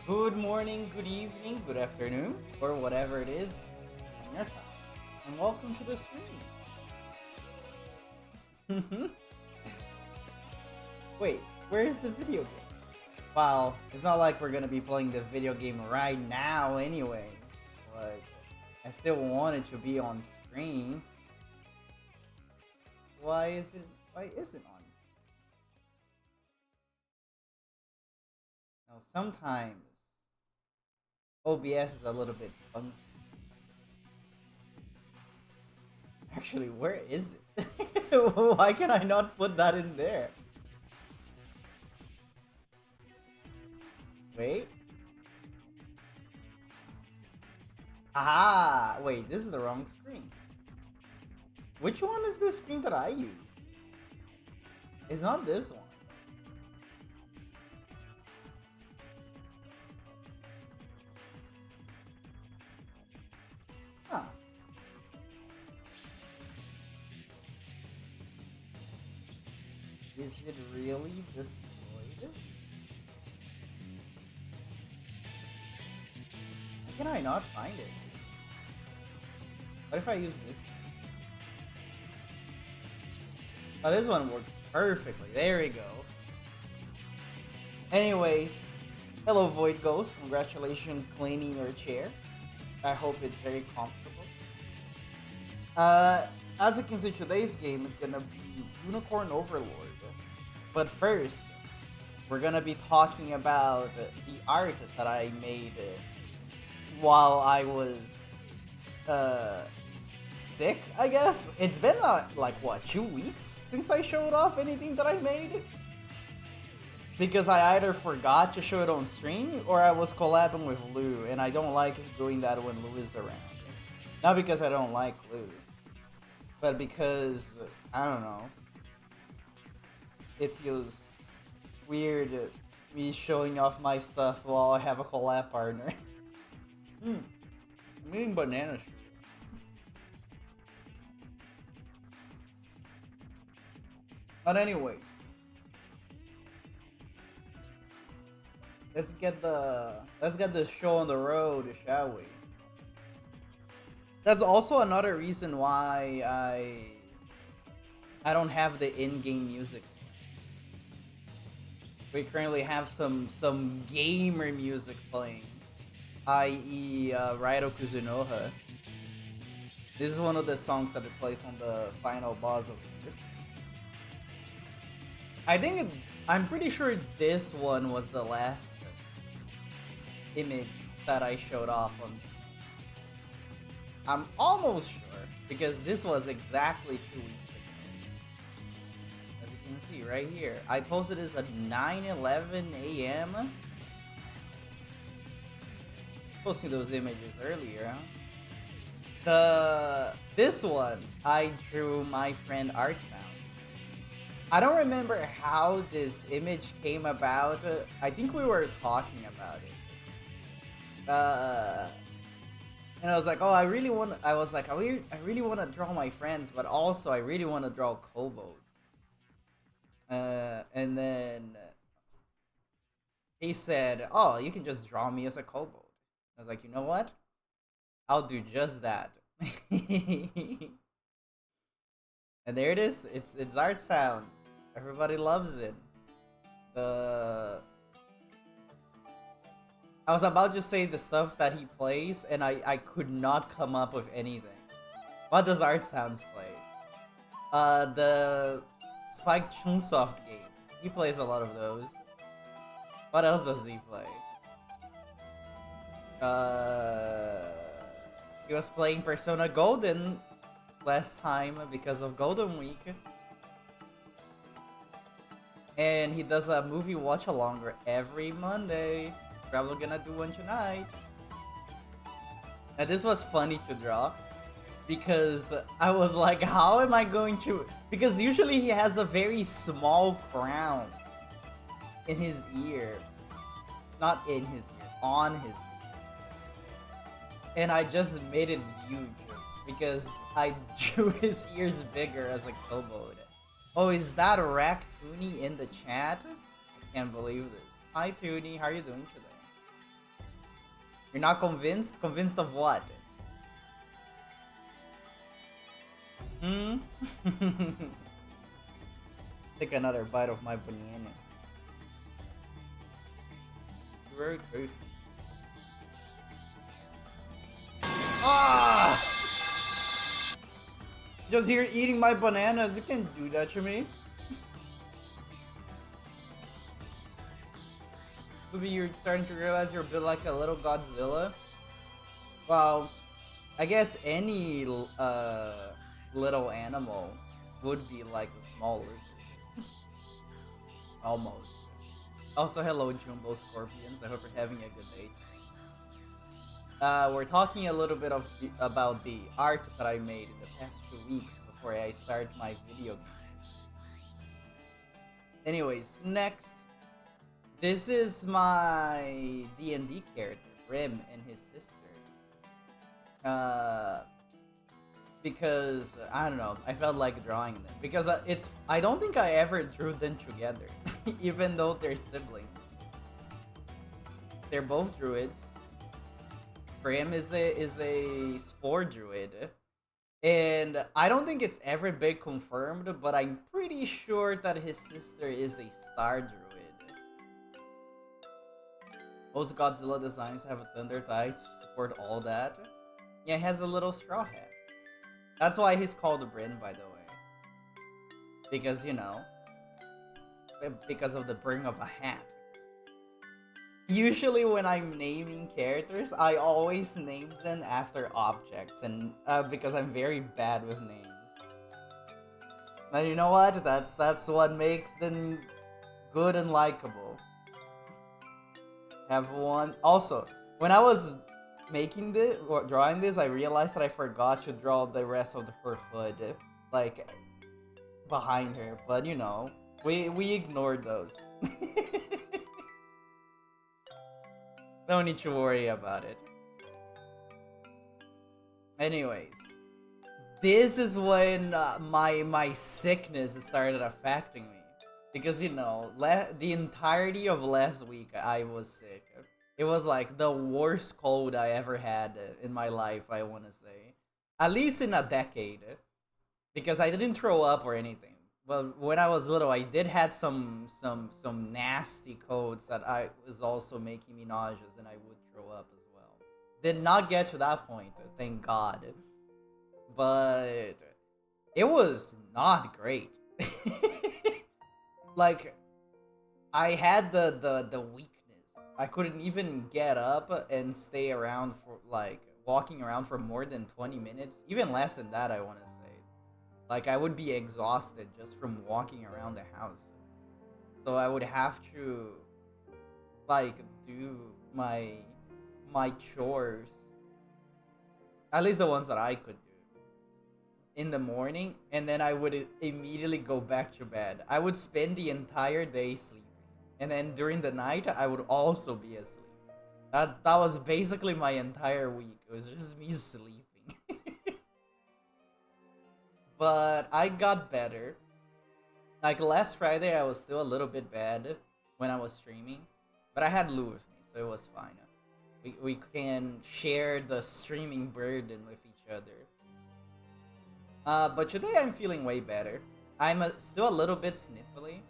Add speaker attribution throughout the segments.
Speaker 1: Good morning, good evening, good afternoon, or whatever it is on your time. And welcome to the stream. Wait, where is the video game? Well, it's not like we're gonna be playing the video game right now anyway. But I still want it to be on screen. Why isn't on screen? Now sometimes OBS is a little bit funky. Actually, where is it? Why can I not put that in there? Wait. Ah, wait, this is the wrong screen. Which one is the screen that I use? It's not this one. Huh. Is it really destroyed? How can I not find it? What if I use this? Oh, this one works perfectly. There we go. Anyways, hello Void Ghost. Congratulations cleaning your chair. I hope it's very comfortable. As you can see, today's game is gonna be Unicorn Overlord. But first, we're gonna be talking about the art that I made while I was sick, I guess. It's been like what, 2 weeks since I showed off anything that I made? Because I either forgot to show it on stream or I was collabing with Lou, and I don't like doing that when Lou is around. Not because I don't like Lou, but because, I don't know, it feels weird me showing off my stuff while I have a collab partner. I'm eating banana shit. But anyway, let's get the show on the road, shall we? That's also another reason why I don't have the in-game music. We currently have some gamer music playing, i.e. Rairo Kuzunoha. This is one of the songs that it plays on the final boss of the first. I'm pretty sure this one was the last image that I showed off on screen. I'm almost sure, because this was exactly 2 weeks ago. As you can see right here, I posted this at 9:11 a.m. Posting those images earlier, huh? This one I drew my friend Art Sound. I don't remember how this image came about. I think we were talking about it. And I was like, oh, I really want to draw my friends, but also I really want to draw kobolds. And then he said, oh, you can just draw me as a kobold. I was like, you know what? I'll do just that. And there it is. It's Art Sounds. Everybody loves it. I was about to say the stuff that he plays, and I could not come up with anything. What does Art Sounds play? The Spike Chunsoft games. He plays a lot of those. What else does he play? He was playing Persona Golden last time because of Golden Week. And he does a movie watch along every Monday. He's probably gonna do one tonight. And this was funny to draw because I was like, how am I going to... Because usually he has a very small crown in his ear. Not in his ear, on his ear. And I just made it huge because I drew his ears bigger as a kobold. Oh, is that Rack Toonie in the chat? I can't believe this. Hi Toonie, how are you doing today? You're not convinced? Convinced of what? Hmm? Take another bite of my banana. Very tasty. Ah! Just here eating my bananas. You can't do that to me. Maybe you're starting to realize you're a bit like a little Godzilla. Well, I guess any little animal would be like a small lizard. Almost. Also, hello Jumbo Scorpions. I hope you're having a good day. We're talking a little bit about the art that I made in the past 2 weeks before I start my video game. Anyways, next. This is my D&D character, Rim, and his sister. Because I don't know, I felt like drawing them because I don't think I ever drew them together, even though they're siblings. They're both druids. Rim is a spore druid, and I don't think it's ever been confirmed, but I'm pretty sure that his sister is a star druid. Most Godzilla designs have a thunder tie to support all that. Yeah, he has a little straw hat. That's why he's called Bryn, by the way. Because, you know, because of the bring of a hat. Usually when I'm naming characters, I always name them after objects, and because I'm very bad with names. And you know what? That's what makes them good and likable. Have one. Also, when I was making this or drawing this, I realized that I forgot to draw the rest of her hood, like behind her. But you know, we ignored those. No need to worry about it. Anyways, this is when my sickness started affecting me. Because, you know, the entirety of last week, I was sick. It was like the worst cold I ever had in my life, I want to say. At least in a decade. Because I didn't throw up or anything. But when I was little, I did had some nasty colds that I was also making me nauseous, and I would throw up as well. Did not get to that point, thank God. But it was not great. Like, I had the weakness. I couldn't even get up and stay around for, like, walking around for more than 20 minutes. Even less than that, I want to say. Like, I would be exhausted just from walking around the house. So I would have to, like, do my chores. At least the ones that I could do. In the morning, and then I would immediately go back to bed. I would spend the entire day sleeping, and then during the night I would also be asleep. That was basically my entire week. It was just me sleeping. But I got better. Like last Friday, I was still a little bit bad when I was streaming, but I had Lou with me, so it was fine. We can share the streaming burden with each other. But today I'm feeling way better. I'm still a little bit sniffly,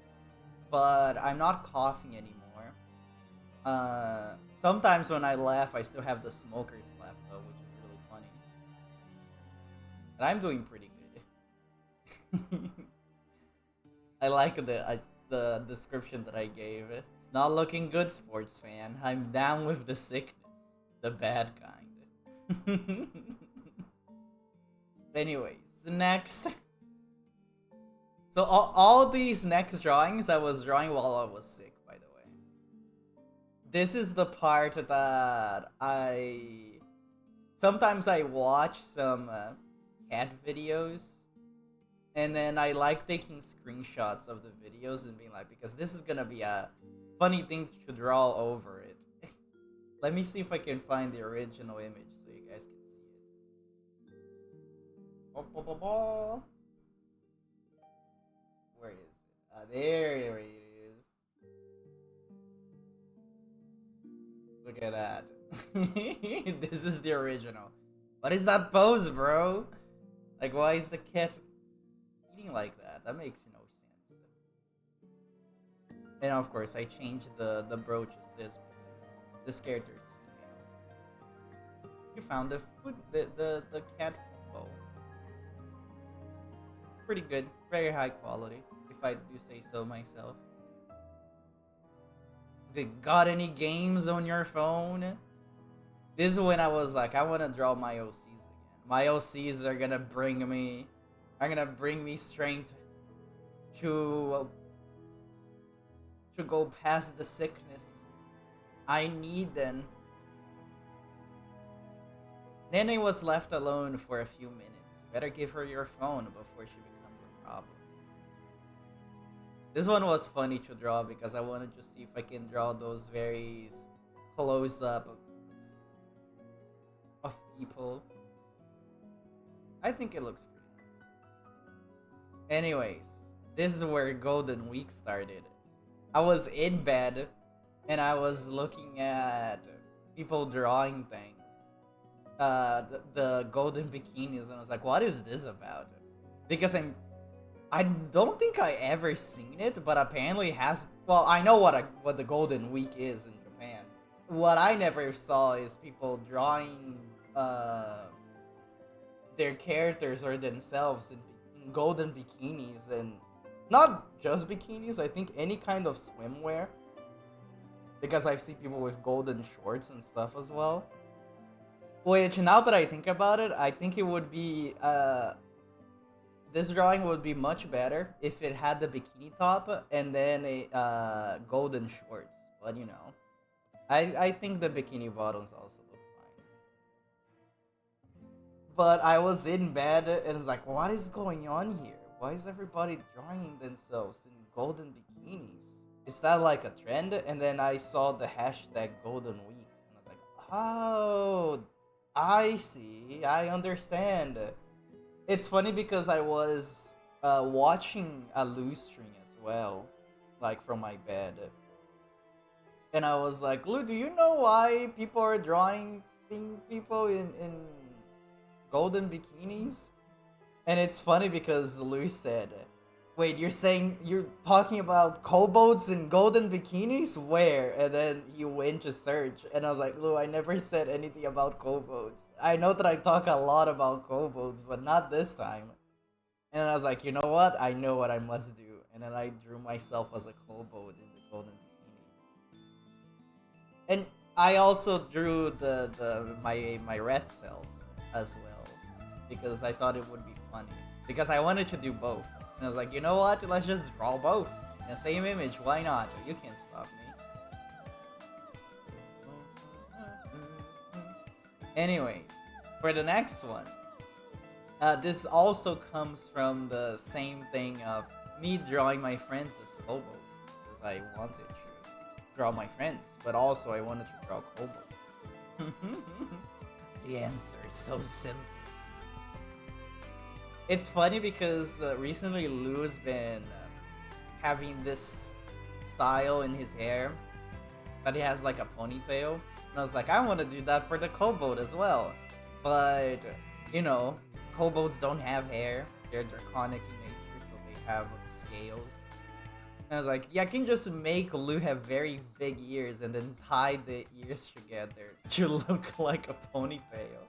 Speaker 1: but I'm not coughing anymore. Sometimes when I laugh, I still have the smoker's laugh though, which is really funny. But I'm doing pretty good. I like the description that I gave. It's not looking good, sports fan. I'm down with the sickness, the bad kind. Anyways. Next. So all these next drawings I was drawing while I was sick, by the way. This is the part that sometimes I watch some cat videos, and then I like taking screenshots of the videos and being like, because this is gonna be a funny thing to draw over it. Let me see if I can find the original image so you guys can see it. Where is it? There it is. Good Look at that. This is the original. What is that pose, bro? Like, why is the cat eating like that? That makes no sense. And of course, I changed the brooch assist because this character is female. You found the cat bow. Pretty good, very high quality, if I do say so myself. They got any games on your phone? This is when I was like, I want to draw my OCs again. My OCs are gonna bring me strength to go past the sickness. I need them. Nene was left alone for a few minutes. Better give her your phone before she becomes a problem. This one was funny to draw because I wanted to see if I can draw those very close up of people. I think it looks pretty nice. Anyways, this is where Golden Week started. I was in bed and I was looking at people drawing things. The golden bikinis, and I was like, what is this about? Because I don't think I ever seen it, but apparently has. Well, I know what the Golden Week is in Japan. What I never saw is people drawing their characters or themselves in golden bikinis, and not just bikinis. I think any kind of swimwear. Because I've seen people with golden shorts and stuff as well. Which, now that I think about it, I think it would be this drawing would be much better if it had the bikini top and then a golden shorts. But you know, I think the bikini bottoms also look fine. But I was in bed and it's like, what is going on here? Why is everybody drawing themselves in golden bikinis? Is that like a trend? And then I saw the hashtag Golden Week and I was like, oh, I see. I understand. It's funny because I was watching a Lou stream as well, like from my bed. And I was like, Lou, do you know why people are drawing people in golden bikinis? And it's funny because Lou said, wait, you're talking about kobolds in golden bikinis? Where? And then he went to search, and I was like, Lou, I never said anything about kobolds. I know that I talk a lot about kobolds, but not this time. And I was like, you know what? I know what I must do. And then I drew myself as a kobold in the golden bikini. And I also drew my red self as well, because I thought it would be funny. Because I wanted to do both. And I was like, you know what? Let's just draw both in the same image. Why not? You can't stop me. Anyways, for the next one, this also comes from the same thing of me drawing my friends as kobolds, because I wanted to draw my friends, but also I wanted to draw kobolds. The answer is so simple. It's funny because recently Lou's been having this style in his hair that he has like a ponytail. And I was like, I want to do that for the kobold as well. But, you know, kobolds don't have hair. They're draconic in nature, so they have scales. And I was like, yeah, I can just make Lou have very big ears and then tie the ears together to look like a ponytail.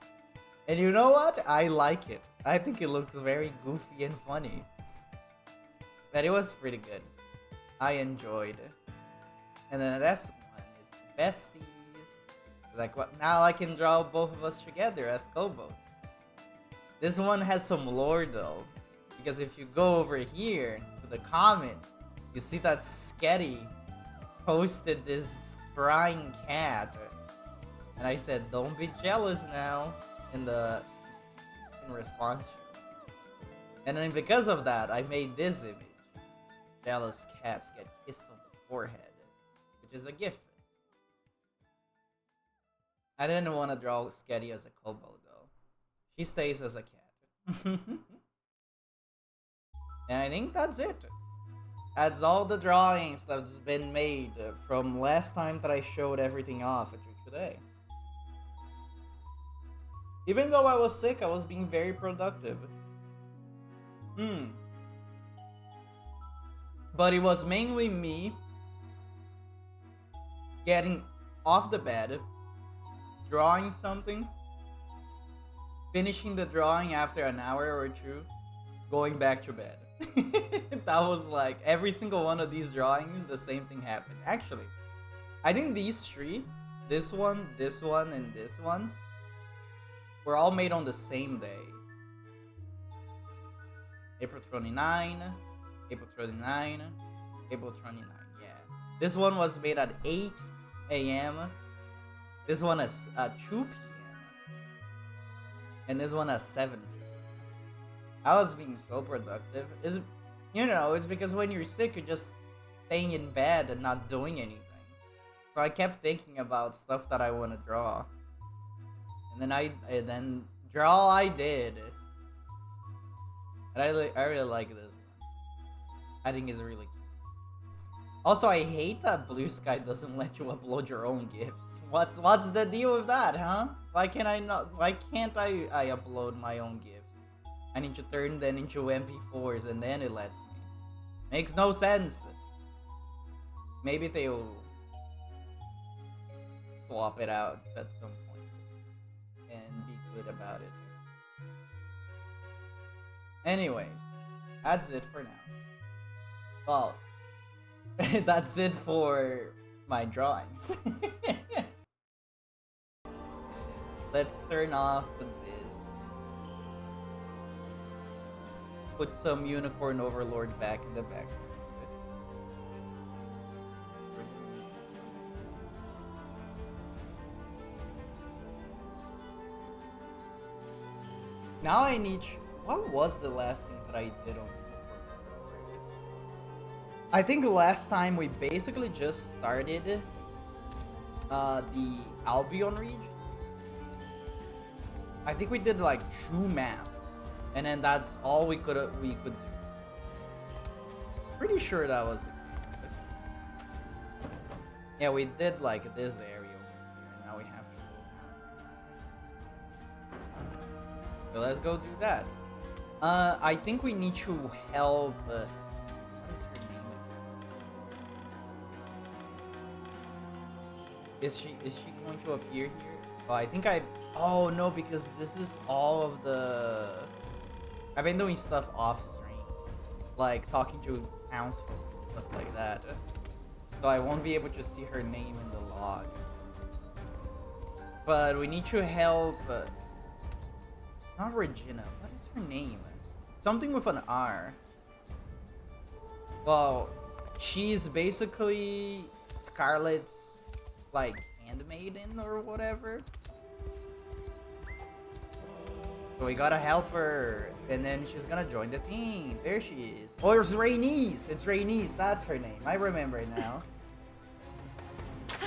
Speaker 1: And you know what? I like it. I think it looks very goofy and funny. But it was pretty good. I enjoyed it. And then the next one is besties. Like, what? Now I can draw both of us together as kobolds. This one has some lore though. Because if you go over here to the comments, you see that Sketty posted this crying cat. And I said, don't be jealous now. In response, and then because of that, I made this image. Jealous cats get kissed on the forehead, which is a gift. I didn't want to draw Sketty as a kobold though. She stays as a cat. And I think that's it. That's all the drawings that's been made from last time that I showed everything off, which today. Even though I was sick, I was being very productive. But it was mainly me getting off the bed, drawing something, finishing the drawing after an hour or two, going back to bed. That was like every single one of these drawings, the same thing happened. Actually, I think these three, this one, and this one, were all made on the same day. April 29, April 29, April 29, yeah. This one was made at 8 a.m. This one is at 2 p.m. And this one at 7 p.m. I was being so productive. It's because when you're sick, you're just staying in bed and not doing anything. So I kept thinking about stuff that I want to draw. And then draw I did. And I really like this one. I think it's really cute. Also, I hate that Blue Sky doesn't let you upload your own GIFs. What's the deal with that, huh? Why can't I upload my own GIFs? I need to turn them into MP4s and then it lets me. Makes no sense. Maybe they'll swap it out at some point and be good about it. Anyways, that's it for now. Well, that's it for my drawings. Let's turn off this. Put some Unicorn Overlord back in the background. Now I need... What was the last thing that I did on Overlord? I think last time we basically just started the Albion region. I think we did like 2 maps, and then that's all we could do. Pretty sure that was the case. Yeah, we did like this area over here, and now we have to go down. So let's go do that. I think we need to help. What is her name again? Is she going to appear here? Oh, I think oh no, because this is all of the... I've been doing stuff off stream, like talking to townsfolk and stuff like that. So I won't be able to see her name in the logs. But we need to help. It's not Regina. What is her name? Something with an R. Well, she's basically Scarlet's like handmaiden or whatever. So we gotta help her, and then she's gonna join the team. There she is. Oh, it's Rhaenys. It's Rhaenys. That's her name. I remember it now.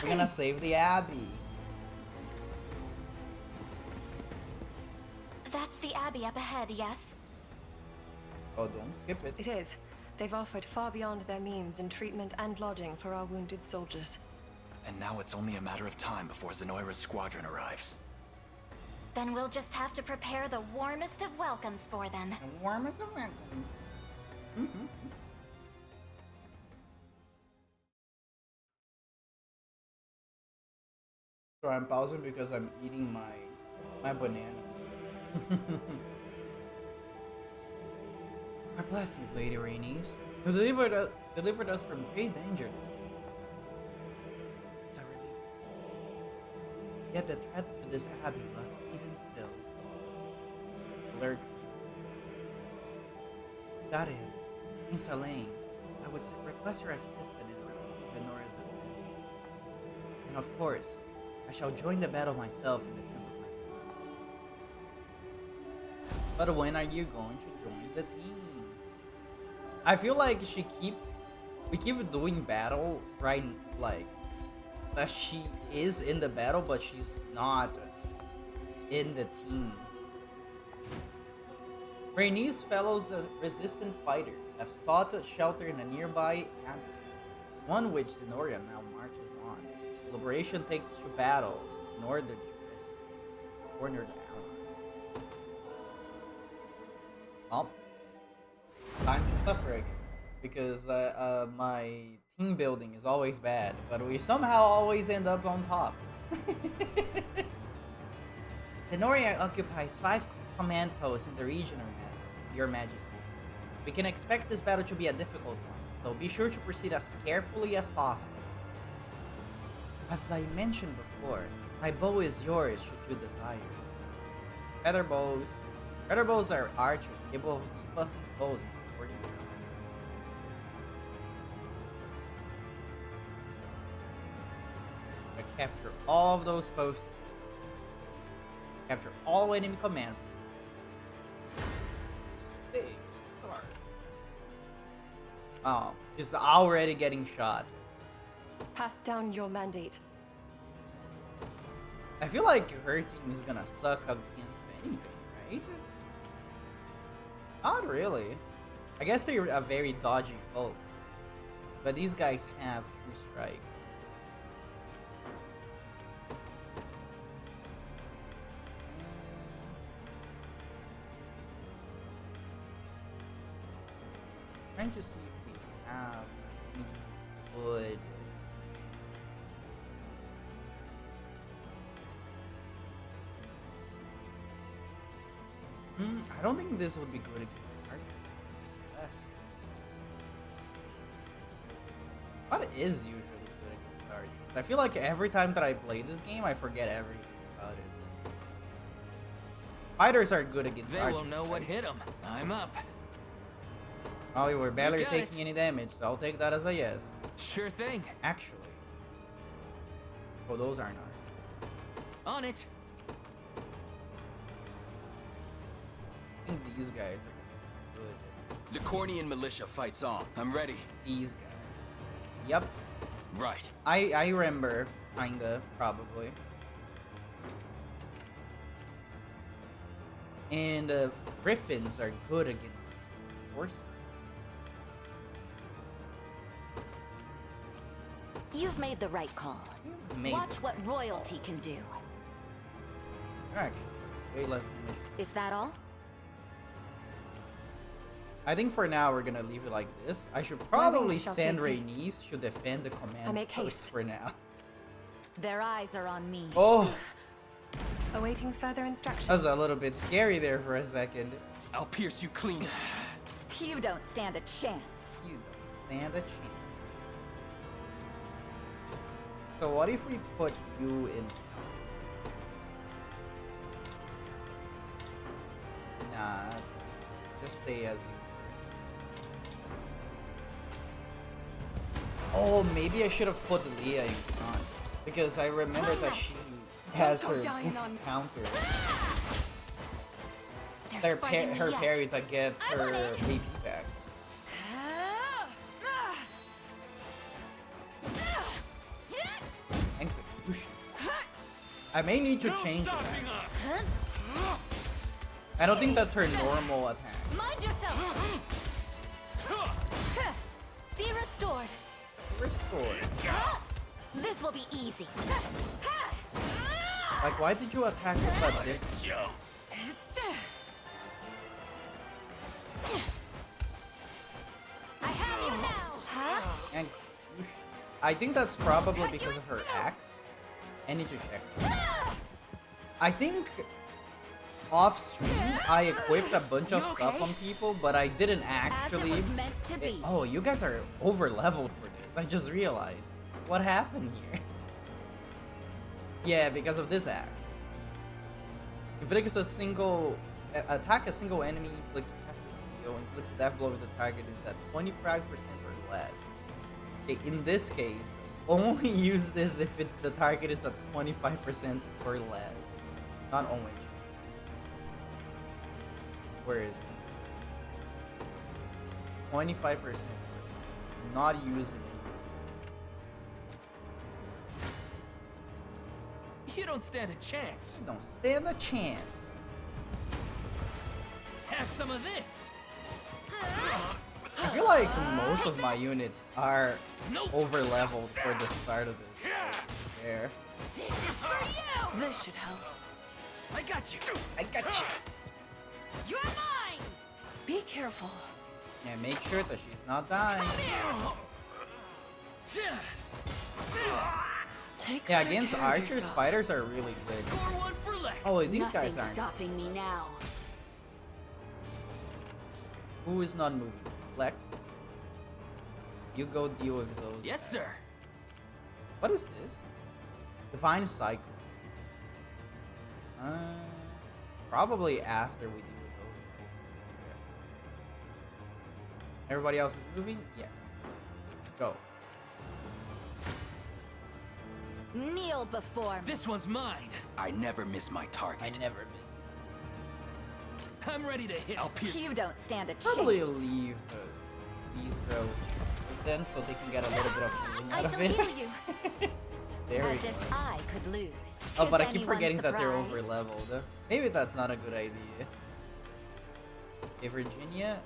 Speaker 1: We're gonna save the Abbey.
Speaker 2: That's the Abbey up ahead, yes?
Speaker 1: Oh, don't skip it.
Speaker 3: It is. They've offered far beyond their means in treatment and lodging for our wounded soldiers.
Speaker 4: And now it's only a matter of time before Zenoira's squadron arrives.
Speaker 2: Then we'll just have to prepare the warmest of welcomes for them.
Speaker 1: The warmest of welcomes. So I'm pausing because I'm eating my banana. Our blessings, Lady Rhaenys. You delivered us from great danger. It's a relief to see you safe. Yet the threat to this abbey lurks even still. To that end, in Salaine, I would request your assistance in Zenoira's defense. And of course, I shall join the battle myself in defense of my people. But when are you going to join the team? I feel like we keep doing battle, right? Like, that she is in the battle, but she's not in the team. Rhaenys' fellow resistant fighters have sought shelter in a nearby abbey, one which Zenora now marches on. Liberation takes to battle in order to risk corner the ally. Well, time to suffer again. Because my team building is always bad, but we somehow always end up on top. Tenoria occupies 5 command posts in the region, Your Majesty. We can expect this battle to be a difficult one, so be sure to proceed as carefully as possible. As I mentioned before, my bow is yours should you desire. Feather bows. Feather bows are archers capable of debuffing foes and supporting their own. I capture all of those posts. Capture all enemy command. Hey, start. Oh, she's already getting shot.
Speaker 3: Pass down your mandate.
Speaker 1: I feel like her team is gonna suck against anything, right? Not really. I guess they're a very dodgy foe. But these guys have True Strike. Trying to see if we have any good. I don't think this would be good against archers. What is usually good against archers? I feel like every time that I play this game, I forget everything about it. Fighters are good against archers.
Speaker 5: They will know what hit them. I'm up.
Speaker 1: Oh, we were barely
Speaker 5: got
Speaker 1: taking
Speaker 5: it.
Speaker 1: any damage, so I'll take that as a yes.
Speaker 5: Sure thing.
Speaker 1: Actually. Oh, those aren't archers.
Speaker 5: On it.
Speaker 1: I think these guys are good.
Speaker 4: The Cornian militia fights on. I'm ready.
Speaker 1: These guys. Yep.
Speaker 4: Right.
Speaker 1: I remember, kinda, probably. And griffins are good against horses.
Speaker 2: You've made the right call.
Speaker 1: Maybe.
Speaker 2: Watch what royalty can do.
Speaker 1: Actually, way less than this.
Speaker 2: Is that all?
Speaker 1: I think for now we're gonna leave it like this. I should probably
Speaker 3: wings shall
Speaker 1: send
Speaker 3: take me.
Speaker 1: Rhaenys to defend the command
Speaker 3: make
Speaker 1: post
Speaker 3: haste.
Speaker 1: for now.
Speaker 2: Their eyes are on me.
Speaker 1: Oh,
Speaker 3: Awaiting further instructions.
Speaker 1: that was a little bit scary there for a second.
Speaker 4: I'll pierce you clean.
Speaker 2: You don't stand a chance.
Speaker 1: You don't stand a chance. So what if we put you in? Nah, just stay as you. Oh, maybe I should have put Leah in front because I remember that she has her counter. Her parry that gets her AP back. Execution. I may need to change it. I don't think that's her normal attack.
Speaker 2: Mind yourself. Be restored.
Speaker 1: Restored.
Speaker 2: This will be easy.
Speaker 1: Like, why did you attack us that different?
Speaker 2: I have you now. Huh?
Speaker 1: Execution. I think that's probably because of her axe. I need to check. I think off stream I equipped a bunch of stuff on people, but I didn't actually.
Speaker 2: As it was meant to be.
Speaker 1: Oh, you guys are over leveled for this. I just realized. What happened here? Yeah, because of this axe. Inflicts a single attack a single enemy, inflicts passive steel, inflicts death blow if the target is at 25% or less. Okay, in this case, only use this if the target is at 25% or less. Not only. Where is it? 25%. Not using it.
Speaker 5: You don't stand a chance.
Speaker 1: You don't stand a chance.
Speaker 5: Have some of this.
Speaker 1: I feel like most of my units are over leveled for the start of this. there.
Speaker 2: This is for you!
Speaker 3: This should help.
Speaker 5: I got you.
Speaker 1: I got you.
Speaker 2: You're mine!
Speaker 3: Be careful.
Speaker 1: Yeah, make sure that she's not dying.
Speaker 3: Take
Speaker 1: Yeah,
Speaker 3: better
Speaker 1: against
Speaker 3: care of
Speaker 1: archers,
Speaker 3: yourself.
Speaker 1: fighters are really good.
Speaker 5: Score one for Lex.
Speaker 1: Oh, wait, these guys
Speaker 6: Nothing's
Speaker 1: aren't.
Speaker 6: stopping me now.
Speaker 1: Who is not moving? Flex. You go deal with those.
Speaker 5: Yes,
Speaker 1: guys.
Speaker 5: sir.
Speaker 1: What is this? Divine Cycle. Probably after we deal with those guys. Everybody else is moving? Yes. Go.
Speaker 2: Kneel before me.
Speaker 5: This one's mine.
Speaker 4: I never miss my target.
Speaker 1: I never miss.
Speaker 5: I'm ready to hit.
Speaker 4: I'll pierce.
Speaker 2: You don't stand a chance.
Speaker 1: Probably leave these girls with them so they can get a little bit of healing
Speaker 2: I
Speaker 1: out of
Speaker 2: shall
Speaker 1: it.
Speaker 2: heal you,
Speaker 1: There we
Speaker 2: as
Speaker 1: go.
Speaker 2: if I could lose.
Speaker 1: Oh,
Speaker 2: Is
Speaker 1: but I keep
Speaker 2: anyone
Speaker 1: forgetting that they're
Speaker 2: surprised?
Speaker 1: over leveled. Maybe that's not a good idea. Okay, Virginia,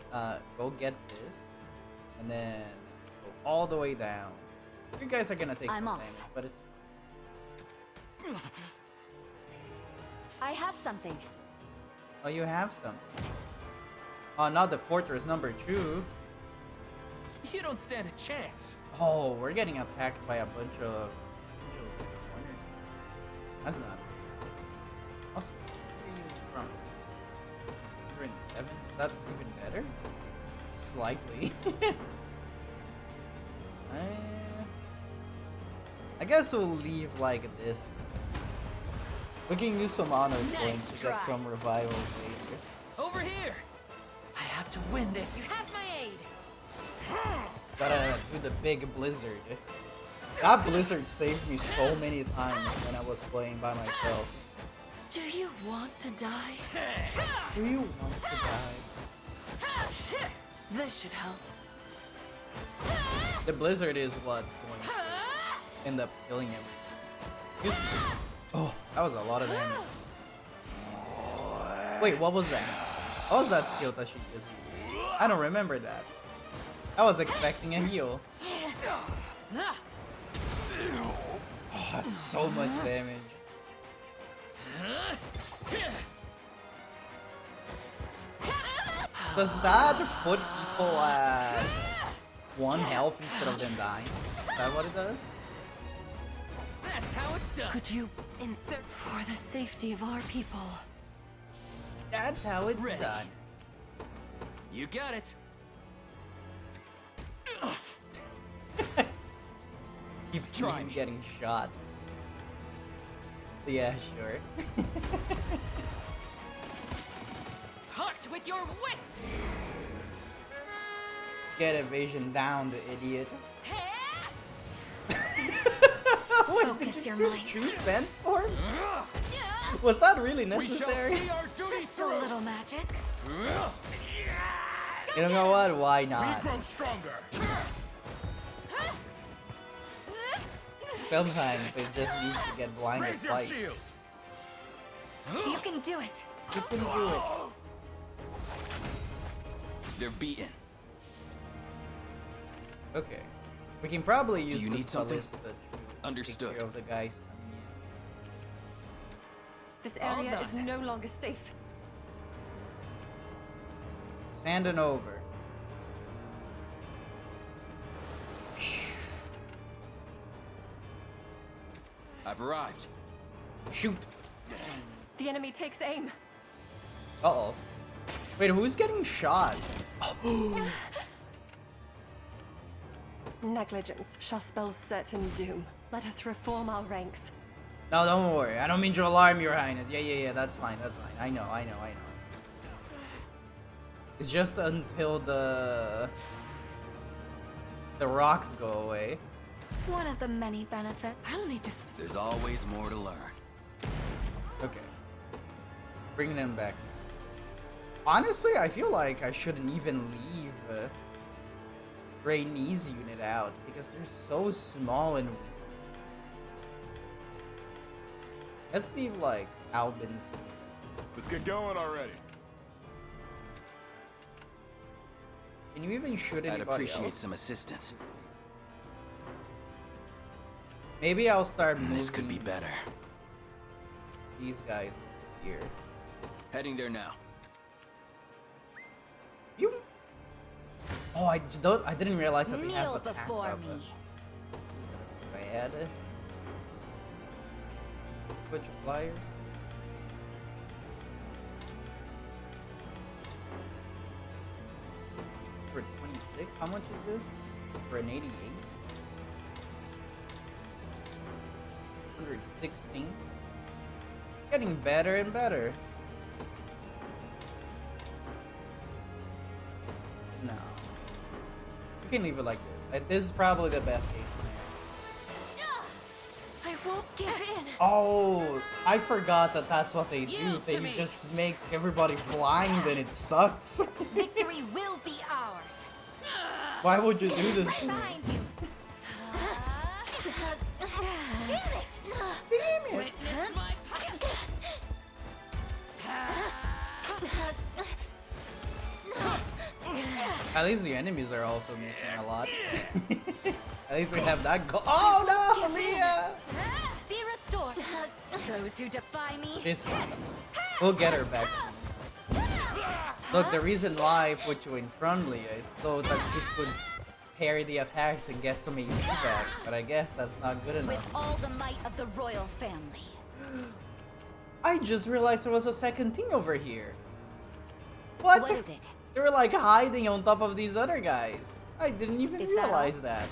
Speaker 1: go get this, and then go all the way down. You guys are gonna take
Speaker 2: I'm
Speaker 1: some
Speaker 2: off.
Speaker 1: damage, but it's.
Speaker 2: I have something.
Speaker 1: Oh, you have something. Oh, not the fortress number 2.
Speaker 5: You don't stand a chance.
Speaker 1: Oh, we're getting attacked by a bunch of angels in the corners. That's not. Also, where are you from? 107? Is that even better? Slightly. I guess we'll leave like this. We can use some honor points to
Speaker 2: try.
Speaker 1: get some revivals later.
Speaker 5: Over here.
Speaker 4: I have to win this.
Speaker 2: You have my aid.
Speaker 1: Gotta do the big blizzard. That blizzard saved me so many times when I was playing by myself.
Speaker 3: Do you want to die?
Speaker 1: Do you want to die?
Speaker 3: This should help.
Speaker 1: The blizzard is what's going to end up killing him. Oh, that was a lot of damage. Wait, what was that? What was that skill that she just used? I don't remember that. I was expecting a heal. Oh, that's so much damage. Does that put people at 1 health instead of them dying? Is that what it does?
Speaker 5: That's how it's done.
Speaker 3: Could you insert for the safety of our people?
Speaker 1: That's how it's
Speaker 5: Ready.
Speaker 1: done.
Speaker 5: You got it.
Speaker 1: Keeps
Speaker 4: Try
Speaker 1: me
Speaker 4: me.
Speaker 1: getting shot. Yeah, sure.
Speaker 5: Heart with your wits.
Speaker 1: Get evasion down, the idiot. Wait,
Speaker 2: Focus your
Speaker 1: do
Speaker 2: mind.
Speaker 1: 2 sandstorms? Was that really necessary?
Speaker 5: our duty
Speaker 2: Just a little magic.
Speaker 1: You know what? Why not?
Speaker 5: stronger.
Speaker 1: Sometimes they just need to get blinded twice.
Speaker 2: You can do it.
Speaker 1: You can do it.
Speaker 4: They're beaten.
Speaker 1: Okay. We can probably use
Speaker 4: you
Speaker 1: this
Speaker 4: need something?
Speaker 1: ballista to
Speaker 4: Understood.
Speaker 1: take care of the guys coming
Speaker 3: This
Speaker 5: All
Speaker 3: area is
Speaker 5: done.
Speaker 3: no longer safe.
Speaker 1: in. Sand and over.
Speaker 4: I've arrived.
Speaker 1: Shoot.
Speaker 3: The enemy takes aim.
Speaker 1: Uh-oh. Wait, who's getting shot?
Speaker 3: Negligence shall spell certain doom. Let us reform our ranks.
Speaker 1: No, don't worry. I don't mean to alarm your highness. Yeah, that's fine, that's fine. I know. It's just until the rocks go away.
Speaker 2: One of the many benefits.
Speaker 3: I'll need to
Speaker 4: There's always more to learn.
Speaker 1: Okay. Bring them back. Honestly, I feel like I shouldn't even leave Raynee's unit out because they're so small and weak. Let's leave like Albin's unit.
Speaker 7: Let's get going already.
Speaker 1: Can you even shoot
Speaker 4: I'd
Speaker 1: anybody
Speaker 4: appreciate
Speaker 1: else?
Speaker 4: some assistance.
Speaker 1: Maybe I'll start moving
Speaker 4: This could be better.
Speaker 1: these guys here.
Speaker 5: Heading there now.
Speaker 1: You. Oh, I didn't realize that they have
Speaker 2: Kneel
Speaker 1: attack
Speaker 2: before
Speaker 1: cover.
Speaker 2: me.
Speaker 1: Bad. Bunch of flyers. For 26, how much is this? For an 88? 116. Getting better and better. No. You can leave it like this. This is probably the best case scenario.
Speaker 2: I won't give in.
Speaker 1: Oh, I forgot that that's what they do.
Speaker 2: Yield to
Speaker 1: They
Speaker 2: me.
Speaker 1: just make everybody blind and it sucks.
Speaker 2: Victory will be ours.
Speaker 1: Why would you do this
Speaker 2: Right
Speaker 1: to me?
Speaker 2: behind you. Damn it!
Speaker 1: Damn it.
Speaker 5: Witness my
Speaker 1: At least the enemies are also missing a lot. At least we have that go. Oh no, Leah!
Speaker 2: Be restored. Those who defy me.
Speaker 1: This one. We'll get her back soon. Look, the reason why I put you in front, Leah, is so that you could parry the attacks and get some AC back. But I guess that's not good enough.
Speaker 2: With all the might of the royal family.
Speaker 1: I just realized there was a second thing over here. What?
Speaker 2: What is it?
Speaker 1: They were like hiding on top of these other guys. I didn't even
Speaker 2: Is that all?
Speaker 1: realize that.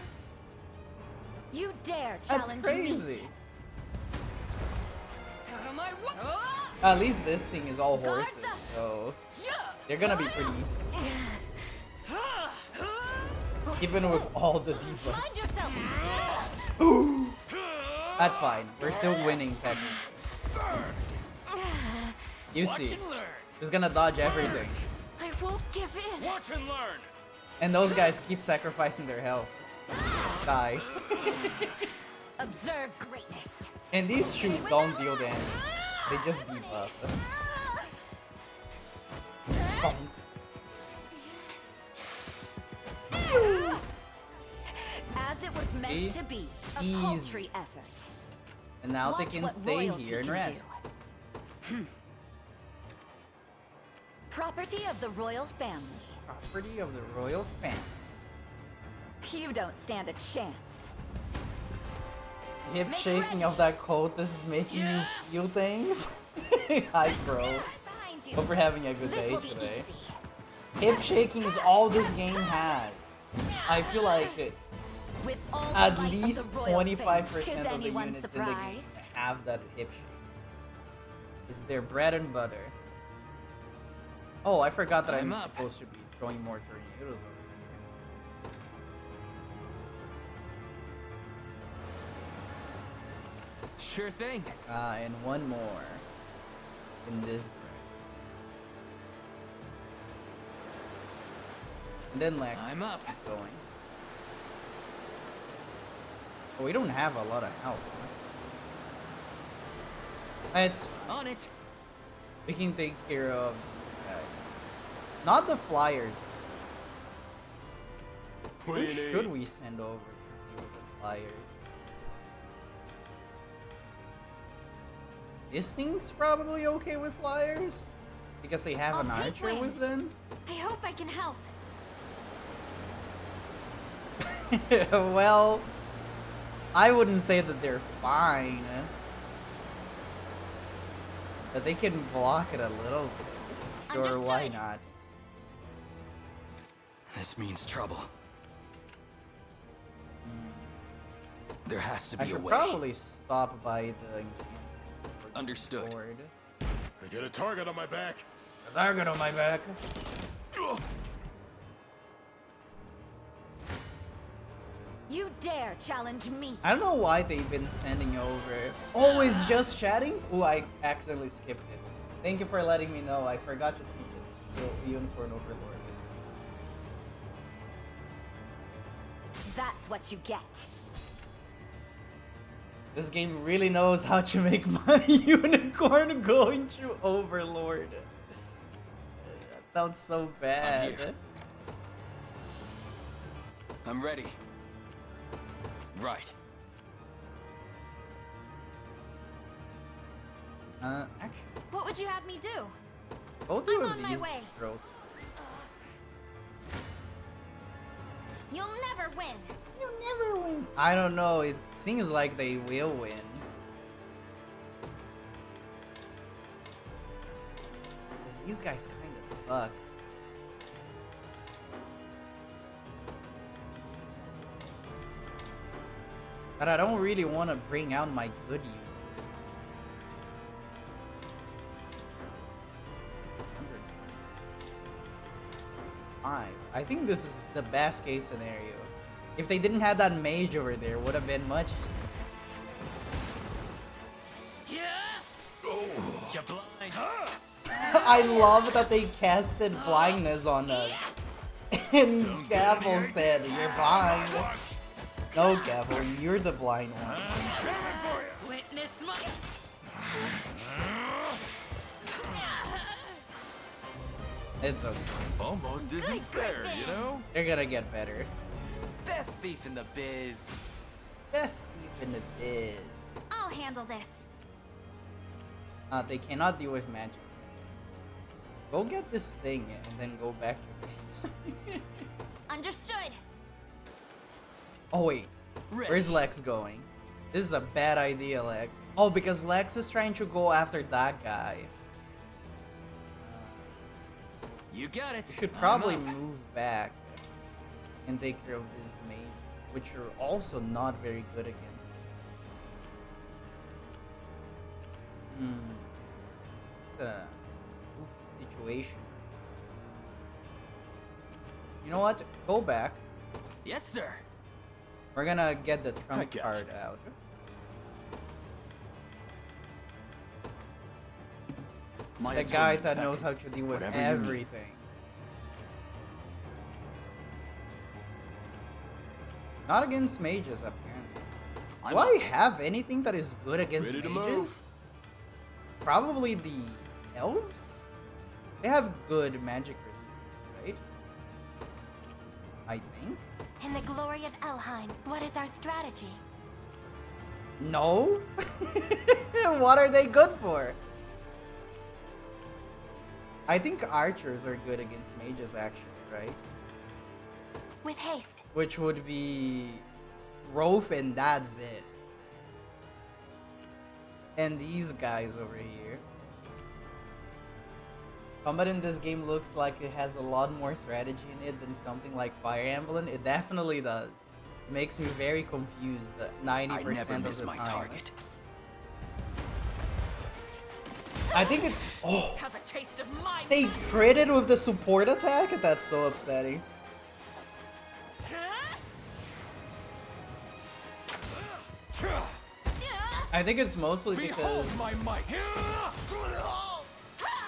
Speaker 2: You dare
Speaker 1: That's
Speaker 2: challenge
Speaker 1: crazy.
Speaker 2: me?
Speaker 5: Out of my way!
Speaker 1: At least this thing is all
Speaker 2: Guards
Speaker 1: horses,
Speaker 2: up.
Speaker 1: so they're gonna be pretty easy. Even with all the
Speaker 2: Find
Speaker 1: debuffs.
Speaker 2: yourself.
Speaker 1: Ooh. That's fine. We're still winning technically. You
Speaker 4: Watch
Speaker 1: see,
Speaker 4: and learn.
Speaker 1: just gonna dodge everything.
Speaker 2: I won't give in.
Speaker 4: Watch and learn.
Speaker 1: And those guys keep sacrificing their health. Die.
Speaker 2: Observe greatness.
Speaker 1: And these shoes don't deal damage. They just debuff. Bonk.
Speaker 2: As it was meant
Speaker 1: See?
Speaker 2: to be, a
Speaker 1: Easy.
Speaker 2: paltry effort.
Speaker 1: And now
Speaker 2: Watch
Speaker 1: they can
Speaker 2: what
Speaker 1: stay
Speaker 2: royalty
Speaker 1: here and
Speaker 2: can
Speaker 1: rest.
Speaker 2: do. Property of the royal family.
Speaker 1: Property of the royal family.
Speaker 2: You don't stand a chance.
Speaker 1: Hip
Speaker 2: Make
Speaker 1: shaking
Speaker 2: ready.
Speaker 1: of that coat is making you feel things. Hi, bro.
Speaker 2: Behind you.
Speaker 1: Hope you're having a good
Speaker 2: This
Speaker 1: day
Speaker 2: will be
Speaker 1: today.
Speaker 2: easy.
Speaker 1: Hip shaking is all this game has. I feel like
Speaker 2: With all the
Speaker 1: at
Speaker 2: might of the
Speaker 1: least
Speaker 2: royal
Speaker 1: 25%
Speaker 2: family.
Speaker 1: of
Speaker 2: Is
Speaker 1: the
Speaker 2: anyone
Speaker 1: units in the game
Speaker 2: surprised?
Speaker 1: have that hip shake. It's their bread and butter. Oh, I forgot that I'm
Speaker 5: I'm up.
Speaker 1: supposed to be throwing more tornadoes over here.
Speaker 5: Sure thing.
Speaker 1: And one more in this direction. And then Lex
Speaker 5: I'm up.
Speaker 1: keep going. Oh, we don't have a lot of health. It's
Speaker 5: On it.
Speaker 1: we can take care of these guys. Not the flyers.
Speaker 4: What
Speaker 1: Who
Speaker 4: do you
Speaker 1: should
Speaker 4: need?
Speaker 1: we send over to deal with the flyers? This thing's probably okay with flyers because they have an
Speaker 2: I'll take
Speaker 1: archer
Speaker 2: wing.
Speaker 1: with them.
Speaker 2: I hope I can help.
Speaker 1: Well, I wouldn't say that they're fine. But they can block it a little bit. Sure, why
Speaker 2: Understood.
Speaker 1: not?
Speaker 4: This means trouble. There has to
Speaker 1: I
Speaker 4: be a
Speaker 1: should
Speaker 4: way.
Speaker 1: probably stop by the
Speaker 4: Understood.
Speaker 1: board.
Speaker 6: I get a target on my back.
Speaker 1: A target on my back.
Speaker 2: You dare challenge me.
Speaker 1: I don't know why they've been sending over. Oh, it's just chatting? Oh, I accidentally skipped it. Thank you for letting me know. I forgot to change it. So, Unicorn Overlord.
Speaker 2: That's what you get.
Speaker 1: This game really knows how to make my unicorn going through Overlord. That sounds so bad.
Speaker 4: here. I'm ready. Right.
Speaker 1: Actually,
Speaker 2: What would you have me do?
Speaker 1: both of
Speaker 2: on my
Speaker 1: these
Speaker 2: way.
Speaker 1: girls.
Speaker 2: You'll never win.
Speaker 1: You never win. I don't know. It seems like they will win. 'Cause these guys kind of suck. But I don't really want to bring out my good unit. 105. I think this is the best case scenario. If they didn't have that mage over there, would have been much.
Speaker 4: You're blind.
Speaker 1: I love that they casted blindness on us. And Gavel said, "You're blind." No, Gavel, you're the blind one.
Speaker 2: Witness my.
Speaker 1: It's okay.
Speaker 5: Almost isn't fair, you know?
Speaker 1: They're gonna get better.
Speaker 4: Best thief in the biz.
Speaker 1: Best thief in the biz.
Speaker 2: I'll handle this.
Speaker 1: They cannot deal with magic. Go get this thing and then go back to base.
Speaker 2: Understood.
Speaker 1: Oh wait, where's Lex going? This is a bad idea, Lex. Oh, because Lex is trying to go after that guy.
Speaker 5: You got it.
Speaker 1: You should probably move back and take care of these mages, which are also not very good against. Goofy situation. You know what? Go back.
Speaker 5: Yes, sir.
Speaker 1: We're gonna get the
Speaker 6: I
Speaker 1: trump
Speaker 6: gotcha.
Speaker 1: card out.
Speaker 4: My
Speaker 1: The guy
Speaker 4: atonement
Speaker 1: that knows how
Speaker 4: package.
Speaker 1: to deal with
Speaker 6: Whatever you need.
Speaker 1: everything. Not against mages, apparently. Do I have anything that is good against
Speaker 6: Ready to
Speaker 1: mages?
Speaker 6: move.
Speaker 1: Probably the elves? They have good magic resistance, right? I think?
Speaker 2: In the glory of Elheim, what is our strategy?
Speaker 1: No? What are they good for? I think archers are good against mages, actually, right?
Speaker 2: With haste.
Speaker 1: Which would be Rolf, and that's it. And these guys over here. Combat in this game looks like it has a lot more strategy in it than something like Fire Emblem. It definitely does. It makes me very confused 90%
Speaker 4: I never
Speaker 1: of
Speaker 4: miss
Speaker 1: the
Speaker 4: my
Speaker 1: time.
Speaker 4: target.
Speaker 1: I think it's... Oh!
Speaker 2: Have a taste of my.
Speaker 1: They critted with the support attack? That's so upsetting. I think it's mostly because
Speaker 6: Behold my might.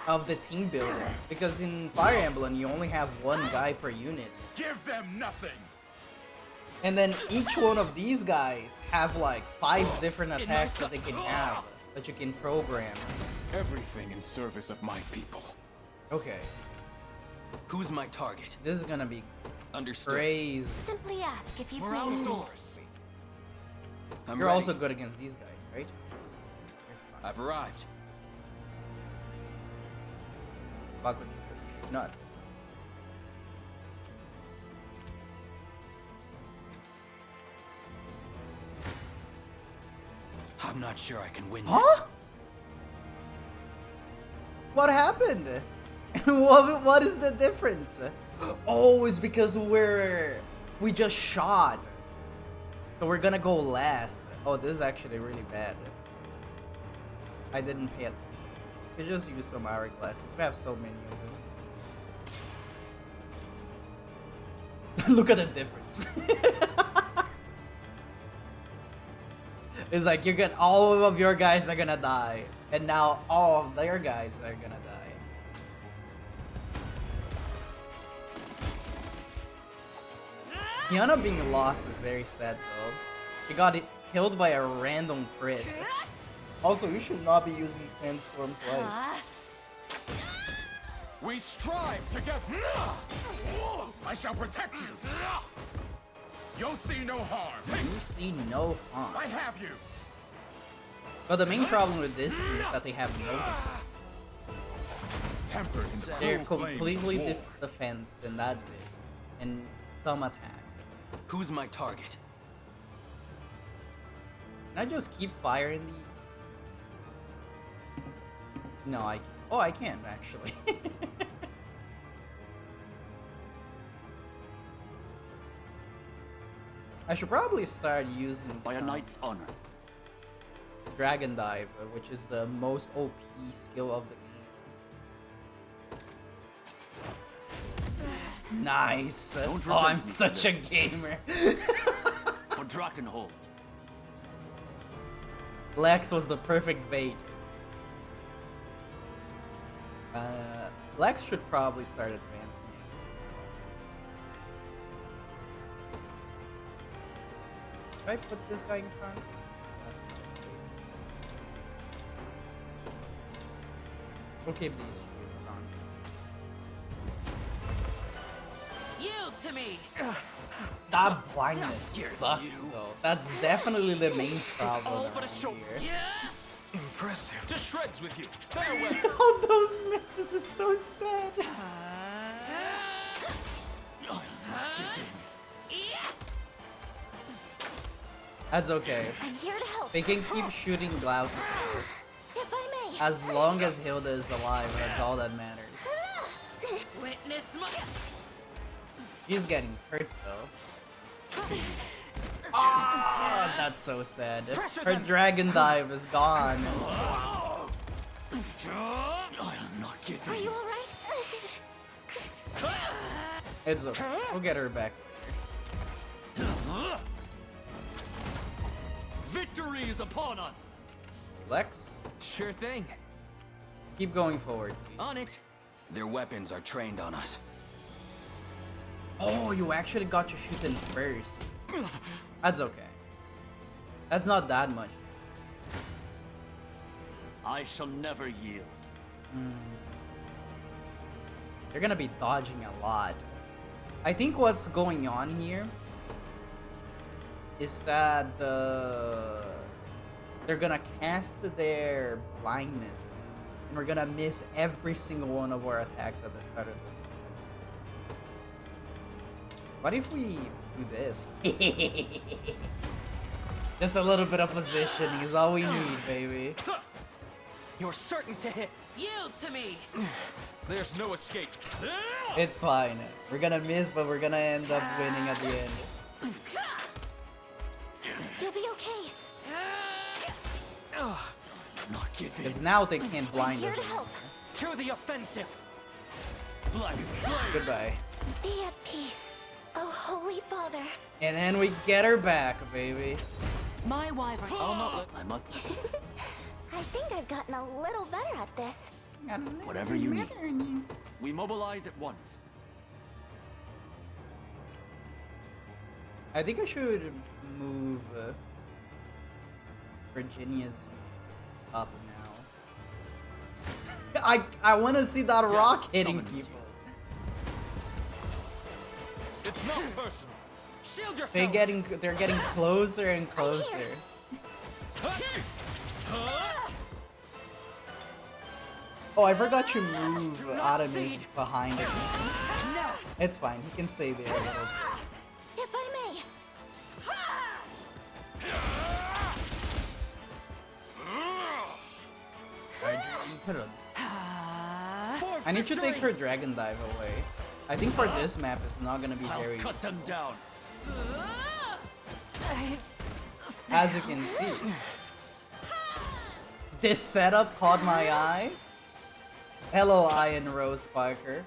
Speaker 1: of the team building. Because in Fire Emblem, you only have one guy per unit.
Speaker 6: Give them nothing.
Speaker 1: And then each one of these guys have like 5 different attacks that they can have, that you can program.
Speaker 6: Everything in service of my people.
Speaker 1: Okay,
Speaker 5: Who's my target?
Speaker 1: this is gonna be
Speaker 5: Understood.
Speaker 1: crazy.
Speaker 2: Simply ask if you've
Speaker 5: We're
Speaker 2: made it.
Speaker 5: outsourced. I'm
Speaker 1: You're
Speaker 5: ready.
Speaker 1: also good against these guys, right? You're fine.
Speaker 5: I've arrived.
Speaker 1: Buckle nuts.
Speaker 5: I'm not sure I can win
Speaker 1: Huh? What happened? what is the difference? Oh, it's because we just shot. So we're gonna go last. Oh, this is actually really bad. I didn't pay attention. We could just use some hourglasses. We have so many of them. Look at the difference. It's like all of your guys are gonna die, and now all of their guys are gonna die. Kiana being lost is very sad though. She got killed by a random crit. Also, you should not be using Sandstorm twice.
Speaker 6: We strive together. I shall protect you. You'll see no harm.
Speaker 1: You see no harm.
Speaker 6: I have you.
Speaker 1: But the main problem with this is that they have no.
Speaker 6: Tempered in the
Speaker 1: They're
Speaker 6: cruel flames of
Speaker 1: completely
Speaker 6: war.
Speaker 1: defense, and that's it. And some attack.
Speaker 5: Who's my target?
Speaker 1: Can I just keep firing these? No, I can't. Oh, I can actually. I should probably start using
Speaker 7: By a
Speaker 1: some
Speaker 7: knight's honor.
Speaker 1: Dragon Dive, which is the most OP skill of the game. Nice.
Speaker 7: Don't
Speaker 1: Oh, I'm
Speaker 7: resent me for
Speaker 1: such a
Speaker 7: this.
Speaker 1: gamer.
Speaker 7: For Drakenhold.
Speaker 1: Lex was the perfect bait. Lex should probably start advancing. Should I put this guy in front? That's not good. We'll keep these two in front.
Speaker 8: Yield to me.
Speaker 1: That blindness sucks,
Speaker 7: you.
Speaker 1: though. That's definitely the main problem
Speaker 7: all but a
Speaker 1: around
Speaker 7: show.
Speaker 1: here.
Speaker 8: Yeah.
Speaker 4: Impressive.
Speaker 6: To shreds with you. Farewell.
Speaker 1: Oh, those misses is so sad. That's okay.
Speaker 2: I'm here to help.
Speaker 1: They can keep shooting blouses
Speaker 2: If I may.
Speaker 1: as long as Hilda is alive. That's all that matters.
Speaker 8: Witness my.
Speaker 1: She's getting hurt though. Ah, that's so sad. Her dragon dive is gone.
Speaker 7: I'll not give
Speaker 2: Are
Speaker 7: in.
Speaker 2: you alright?
Speaker 1: It's okay. We'll get her back later.
Speaker 5: Victory is upon us!
Speaker 1: Lex,
Speaker 5: Sure thing.
Speaker 1: keep going forward, please.
Speaker 5: On it. Their weapons are trained on us.
Speaker 1: Oh, you actually got to shoot in first. That's okay. That's not that much.
Speaker 7: I shall never yield.
Speaker 1: They're gonna be dodging a lot. I think what's going on here is that they're gonna cast their blindness, and we're gonna miss every single one of our attacks at the start of the. What if we do this? Just a little bit of positioning is all we need, baby.
Speaker 7: You're certain to hit.
Speaker 8: Yield to me.
Speaker 6: There's no escape.
Speaker 1: It's fine. We're gonna miss, but we're gonna end up winning at the end.
Speaker 2: You'll be okay.
Speaker 7: Not give in.
Speaker 1: Because now they can't
Speaker 2: I'm
Speaker 1: blind
Speaker 2: here
Speaker 1: us
Speaker 2: to
Speaker 1: anymore.
Speaker 2: help.
Speaker 7: To the offensive. Black is flame.
Speaker 1: Goodbye.
Speaker 2: Be at peace, oh Holy Father.
Speaker 1: And then we get her back, baby.
Speaker 8: My wyvern.
Speaker 7: I'll not let. I must.
Speaker 2: I think I've gotten a little better at this.
Speaker 7: Whatever you need. We mobilize at once.
Speaker 1: I think I should move Virginia's unit up now. I want to see that rock hitting
Speaker 7: summons.
Speaker 1: people.
Speaker 6: It's not personal. Shield yourself.
Speaker 1: They're getting closer and closer. Oh, I forgot to move Adam is behind it. It's fine. He can stay there a little bit.
Speaker 2: If I may.
Speaker 1: Alright, you put it on. I need to take her dragon dive away. I think for this map it's not gonna be
Speaker 7: I'll
Speaker 1: very
Speaker 7: cut them down.
Speaker 1: as you can see. This setup caught my eye. Hello, Iron Rose Parker.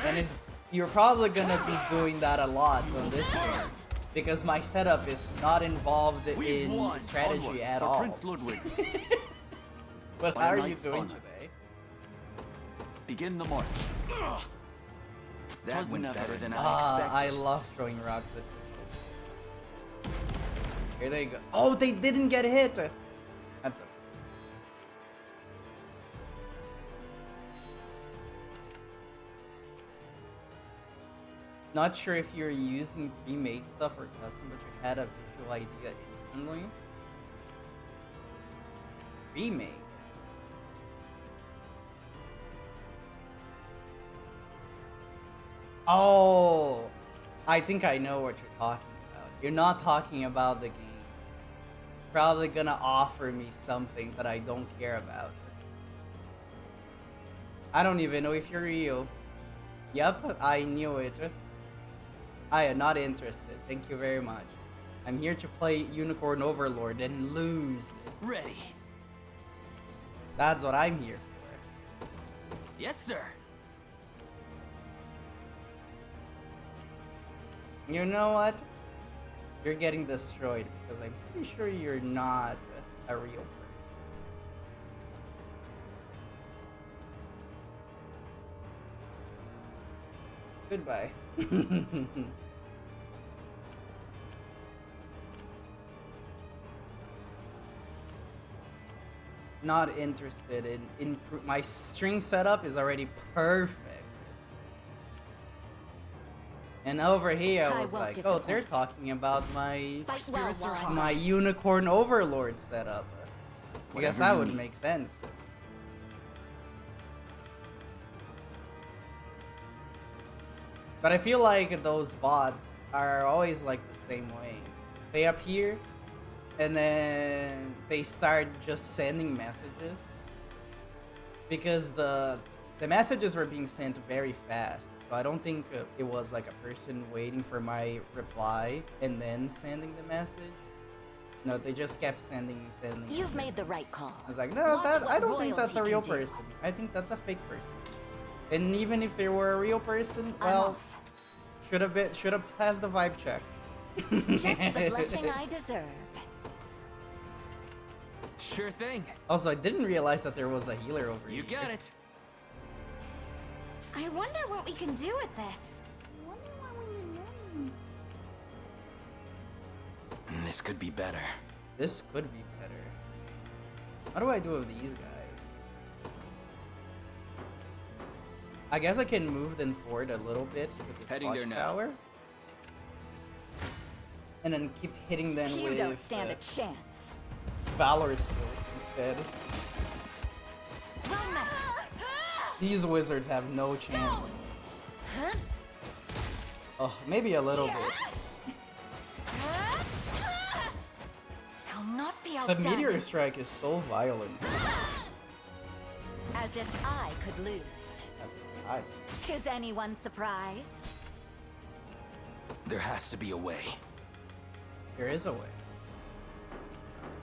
Speaker 1: And you're probably gonna be doing that a lot on this game. Because my setup is not involved
Speaker 7: We've
Speaker 1: in
Speaker 7: won.
Speaker 1: strategy
Speaker 7: Onward
Speaker 1: at
Speaker 7: for
Speaker 1: all.
Speaker 7: Prince Ludwig.
Speaker 1: But
Speaker 7: By
Speaker 1: how
Speaker 7: a
Speaker 1: are you
Speaker 7: knight's
Speaker 1: doing
Speaker 7: honor.
Speaker 1: today?
Speaker 7: Begin the march.
Speaker 4: That
Speaker 7: Was
Speaker 4: went
Speaker 7: never
Speaker 4: better than I
Speaker 1: I
Speaker 4: expected.
Speaker 1: love throwing rocks at people. Here they go. Oh, they didn't get hit! That's okay. Not sure if you're using pre-made stuff or custom, but you had a visual idea instantly. Remake. Oh, I think I know what you're talking about. You're not talking about the game. Probably gonna offer me something that I don't care about. I don't even know if you're real. Yep, I knew it. I am not interested. Thank you very much. I'm here to play Unicorn Overlord and lose.
Speaker 5: Ready.
Speaker 1: That's what I'm here for.
Speaker 5: Yes, sir.
Speaker 1: You know what? You're getting destroyed because I'm pretty sure you're not a real person. Goodbye. Not interested in my string setup is already perfect. And over here I was like, oh, they're talking about my my Unicorn Overlord setup. I guess that would make sense. But I feel like those bots are always like the same way. They appear and then they start just sending messages because the messages were being sent very fast. So I don't think it was like a person waiting for my reply and then sending the message. No, they just kept sending.
Speaker 2: You've made the right call.
Speaker 1: I was like, no, I don't think that's a real person. I think that's a fake person. And even if they were a real person, well, should have passed the vibe check.
Speaker 2: Just the blessing I deserve.
Speaker 5: Sure thing.
Speaker 1: Also, I didn't realize that there was a healer over here.
Speaker 5: You got it.
Speaker 2: I wonder what we can do with this.
Speaker 5: This could be better.
Speaker 1: This could be better. What do I do with these guys? I guess I can move them forward a little bit with this
Speaker 5: Heading there now.
Speaker 1: tower. And then keep hitting them
Speaker 2: You
Speaker 1: with
Speaker 2: don't stand a chance.
Speaker 1: Valor skills instead.
Speaker 2: Well met.
Speaker 1: These wizards have no chance. Oh, maybe a little bit.
Speaker 2: I'll not be
Speaker 1: The
Speaker 2: outdone.
Speaker 1: meteor strike is so violent.
Speaker 2: As if I could lose.
Speaker 1: As if I-
Speaker 2: Is anyone surprised?
Speaker 5: There has to be a way.
Speaker 1: There is a way.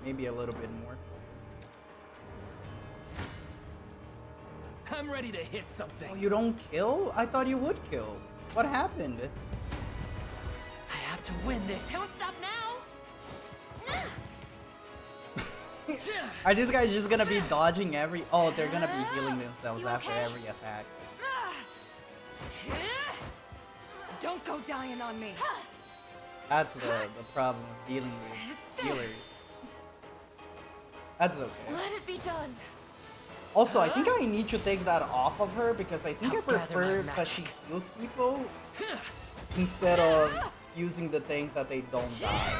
Speaker 1: Maybe a little bit more.
Speaker 5: I'm ready to hit something.
Speaker 1: Oh, you don't kill? I thought you would kill. What happened?
Speaker 5: I have to win this.
Speaker 2: Don't stop now.
Speaker 1: Are these guys just gonna be dodging every... Oh, they're gonna be healing themselves after every attack.
Speaker 8: Don't go dying on me.
Speaker 1: That's the problem with dealing with healers. That's okay.
Speaker 8: Let it be done.
Speaker 1: Also, I think I need to take that off of her because I think I
Speaker 5: I'll gather
Speaker 1: prefer
Speaker 5: my
Speaker 1: that she heals people instead of using the tank that they don't die.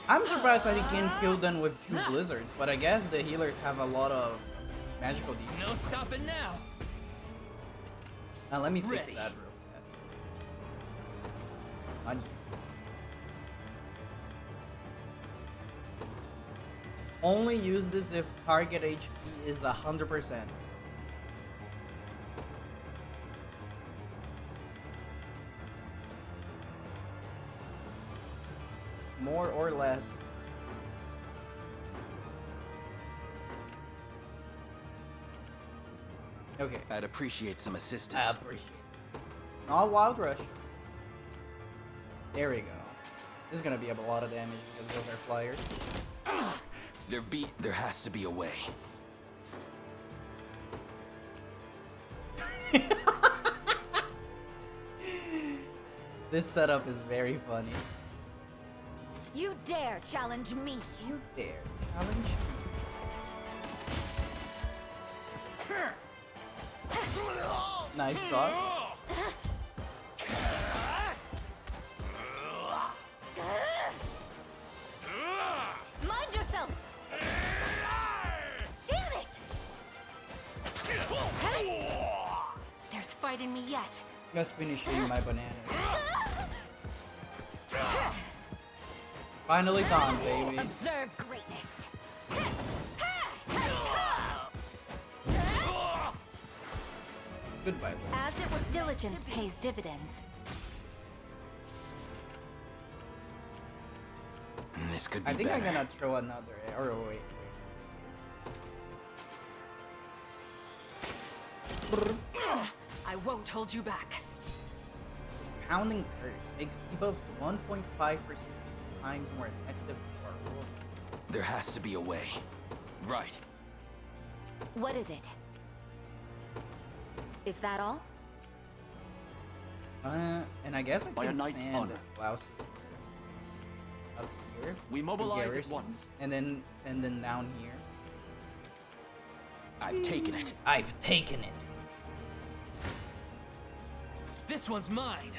Speaker 1: I'm surprised I can kill them with 2 blizzards, but I guess the healers have a lot of magical defense.
Speaker 5: No stopping now.
Speaker 1: Now let me fix
Speaker 5: Ready.
Speaker 1: that real fast. Not you. Only use this if target HP is 100%. More or less. Okay.
Speaker 5: I'd appreciate some assistance.
Speaker 1: I appreciate it. Not Wild Rush. There we go. This is gonna be a lot of damage because those are flyers.
Speaker 5: There has to be a way.
Speaker 1: This setup is very funny.
Speaker 2: You dare challenge me?
Speaker 1: You dare challenge me? Nice shot.
Speaker 2: yet.
Speaker 1: Just finishing my bananas. Finally done, baby.
Speaker 2: Observe greatness.
Speaker 1: Goodbye.
Speaker 2: As it was, diligence pays dividends.
Speaker 5: This could be
Speaker 1: I think
Speaker 5: better.
Speaker 1: I'm gonna throw another. Or wait.
Speaker 8: I won't hold you back.
Speaker 1: Pounding curse makes debuffs 1.5% times more effective for a wolf.
Speaker 5: There has to be a way.
Speaker 7: Right.
Speaker 2: What is it? Is that all?
Speaker 1: And I guess I
Speaker 7: By a
Speaker 1: can
Speaker 7: knight's
Speaker 1: send
Speaker 7: honor.
Speaker 1: blouses up here.
Speaker 7: We
Speaker 1: in
Speaker 7: mobilize at
Speaker 1: garrison,
Speaker 7: once.
Speaker 1: and then send them down here.
Speaker 5: I've taken it.
Speaker 1: I've taken it.
Speaker 5: This one's mine.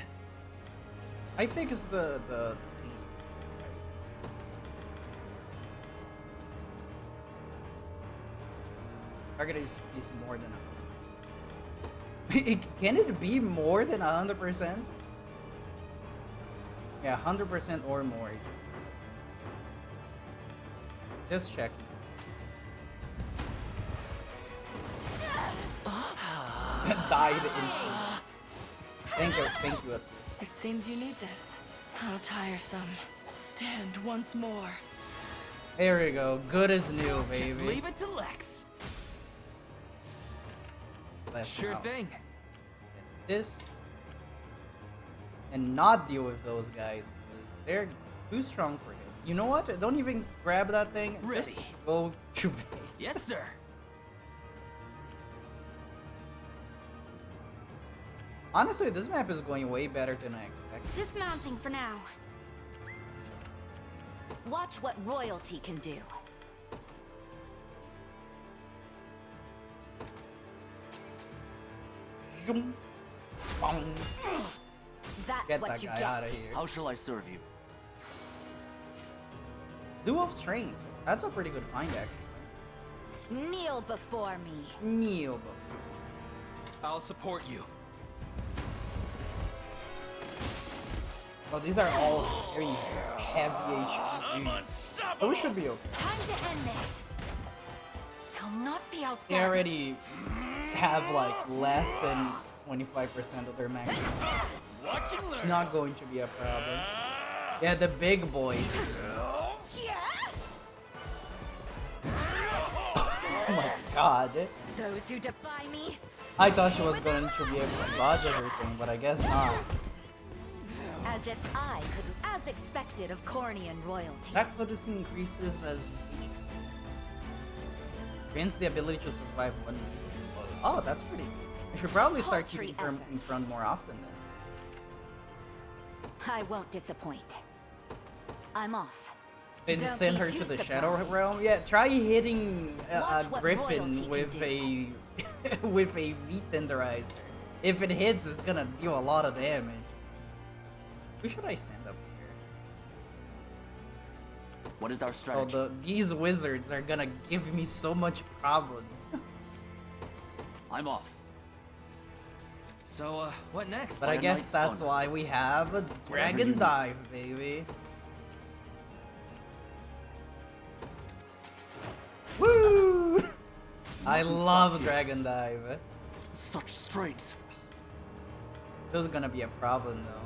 Speaker 1: I fixed the thing. Target is more than 100%. Can it be more than 100%? Yeah, 100% or more. Just check. Died instantly. Thank you, assist.
Speaker 8: It seems you need this. How tiresome. Stand once more.
Speaker 1: There we go. Good as new, baby.
Speaker 5: Just leave it to Lex.
Speaker 1: Left
Speaker 5: Sure
Speaker 1: out.
Speaker 5: thing.
Speaker 1: This and not deal with those guys because they're too strong for him. You know what? Don't even grab that thing.
Speaker 5: Ready.
Speaker 1: Just go to base.
Speaker 5: Yes, sir.
Speaker 1: Honestly, this map is going way better than I expected.
Speaker 2: Dismounting for now. Watch what royalty can do.
Speaker 1: Zoom. Bong.
Speaker 2: That's
Speaker 1: Get
Speaker 2: what
Speaker 1: that
Speaker 2: you
Speaker 1: guy
Speaker 2: get.
Speaker 1: out of here.
Speaker 7: How shall I serve you?
Speaker 1: Duo of Strength. That's a pretty good find, actually.
Speaker 2: Kneel before me.
Speaker 1: Kneel before.
Speaker 5: I'll support you.
Speaker 1: Well, these are all very heavy HP. But we should be okay.
Speaker 2: Time to end this. He'll not be
Speaker 1: They
Speaker 2: outdone.
Speaker 1: already have like less than 25% of their max. Not going to be a problem. Yeah, the big boys. Oh my god.
Speaker 2: Those who defy me.
Speaker 1: I thought she was going to be able to dodge everything, but I guess not.
Speaker 2: As if I could, as expected of Cornian royalty.
Speaker 1: Attack potency increases as HP. Grants the ability to survive one minute. Oh, that's pretty good. I should probably start
Speaker 2: Paltry
Speaker 1: keeping her in
Speaker 2: effort.
Speaker 1: front more often then.
Speaker 2: I won't disappoint. I'm off.
Speaker 1: Then
Speaker 2: Don't
Speaker 1: send
Speaker 2: be
Speaker 1: her
Speaker 2: too
Speaker 1: to the
Speaker 2: surprised.
Speaker 1: Shadow Realm. Yeah, try hitting a
Speaker 2: Watch what
Speaker 1: Griffin
Speaker 2: royalty
Speaker 1: with
Speaker 2: can
Speaker 1: a with a meat tenderizer. If it hits, it's gonna deal a lot of damage. Who should I send up here?
Speaker 7: What is our
Speaker 1: Oh,
Speaker 7: strategy?
Speaker 1: these wizards are gonna give me so much problems.
Speaker 7: I'm off.
Speaker 5: So, what next?
Speaker 1: But I
Speaker 7: By a
Speaker 1: guess
Speaker 7: knight's
Speaker 1: that's
Speaker 7: honor.
Speaker 1: why we have a
Speaker 7: Whatever you
Speaker 1: Dragon
Speaker 7: need.
Speaker 1: Dive, baby. Woo! I
Speaker 7: Mustn't
Speaker 1: love
Speaker 7: stop here.
Speaker 1: Dragon Dive.
Speaker 7: Such strength.
Speaker 1: Still gonna be a problem though.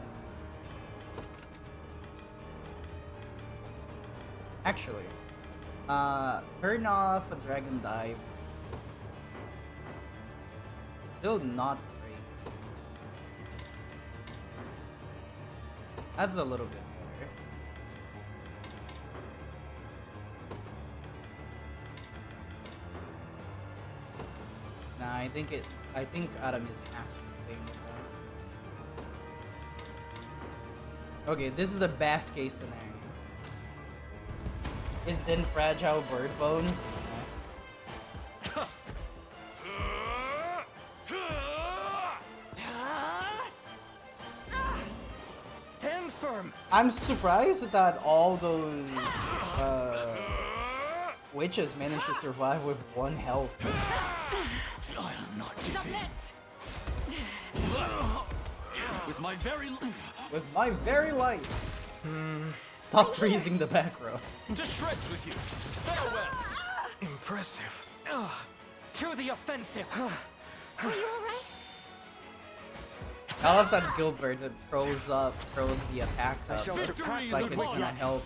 Speaker 1: Actually, turn off a Dragon Dive. Still not great. That's a little bit better. Nah, I think Adam is master staying with that. Okay, this is the best case scenario. Is then fragile bird bones?
Speaker 5: Stand firm.
Speaker 1: I'm surprised that all those witches managed to survive with 1 health.
Speaker 7: I'll not give in.
Speaker 8: Submit!
Speaker 7: With my very...
Speaker 1: With my very life. Stop freezing the back row.
Speaker 6: To shreds with you. Farewell.
Speaker 4: Impressive.
Speaker 5: To the offensive.
Speaker 2: Are you alright?
Speaker 1: I love that Gilbert that throws the attack up.
Speaker 6: Victory
Speaker 1: Like
Speaker 6: is
Speaker 1: it's
Speaker 6: upon
Speaker 1: gonna
Speaker 6: us.
Speaker 1: help.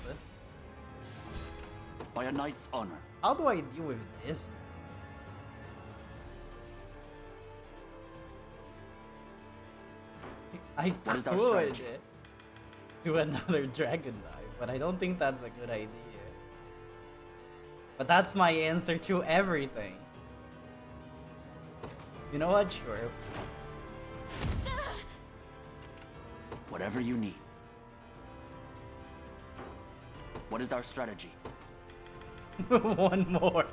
Speaker 7: By a knight's honor.
Speaker 1: How do I deal with this? I
Speaker 7: What is our
Speaker 1: could
Speaker 7: strategy?
Speaker 1: do another dragon dive, but I don't think that's a good idea. But that's my answer to everything. You know what? Sure.
Speaker 7: Whatever you need. What is our strategy?
Speaker 1: One more.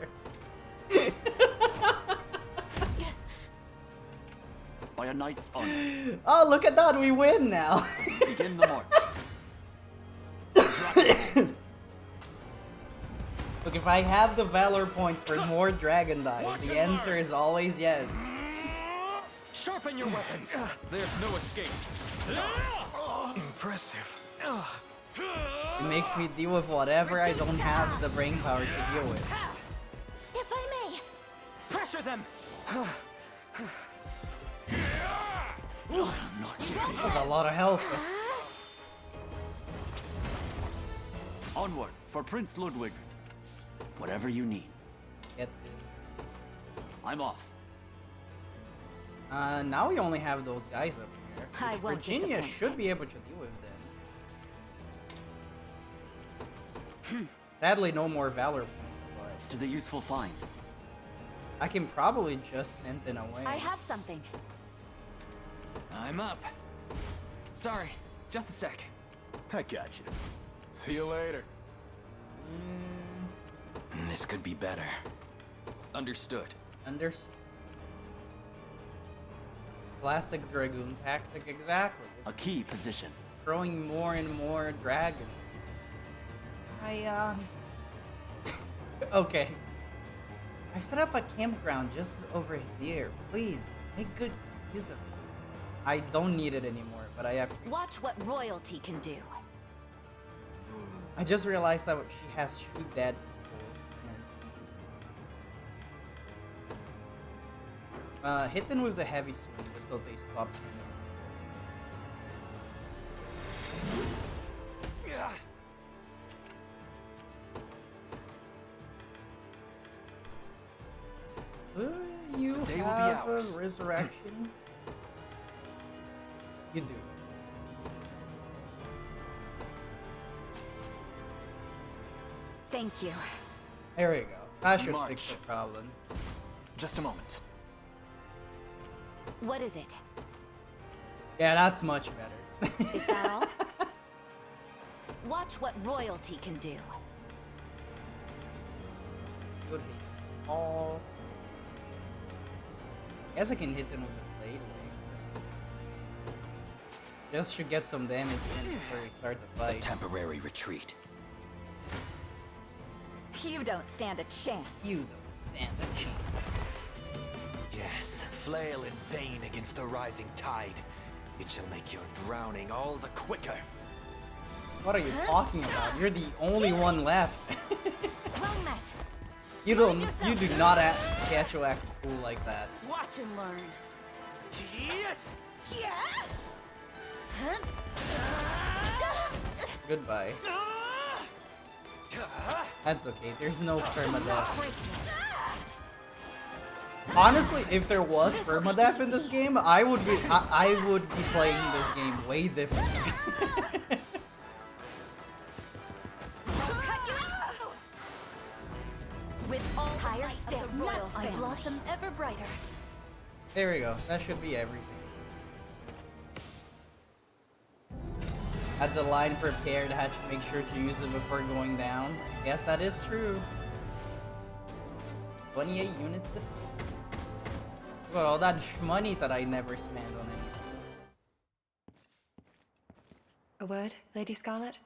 Speaker 7: By a knight's honor.
Speaker 1: Oh, look at that! We win now.
Speaker 7: Begin the march.
Speaker 1: Look, if I have the valor points for more dragon dive,
Speaker 6: Watch
Speaker 1: the
Speaker 6: and
Speaker 1: answer
Speaker 6: learn.
Speaker 1: is always yes.
Speaker 5: Sharpen your weapon.
Speaker 6: There's no escape.
Speaker 4: Impressive.
Speaker 1: It makes me deal with whatever I don't have the brain power to deal with.
Speaker 2: If I may.
Speaker 5: Pressure them.
Speaker 1: That's a lot of health.
Speaker 7: Onward for Prince Ludwig. Whatever you need.
Speaker 1: Get this.
Speaker 7: I'm off.
Speaker 1: Now we only have those guys up here.
Speaker 2: I
Speaker 1: which
Speaker 2: won't
Speaker 1: Virginia
Speaker 2: disappoint.
Speaker 1: should be able to deal with them. Sadly, no more valor points, but
Speaker 7: It is a useful find.
Speaker 1: I can probably just send it away.
Speaker 2: I have something.
Speaker 5: I'm up. Sorry, just a sec.
Speaker 6: I got you. See you later.
Speaker 4: This could be better.
Speaker 5: Understood.
Speaker 1: Classic Dragoon tactic, exactly.
Speaker 7: A key position.
Speaker 1: Throwing more and more dragons. Okay. I've set up a campground just over here. Please, make good use of it. I don't need it anymore, but I have.
Speaker 2: Watch what royalty can do.
Speaker 1: I just realized that she has shoot dead people. Hit them with the heavy swing just so they stop swinging. You
Speaker 4: The day will be
Speaker 1: have a
Speaker 4: ours.
Speaker 1: resurrection? You do.
Speaker 2: Thank you.
Speaker 1: There we go. That should
Speaker 4: March.
Speaker 1: fix the problem.
Speaker 4: Just a moment.
Speaker 2: What is it?
Speaker 1: Yeah, that's much better.
Speaker 2: Is that all? Watch what royalty can do.
Speaker 1: Good haste. Oh. Guess I can hit them with the blade wing. Just should get some damage in before we start the fight.
Speaker 4: Temporary retreat.
Speaker 2: You don't stand a chance.
Speaker 1: You don't stand a chance.
Speaker 9: Yes, flail in vain against the rising tide. It shall make your drowning all the quicker.
Speaker 1: What are you talking about? You're the only one left.
Speaker 2: Well met.
Speaker 1: You do not catch you act cool like that.
Speaker 2: Watch and learn.
Speaker 9: Yes!
Speaker 2: Yeah.
Speaker 1: Goodbye. That's okay. There's no permadeath. Honestly, if there was permadeath in this game, I would be playing this game way differently.
Speaker 2: With all higher step, royal I blossom ever brighter.
Speaker 1: There we go. That should be everything. Had the line prepared, had to make sure to use it before going down. Yes, that is true. 28 units defeated. Got all that money that I never spent on anything.
Speaker 3: A word, Lady Scarlet?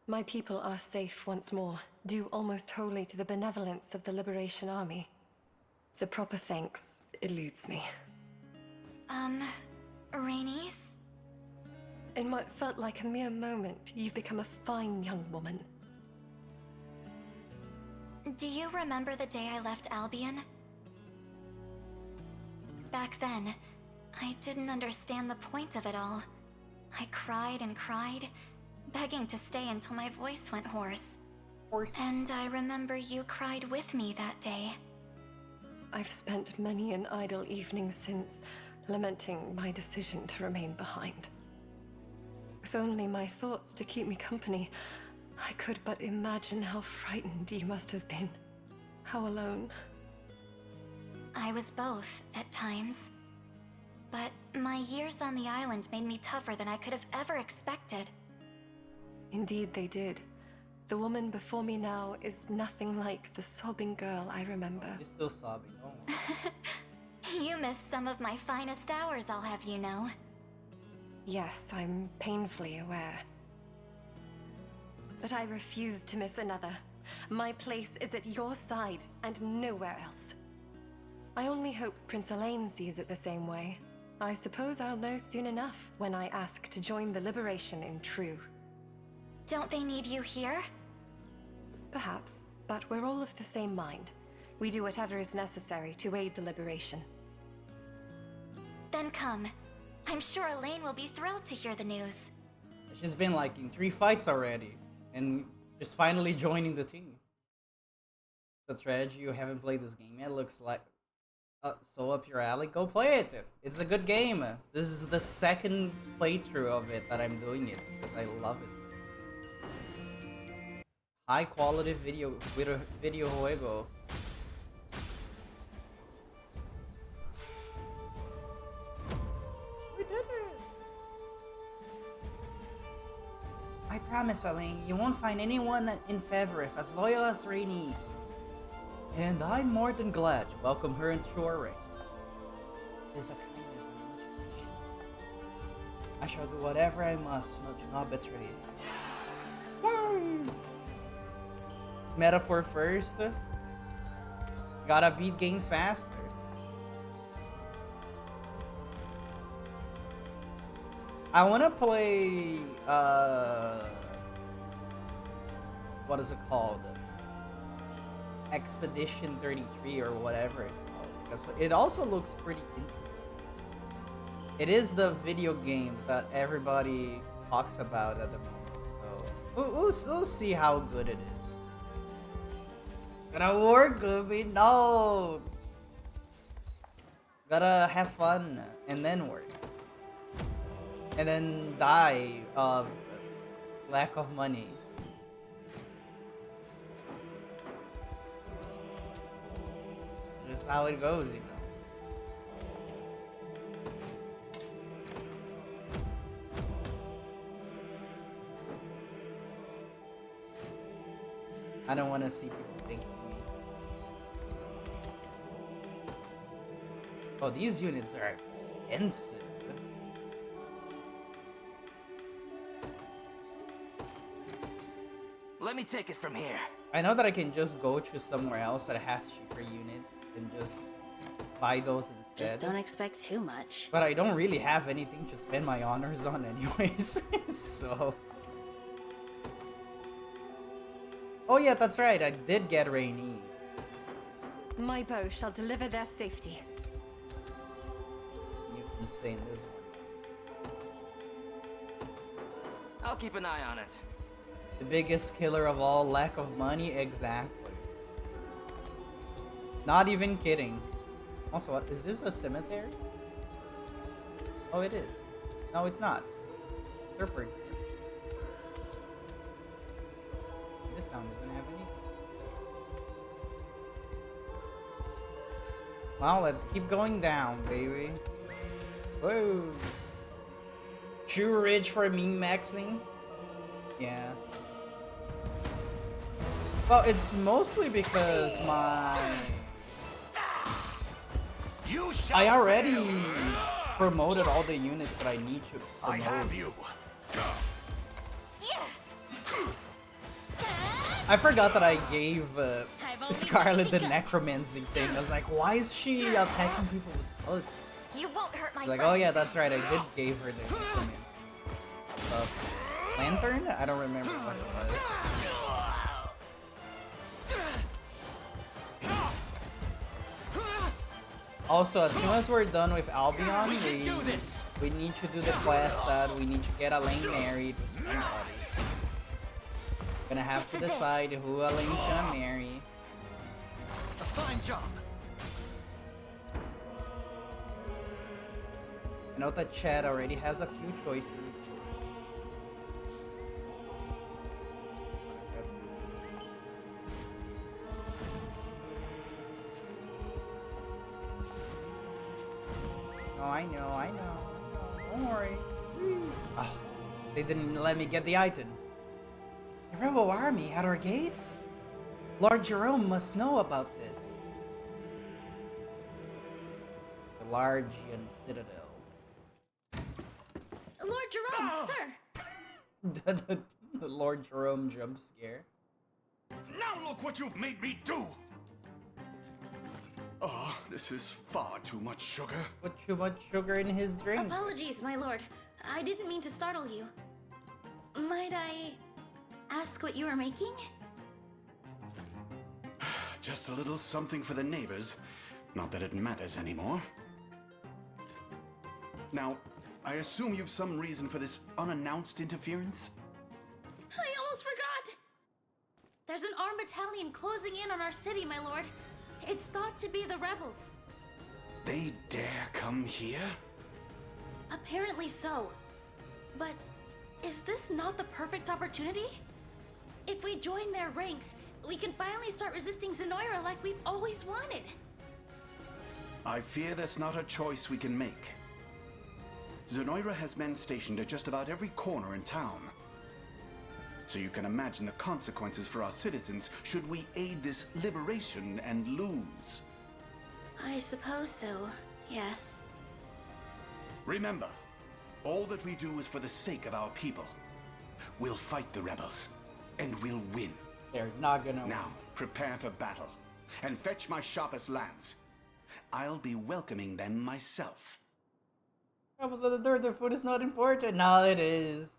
Speaker 3: My people are safe once more, due almost wholly to the benevolence of the Liberation Army. The proper thanks eludes me.
Speaker 2: Rainice?
Speaker 3: In what felt like a mere moment, you've become a fine young woman.
Speaker 2: Do you remember the day I left Albion? Back then, I didn't understand the point of it all. I cried and cried, begging to stay until my voice went hoarse. And I remember you cried with me that day.
Speaker 3: I've spent many an idle evening since, lamenting my decision to remain behind. With only my thoughts to keep me company, I could but imagine how frightened you must have been. How alone.
Speaker 2: I was both, at times. But my years on the island made me tougher than I could have ever expected.
Speaker 3: Indeed they did. The woman before me now is nothing like the sobbing girl I remember.
Speaker 1: You're still sobbing. Oh.
Speaker 2: You missed some of my finest hours, I'll have you know.
Speaker 3: Yes, I'm painfully aware. But I refuse to miss another. My place is at your side and nowhere else. I only hope Prince Elaine sees it the same way. I suppose I'll know soon enough when I ask to join the Liberation in True.
Speaker 2: Don't they need you here?
Speaker 3: Perhaps, but we're all of the same mind. We do whatever is necessary to aid the Liberation.
Speaker 2: Then come. I'm sure Elaine will be thrilled to hear the news.
Speaker 1: She's been like in 3 fights already, and just finally joining the team. The strategy you haven't played this game yet looks like so up your alley. Go play it. It's a good game. This is the second playthrough of it that I'm doing it because I love it. High quality video juego. We did it. I promise, Elaine, you won't find anyone in Feverif as loyal as Rainice. And I'm more than glad to welcome her into our ranks. It is a kindness and much appreciated. I shall do whatever I must not to not betray it. Woo! Metaphor first. Gotta beat games faster. I wanna play what is it called? Expedition 33 or whatever it's called. Because it also looks pretty interesting. It is the video game that everybody talks about at the moment. So we'll see how good it is. Gotta work, Goofy. No. Gotta have fun and then work. And then die of lack of money. It's just how it goes, you know. I don't want to see people thinking me. Oh, these units are expensive.
Speaker 9: Let me take it from here.
Speaker 1: I know that I can just go to somewhere else that has cheaper units and just buy those instead.
Speaker 10: Just don't expect too much.
Speaker 1: But I don't really have anything to spend my honors on anyways, so... Oh yeah, that's right, I did get Rainice.
Speaker 3: My bow shall deliver their safety.
Speaker 1: You can stay in this one.
Speaker 9: I'll keep an eye on it.
Speaker 1: The biggest killer of all, lack of money, exactly. Not even kidding. Also, what, is this a cemetery? Oh, it is. No, it's not. Serpent. This town doesn't have any. Well, let's keep going down, baby. Whoa. Too rich for meme maxing? Yeah. Well, it's mostly because I already promoted all the units that I need to promote.
Speaker 6: I have you.
Speaker 1: I forgot that I gave Scarlet the necromancy thing. I was like, why is she attacking people with spells?
Speaker 2: You won't hurt my
Speaker 1: He's like,
Speaker 2: friends.
Speaker 1: oh yeah, that's right, I did give her the instruments. Lantern? I don't remember what it was. Also, as soon as we're done with Albion, we need to do the quest that we need to get Elaine married with somebody. Gonna have to decide who Elaine's gonna marry.
Speaker 9: A fine job.
Speaker 1: I know that Chad already has a few choices. Oh, I know. Don't worry. Oh, they didn't let me get the item. The rebel army at our gates? Lord Jerome must know about this. The Largian Citadel.
Speaker 8: Lord Jerome, sir!
Speaker 1: the Lord Jerome jump scare.
Speaker 6: Now look what you've made me do! Oh, this is far too much sugar.
Speaker 1: Put too much sugar in his drink.
Speaker 8: Apologies, my lord. I didn't mean to startle you. Might I ask what you are making?
Speaker 6: Just a little something for the neighbors. Not that it matters anymore. Now, I assume you've some reason for this unannounced interference?
Speaker 8: I almost forgot! There's an armed battalion closing in on our city, my lord. It's thought to be the rebels.
Speaker 6: They dare come here?
Speaker 8: Apparently so. But is this not the perfect opportunity? If we join their ranks, we can finally start resisting Zenoira like we've always wanted.
Speaker 6: I fear that's not a choice we can make. Zenoira has men stationed at just about every corner in town. So you can imagine the consequences for our citizens should we aid this liberation and lose.
Speaker 8: I suppose so, yes.
Speaker 6: Remember, all that we do is for the sake of our people. We'll fight the rebels, and we'll win.
Speaker 1: They're not gonna win.
Speaker 6: Now, prepare for battle, and fetch my sharpest lance. I'll be welcoming them myself.
Speaker 1: Rebels at the door, their food is not important. No, it is.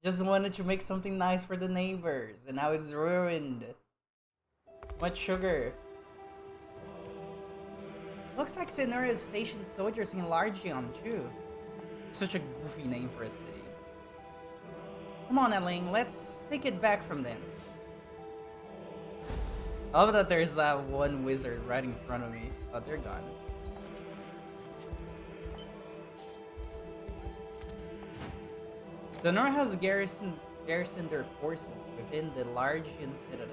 Speaker 1: Just wanted to make something nice for the neighbors, and now it's ruined. Much sugar. Looks like Senora has stationed soldiers in Largion too. Such a goofy name for a city. Come on, Elaine, let's take it back from them. I love that there's that one wizard right in front of me. Oh, they're gone. Zenora has garrisoned their forces within the Largian Citadel.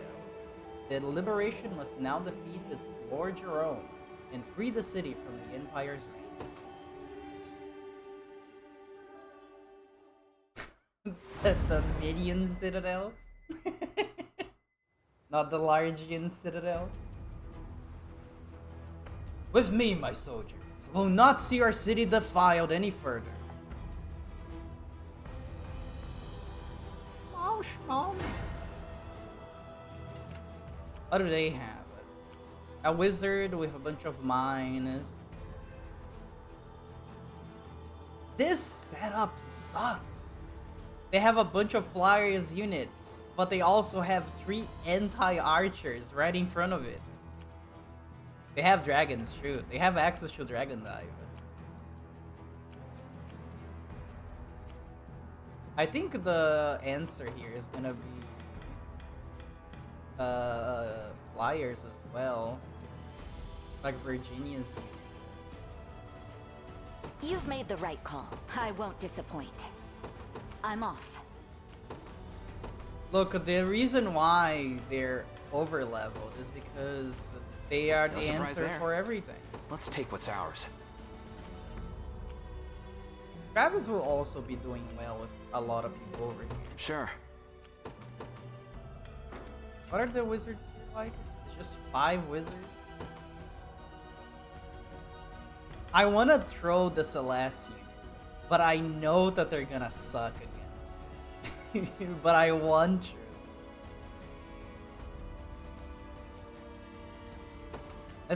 Speaker 1: The liberation must now defeat its Lord Jerome and free the city from the Empire's reign. the Midian Citadel? Not the Largian Citadel? With me, my soldiers, we'll not see our city defiled any further. What do they have? A wizard with a bunch of mines. This setup sucks. They have a bunch of flyers units, but they also have 3 anti-archers right in front of it. They have dragons, true. They have access to Dragon Dive. I think the answer here is gonna be flyers as well, like Virginia's.
Speaker 10: You've made the right call. I won't disappoint. I'm off.
Speaker 1: Look, the reason why they're over leveled is because they are the answer for everything.
Speaker 4: Let's take what's ours.
Speaker 1: Travis will also be doing well with a lot of people over here.
Speaker 4: Sure.
Speaker 1: What are the wizards here like? It's just 5 wizards. I want to throw the Celeste unit, but I know that they're gonna suck against it. But I want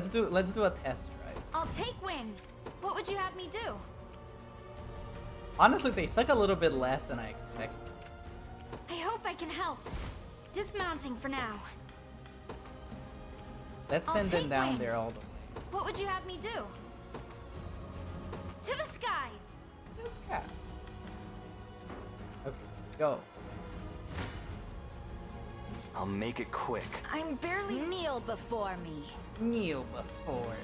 Speaker 1: to. Let's do a test drive.
Speaker 2: I'll take wing. What would you have me do?
Speaker 1: Honestly, they suck a little bit less than I expected.
Speaker 2: I hope I can help. Dismounting for now.
Speaker 1: Let's
Speaker 2: I'll
Speaker 1: send them
Speaker 2: take
Speaker 1: down
Speaker 2: wing.
Speaker 1: there all the way.
Speaker 2: What would you have me do? To the skies!
Speaker 1: This guy. Okay, go.
Speaker 9: I'll make it quick.
Speaker 2: I'm barely...
Speaker 10: Kneel before me.
Speaker 1: Kneel before.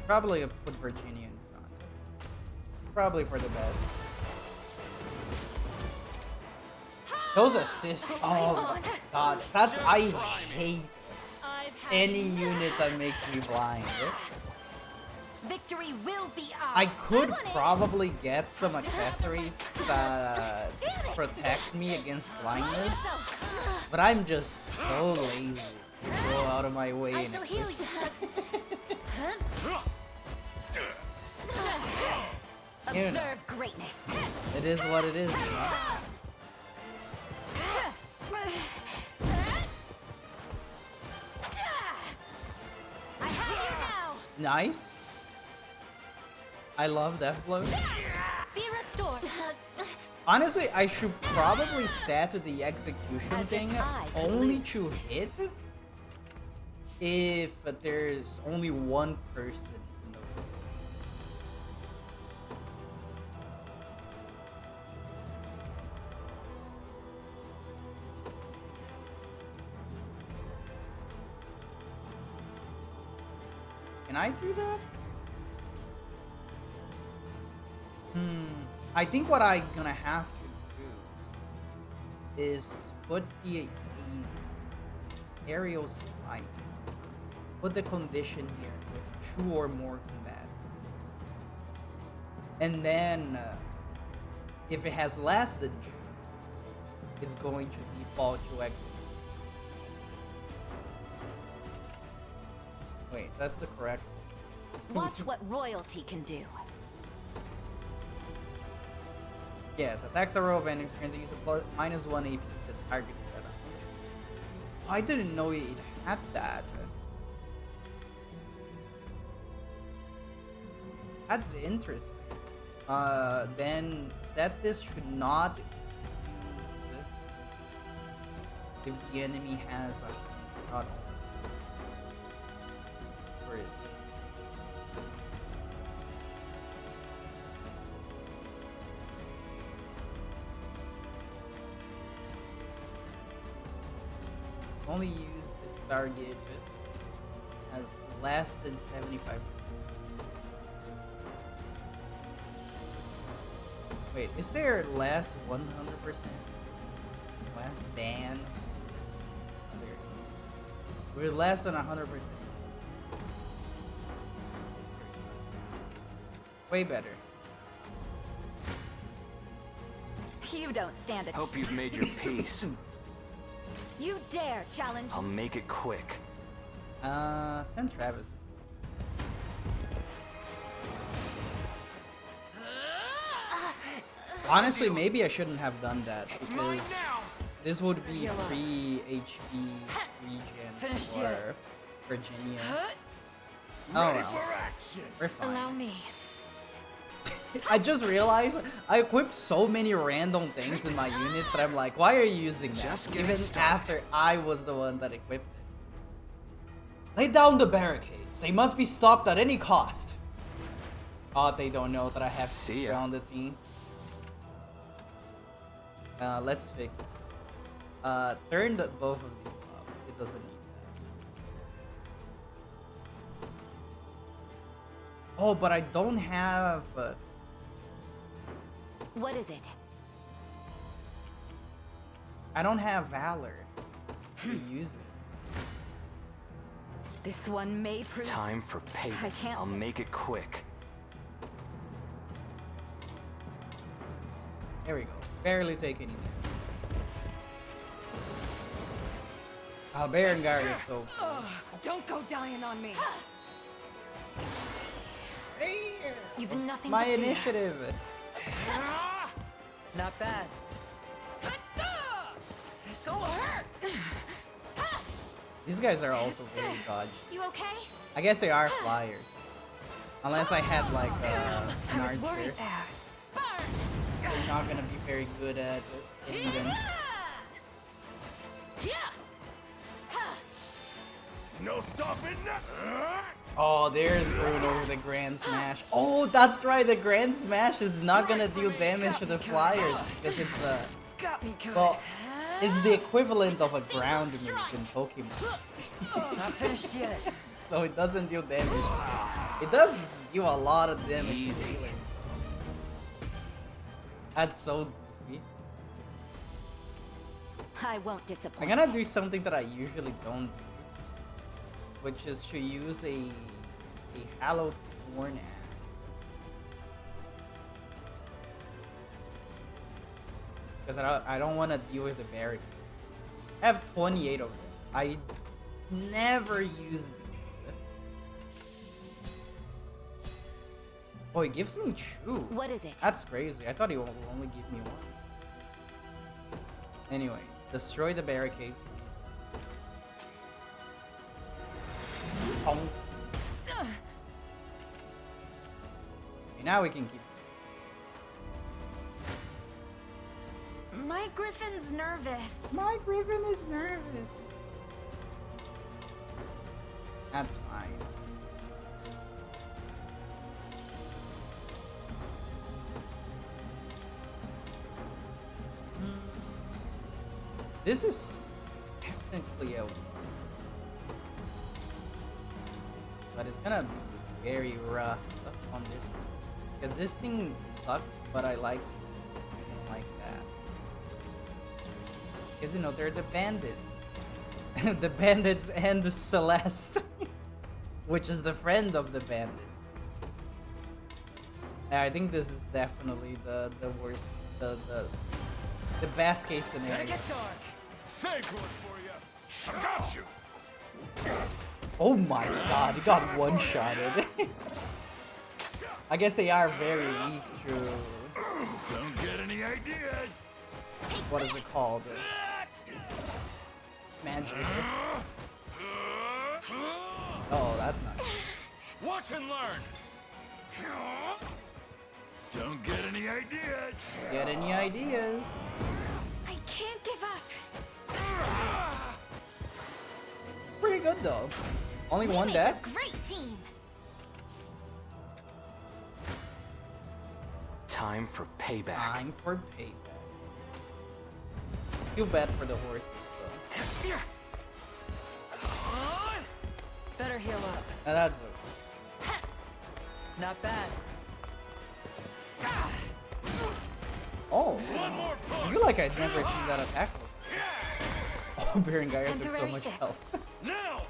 Speaker 1: Probably put Virginia in front. Probably for the best. Those assists, oh my god. That's, I hate any unit that makes me blind.
Speaker 10: Victory will be ours.
Speaker 1: I could probably get some accessories that protect me against blindness, but I'm just so lazy to go out of my way.
Speaker 2: I
Speaker 1: and
Speaker 2: shall heal you.
Speaker 1: You know,
Speaker 10: Observe greatness.
Speaker 1: it is what it is. You know?
Speaker 2: I have you now.
Speaker 1: Nice. I love Death Blow.
Speaker 2: Be restored.
Speaker 1: Honestly, I should probably set the execution
Speaker 10: As if
Speaker 1: thing
Speaker 10: I could
Speaker 1: only
Speaker 10: lose.
Speaker 1: to hit if there's only one person in the room. Can I do that? I think what I'm gonna have to do is put the aerial smite. Put the condition here with 2 or more combat. And then, if it has less than 2, it's going to default to execute. Wait, that's the correct.
Speaker 10: Watch what royalty can do.
Speaker 1: Yes, attacks are roll of endings can use a -1 AP to the target setup. Oh, I didn't know it had that. That's interesting. Then set this should not use if the enemy has a not where is it? Only use if target has less than 75%. Wait, is there less 100%? Less than? We're less than 100%. Way better.
Speaker 10: You don't stand a
Speaker 9: Hope you've made your peace.
Speaker 10: You dare challenge.
Speaker 9: I'll make it quick.
Speaker 1: Send Travis. Honestly, maybe I shouldn't have done that because this would be free HP regen for Virginia. Oh well, we're fine.
Speaker 2: Allow me.
Speaker 1: I just realized I equipped so many random things in my units that I'm like, why are you using that?
Speaker 9: Just getting
Speaker 1: Even
Speaker 9: started.
Speaker 1: after I was the one that equipped it. Lay down the barricades. They must be stopped at any cost. Oh, they don't know that I have
Speaker 9: See ya.
Speaker 1: ground the team. Let's fix this. Turn both of these up. It doesn't need that. Oh, but I don't have...
Speaker 10: What is it?
Speaker 1: I don't have Valor to use it.
Speaker 10: This one may prove.
Speaker 9: Time for
Speaker 10: I
Speaker 9: payback.
Speaker 10: can't-
Speaker 9: I'll make it quick.
Speaker 1: There we go. Barely take any damage. Berengar is so cool.
Speaker 3: Don't go dying on me.
Speaker 2: You've nothing
Speaker 1: My
Speaker 2: to fear.
Speaker 1: initiative.
Speaker 3: Not bad. This'll hurt.
Speaker 1: These guys are also very dodgy.
Speaker 2: You okay?
Speaker 1: I guess they are flyers. Unless I had like an
Speaker 3: I was
Speaker 1: archer.
Speaker 3: worried there.
Speaker 1: They're not gonna be very good at hitting them.
Speaker 9: No stopping now.
Speaker 1: Oh, there's Bruno with the Grand Smash. Oh, that's right, the Grand Smash is not gonna deal damage to the flyers because it's
Speaker 3: Got me good.
Speaker 1: well, it's the equivalent of a ground move in Pokemon.
Speaker 3: Not finished yet.
Speaker 1: So it doesn't deal damage. It does do a lot of damage to healers. That's so goofy.
Speaker 10: I won't disappoint.
Speaker 1: I'm gonna do something that I usually don't do, which is to use a Hallowed Tornad. Because I don't want to deal with the barricade. I have 28 of them. I never use these. Oh, it gives me two.
Speaker 10: What is it?
Speaker 1: That's crazy. I thought it will only give me one. Anyways, destroy the barricades, please. Oh. Okay, now we can keep.
Speaker 2: My Griffin's nervous.
Speaker 1: My Griffin is nervous. That's fine. This is technically a win, but it's gonna be very rough on this because this thing sucks, but I like it. I don't like that because you know they're the bandits, the bandits and the Celeste, which is the friend of the bandits. And I think this is definitely the worst, the best case scenario.
Speaker 9: Gotta get dark. Saved one for you. I got you.
Speaker 1: Oh my god, he got one-shotted. I guess they are very weak to...
Speaker 9: Don't get any ideas.
Speaker 1: What is it called? Magic. Oh, that's not good.
Speaker 9: Watch and learn. Don't get any ideas.
Speaker 1: Get any ideas?
Speaker 2: I can't give up.
Speaker 1: It's pretty good though. Only one
Speaker 2: make
Speaker 1: deck?
Speaker 2: a great team.
Speaker 5: Time for payback.
Speaker 1: Time for payback. Feel bad for the horses though.
Speaker 3: Better heal up.
Speaker 1: Now that's okay.
Speaker 3: Not bad.
Speaker 1: Oh, I feel like I'd never seen that attack before. Oh, Berengar took so
Speaker 2: Temporary
Speaker 1: much
Speaker 2: fix.
Speaker 1: health.
Speaker 9: Now.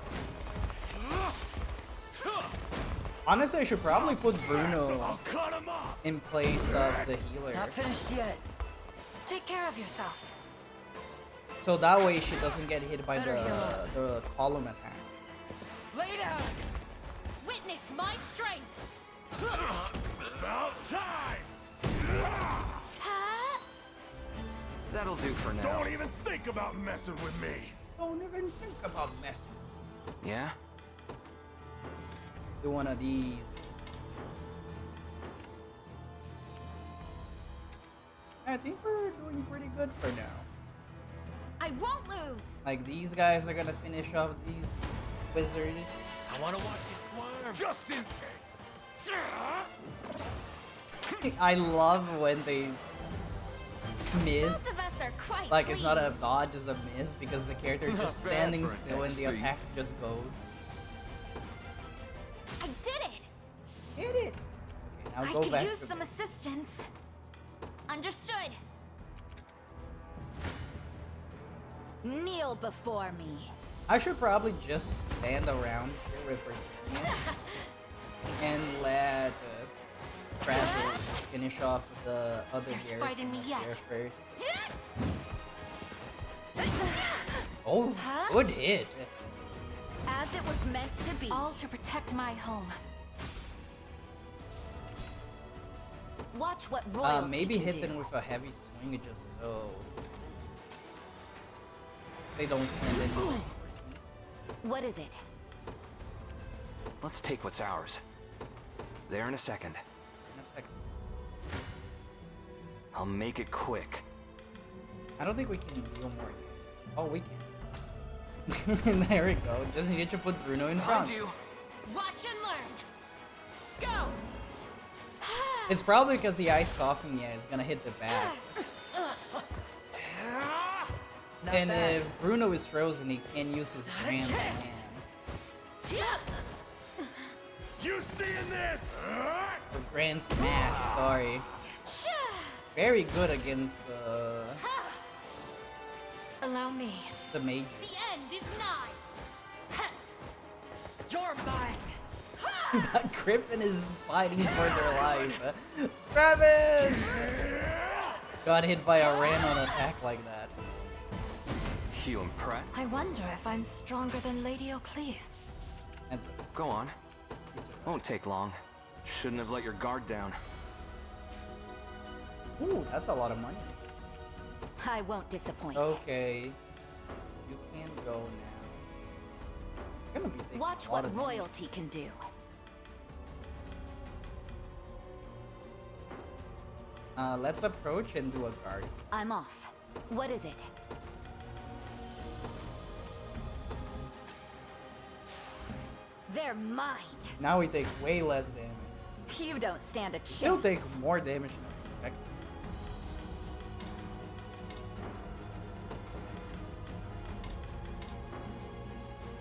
Speaker 1: Honestly, I should probably put Bruno
Speaker 9: I'll cut him off.
Speaker 1: in place of the healer.
Speaker 3: Not finished yet.
Speaker 2: Take care of yourself.
Speaker 1: So that way she doesn't get hit by
Speaker 3: Better heal up.
Speaker 1: the column attack.
Speaker 3: Lay down.
Speaker 2: Witness my strength.
Speaker 9: About time.
Speaker 2: Huh?
Speaker 5: That'll do for now.
Speaker 9: Don't even think about messing with me.
Speaker 1: Don't even think about messing.
Speaker 5: Yeah?
Speaker 1: Do one of these. I think we're doing pretty good for now.
Speaker 2: I won't lose.
Speaker 1: Like these guys are gonna finish off these wizards.
Speaker 9: I want to watch you squirm. Just in case.
Speaker 1: I love when they miss.
Speaker 2: Both of us are quite
Speaker 1: Like it's not a
Speaker 2: pleased.
Speaker 1: dodge, it's a miss because the character is
Speaker 9: Not
Speaker 1: just
Speaker 9: bad
Speaker 1: standing
Speaker 9: for an
Speaker 1: still and the
Speaker 9: ex-thief.
Speaker 1: attack just goes.
Speaker 2: I did it.
Speaker 1: Hit it! Okay, now
Speaker 2: I
Speaker 1: go
Speaker 2: could
Speaker 1: back
Speaker 2: use
Speaker 1: to
Speaker 2: some
Speaker 1: bed.
Speaker 2: assistance. Understood.
Speaker 10: Kneel before me.
Speaker 1: I should probably just stand around here with Virginia and let Travis finish off the other
Speaker 2: There's fight in
Speaker 1: garrison
Speaker 2: me
Speaker 1: up
Speaker 2: yet.
Speaker 1: there first. Oh,
Speaker 2: Huh?
Speaker 1: good hit!
Speaker 10: As it was meant to be.
Speaker 2: All to protect my home.
Speaker 10: Watch what royalty
Speaker 1: Maybe
Speaker 10: can
Speaker 1: hit
Speaker 10: do.
Speaker 1: them with a heavy swing just so they don't send any reinforcements.
Speaker 10: What is it?
Speaker 5: Let's take what's ours. There in a second.
Speaker 1: In a second.
Speaker 5: I'll make it quick.
Speaker 1: I don't think we can deal more. Oh, we can. There we go. Just needed to put Bruno in front.
Speaker 5: You.
Speaker 8: Watch and learn. Go.
Speaker 1: It's probably because the ice coughing, yeah, is gonna hit the back. And if Bruno is frozen, he can't use his Grand Slam.
Speaker 9: You seeing this?
Speaker 1: Or Grand Smash, sorry. Very good against the
Speaker 3: Allow me.
Speaker 1: mages.
Speaker 8: The end is nigh.
Speaker 3: You're mine.
Speaker 1: That Griffin is fighting for their life. Travis! Got hit by a random attack like that.
Speaker 5: You impressed?
Speaker 3: I wonder if I'm stronger than Lady Ocleus.
Speaker 1: That's
Speaker 5: Go on. Won't take long. Shouldn't have let your guard down.
Speaker 1: Ooh, that's a lot of money.
Speaker 10: I won't disappoint.
Speaker 1: Okay. You can go now. You're gonna be taking
Speaker 10: Watch
Speaker 1: a lot
Speaker 10: what
Speaker 1: of
Speaker 10: royalty can do.
Speaker 1: Let's approach and do a guard.
Speaker 10: I'm off. What is it? They're mine.
Speaker 1: Now we take way less damage.
Speaker 10: You don't stand a chance.
Speaker 1: Still take more damage than I expected.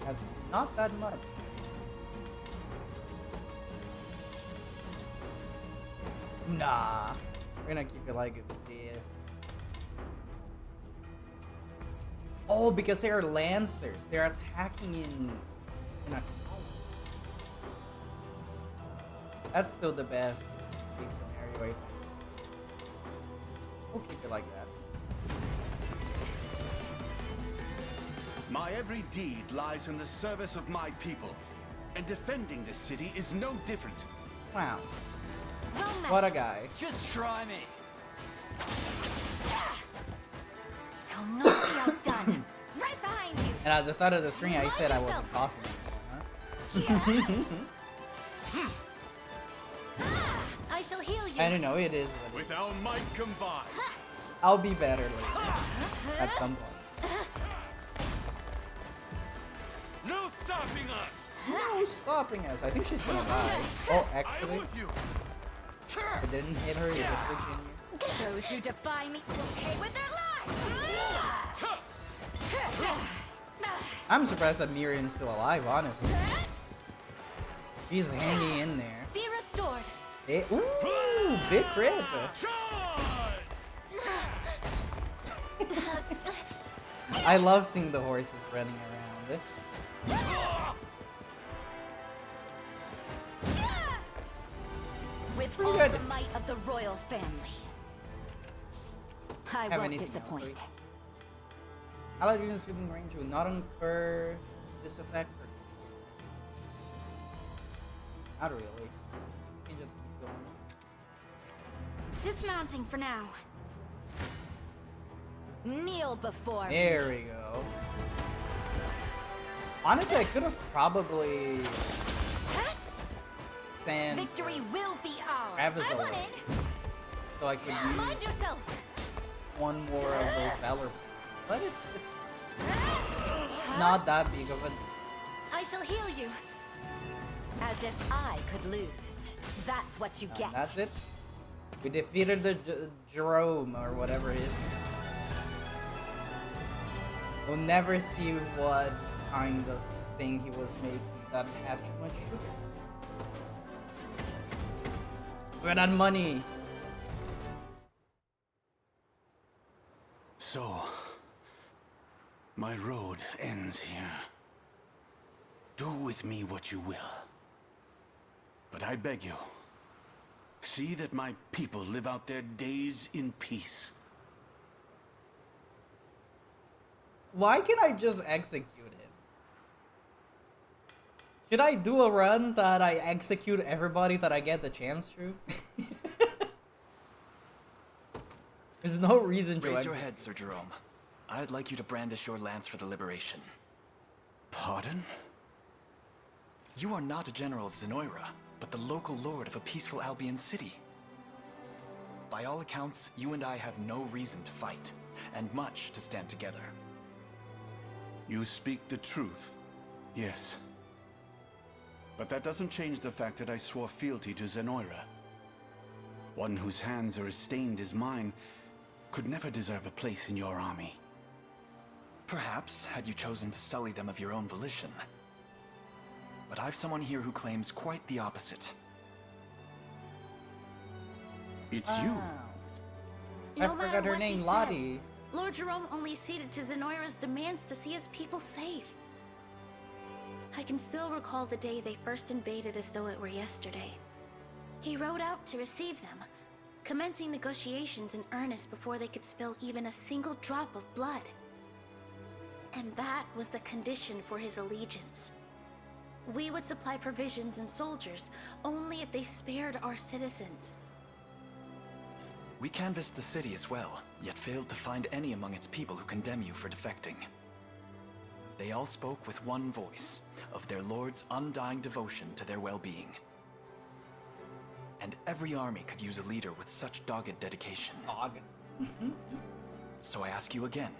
Speaker 1: That's not that much. Nah. We're gonna keep it like this. Oh, because they are lancers. They're attacking in a column. That's still the best case scenario, I think. We'll keep it like that.
Speaker 6: My every deed lies in the service of my people, and defending this city is no different.
Speaker 1: Wow. What a guy.
Speaker 9: Just try me.
Speaker 2: He'll not be outdone. Right behind you.
Speaker 1: And at the start of the stream, I said I wasn't coughing. Huh?
Speaker 8: I shall heal you.
Speaker 1: I don't know, it is what it is.
Speaker 6: With our might combined.
Speaker 1: I'll be better later. At some point.
Speaker 9: No stopping us.
Speaker 1: No stopping us. I think she's gonna die. Oh, actually,
Speaker 9: you.
Speaker 1: I didn't hit her. It hit Virginia.
Speaker 10: Those who defy me will pay with their lives.
Speaker 1: I'm surprised that Miriam's still alive, honestly. She's hanging in there.
Speaker 8: Be restored.
Speaker 1: Ooh, big crit. I love seeing the horses running around.
Speaker 10: With
Speaker 1: Pretty
Speaker 10: all
Speaker 1: good.
Speaker 10: the might of the royal family. I
Speaker 1: Have
Speaker 10: won't
Speaker 1: anything else,
Speaker 10: disappoint.
Speaker 1: right? Paladin's shooting range will not incur resist attacks or not really. You can just keep going.
Speaker 8: Dismounting for now.
Speaker 10: Kneel before me.
Speaker 1: There we go. Honestly, I could have probably sent
Speaker 8: Victory will be ours.
Speaker 1: Travis
Speaker 8: I want
Speaker 1: away,
Speaker 8: in.
Speaker 1: so I could
Speaker 8: Mind
Speaker 1: use
Speaker 8: yourself.
Speaker 1: one more of those valor points. But it's not that big of a.
Speaker 8: I shall heal you.
Speaker 10: As if I could lose. That's what you get.
Speaker 1: That's it. We defeated the Jerome or whatever it is. We'll never see what kind of thing he was making that had too much sugar. Look at that money.
Speaker 6: So, my road ends here. Do with me what you will. But I beg you, see that my people live out their days in peace.
Speaker 1: Why can't I just execute him? Should I do a run that I execute everybody that I get the chance to? There's no reason to
Speaker 4: Raise your
Speaker 1: execute.
Speaker 4: head, Sir Jerome. I'd like you to brandish your lance for the liberation.
Speaker 6: Pardon?
Speaker 4: You are not a general of Zenoira, but the local lord of a peaceful Albion city. By all accounts, you and I have no reason to fight, and much to stand together.
Speaker 6: You speak the truth, yes. But that doesn't change the fact that I swore fealty to Zenoira. One whose hands are as stained as mine could never deserve a place in your army.
Speaker 4: Perhaps, had you chosen to sully them of your own volition. But I've someone here who claims quite the opposite.
Speaker 6: It's you.
Speaker 1: I
Speaker 8: No matter
Speaker 1: forgot her
Speaker 8: what he
Speaker 1: name,
Speaker 8: says,
Speaker 1: Lottie.
Speaker 8: Lord Jerome only ceded to Zenoira's demands to see his people safe. I can still recall the day they first invaded as though it were yesterday. He rode out to receive them, commencing negotiations in earnest before they could spill even a single drop of blood. And that was the condition for his allegiance. We would supply provisions and soldiers only if they spared our citizens.
Speaker 4: We canvassed the city as well, yet failed to find any among its people who condemn you for defecting. They all spoke with one voice, of their lord's undying devotion to their well-being. And every army could use a leader with such dogged dedication. So I ask you again,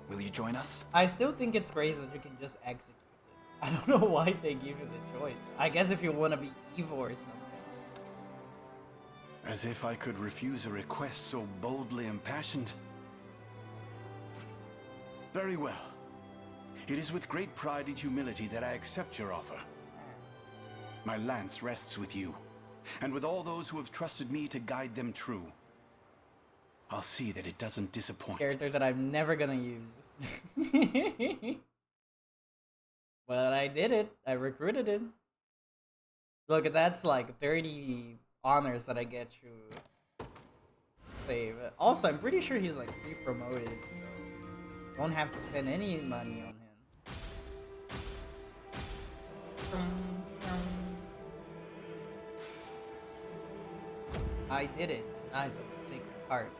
Speaker 4: will you join us?
Speaker 1: I still think it's crazy that you can just execute it. I don't know why they give you the choice. I guess if you want to be evil or something.
Speaker 6: As if I could refuse a request so boldly impassioned. Very well. It is with great pride and humility that I accept your offer. My lance rests with you, and with all those who have trusted me to guide them true. I'll see that it doesn't disappoint.
Speaker 1: Character that I'm never gonna use. But I did it. I recruited it. Look, that's like 30 honors that I get to save. Also, I'm pretty sure he's like pre-promoted, so don't have to spend any money on him. I did it, the Knights of the Sacred Heart.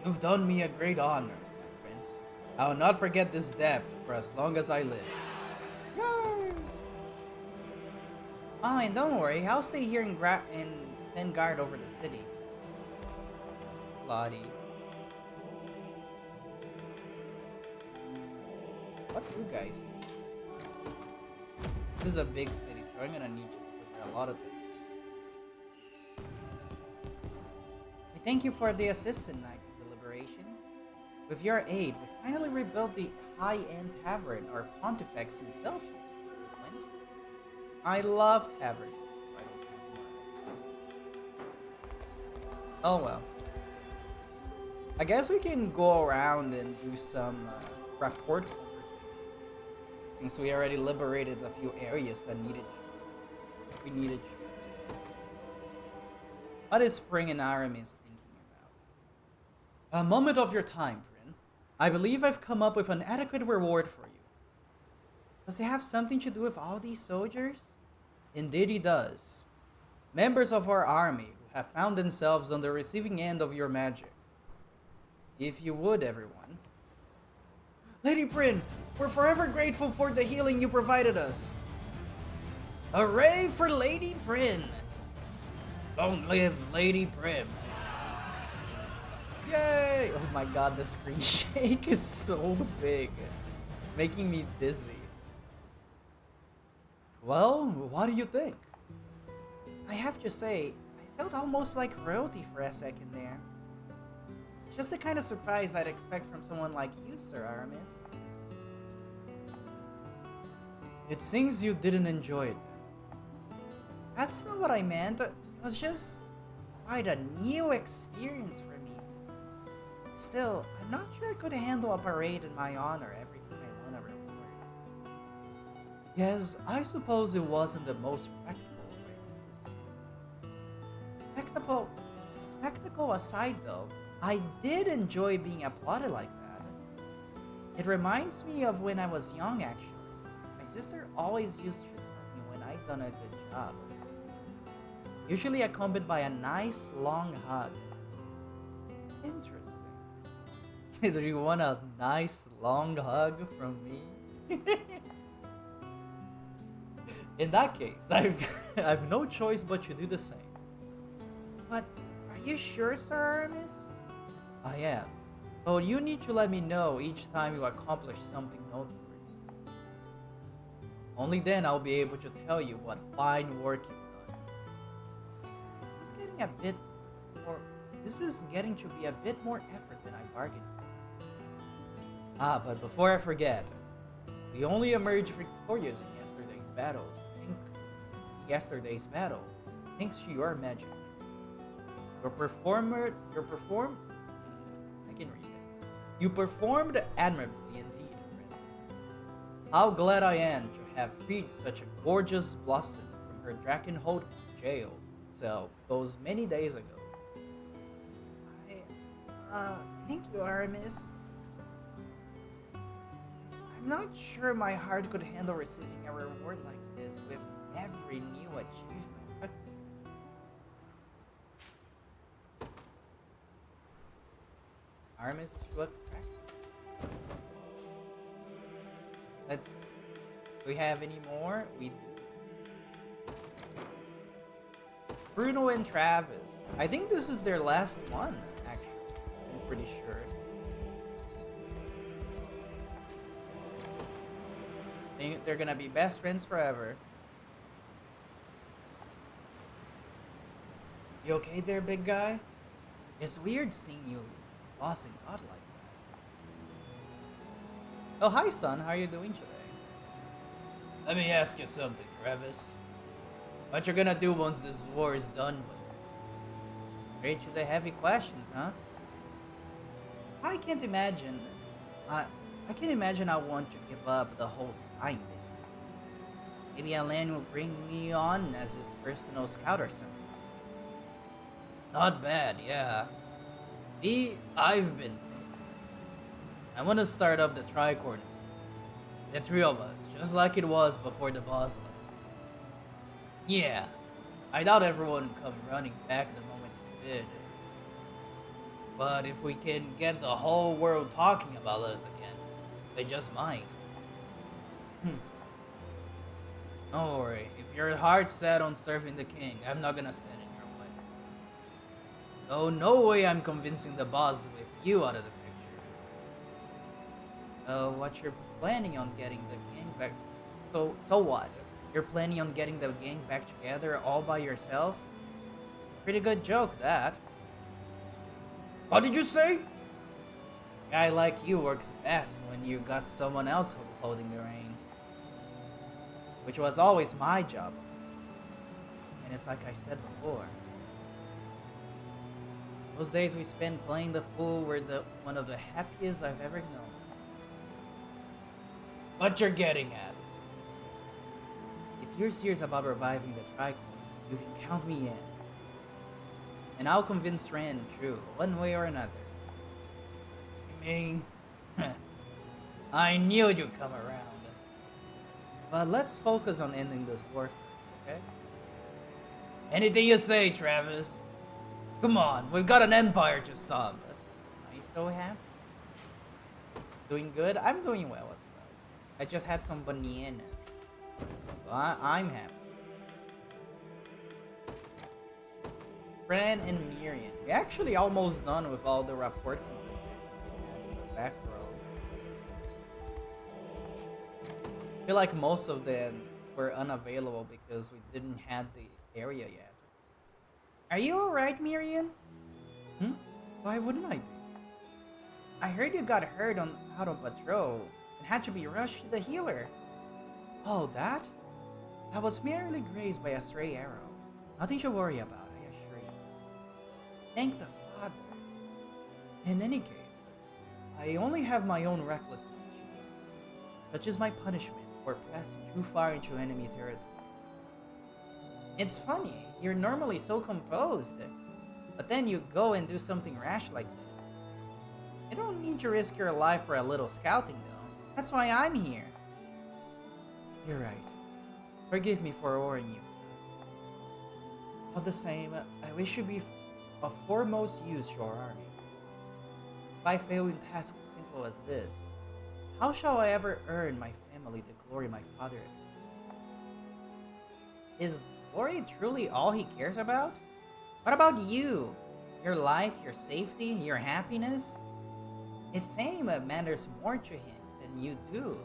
Speaker 1: You've done me a great honor, my prince. I will not forget this debt for as long as I live. Yay! Oh, and don't worry, I'll stay here and stand guard over the city. Lottie. What do you guys need? This is a big city, so I'm gonna need you to prepare a lot of things. We thank you for the assistance, Knights of the Liberation. With your aid, we finally rebuilt the high-end tavern our Pontifex himself used to frequent. I love taverns. Oh well. I guess we can go around and do some rapport conversations, since we already liberated a few areas that we needed to see. What is Spring and Aramis thinking about? A moment of your time, Prin. I believe I've come up with an adequate reward for you. Does it have something to do with all these soldiers? Indeed it does. Members of our army who have found themselves on the receiving end of your magic. If you would, everyone. Lady Prin, we're forever grateful for the healing you provided us. Hooray for Lady Prin! Long live Lady Prim. Yay! Oh my god, the screen shake is so big. It's making me dizzy. Well, what do you think? I have to say, I felt almost like royalty for a second there. It's just the kind of surprise I'd expect from someone like you, Sir Aramis. It seems you didn't enjoy it. That's not what I meant. It was just quite a new experience for me. Still, I'm not sure I could handle a parade in my honor every time I won a reward. Yes, I suppose it wasn't the most practical of things. Spectacle aside though, I did enjoy being applauded like that. It reminds me of when I was young actually. My sister always used to tell me when I'd done a good job. Usually accompanied by a nice long hug. Interesting. Do you want a nice long hug from me? In that case, I've no choice but to do the same. But are you sure, Sir Aramis? I am. But you need to let me know each time you accomplish something noteworthy. Only then I'll be able to tell you what fine work you've done. This is getting to be a bit more effort than I bargained for. Ah, but before I forget, we only emerged victorious in yesterday's battle, thanks to your magic. You performed admirably indeed, friend. How glad I am to have freed such a gorgeous blossom from her Drakenhold jail cell those many days ago. Thank you, Aramis. I'm not sure my heart could handle receiving a reward like this with every new achievement. Aramis is what? Let's. Do we have any more? We do. Bruno and Travis. I think this is their last one, actually. I'm pretty sure. They're gonna be best friends forever. You okay there, big guy? It's weird seeing you lost in thought like that. Oh, hi, son. How are you doing today? Let me ask you something, Travis. What you're gonna do once this war is done with? Straight to the heavy questions, huh? I can't imagine. I can't imagine I want to give up the whole spying business. Maybe Alan will bring me on as his personal scout or something. Not bad, yeah. I've been thinking. I want to start up the Tricorns. The three of us, just like it was before the boss left. Yeah, I doubt everyone would come running back the moment we did. But if we can get the whole world talking about us again, they just might. Don't worry, if your heart's set on serving the king, I'm not gonna stand in your way. Oh, no way I'm convincing the boss with you out of the picture. So what you're planning on getting the gang back? So what? You're planning on getting the gang back together all by yourself? Pretty good joke, that. What did you say? A guy like you works best when you got someone else holding the reins. Which was always my job. And it's like I said before. Those days we spent playing the fool were one of the happiest I've ever known. What you're getting at? If you're serious about reviving the Tricorns, you can count me in. And I'll convince Rand True, one way or another. I mean, I knew you'd come around. But let's focus on ending this war first, okay? Anything you say, Travis. Come on, we've got an empire to stop. Are you so happy? Doing good? I'm doing well as well. I just had some bananas. So I'm happy. Fran and Miriam. We're actually almost done with all the rapport conversations we had in the back row. I feel like most of them were unavailable because we didn't have the area yet. Are you alright, Miriam? Why wouldn't I be? I heard you got hurt out on patrol and had to be rushed to the healer. Oh, that? I was merely grazed by a stray arrow. Nothing to worry about, I assure you. Thank the Father. In any case, I only have my own recklessness to deal with. Such is my punishment for pressing too far into enemy territory. It's funny, you're normally so composed, but then you go and do something rash like this. You don't need to risk your life for a little scouting, though. That's why I'm here. You're right. Forgive me for worrying you. All the same, I wish you be of foremost use to our army. If I fail in tasks as simple as this, how shall I ever earn my family the glory my father expects? Is glory truly all he cares about? What about you? Your life, your safety, your happiness? If fame matters more to him than you do,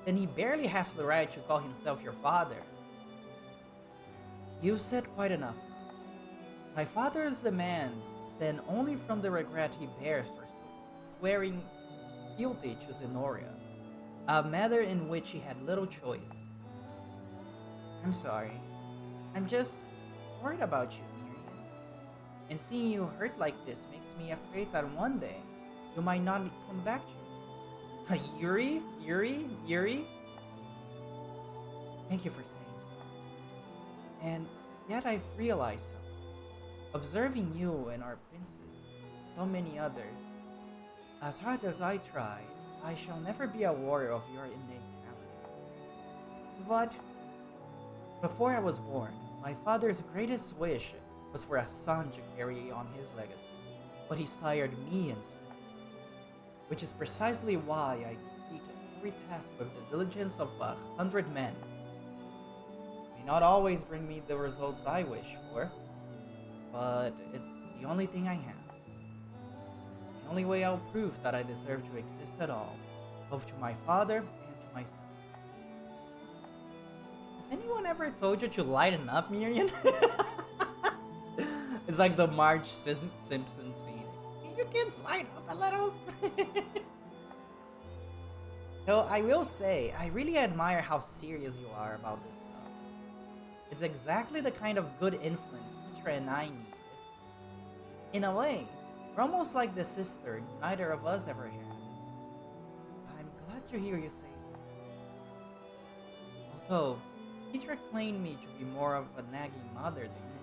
Speaker 1: then he barely has the right to call himself your father. You've said quite enough. My father's demands stem only from the regret he bears for swearing fealty to Zenoria, a matter in which he had little choice. I'm sorry. I'm just worried about you, Miriam. And seeing you hurt like this makes me afraid that one day you might not come back to me. Yuri? Thank you for saying so. And yet I've realized something. Observing you and our princess, so many others, as hard as I try, I shall never be a warrior of your innate talent. But before I was born, my father's greatest wish was for a son to carry on his legacy, but he sired me instead. Which is precisely why I completed every task with the diligence of 100 men. It may not always bring me the results I wish for, but it's the only thing I have. The only way I'll prove that I deserve to exist at all, both to my father and to myself. Has anyone ever told you to lighten up, Miriam? It's like the Marge Simpson scene. Can you kids lighten up a little? Though I will say, I really admire how serious you are about this stuff. It's exactly the kind of good influence Kitra and I need. In a way, we're almost like the sister neither of us ever had. I'm glad to hear you say that. Although, Kitra claimed me to be more of a nagging mother than anything.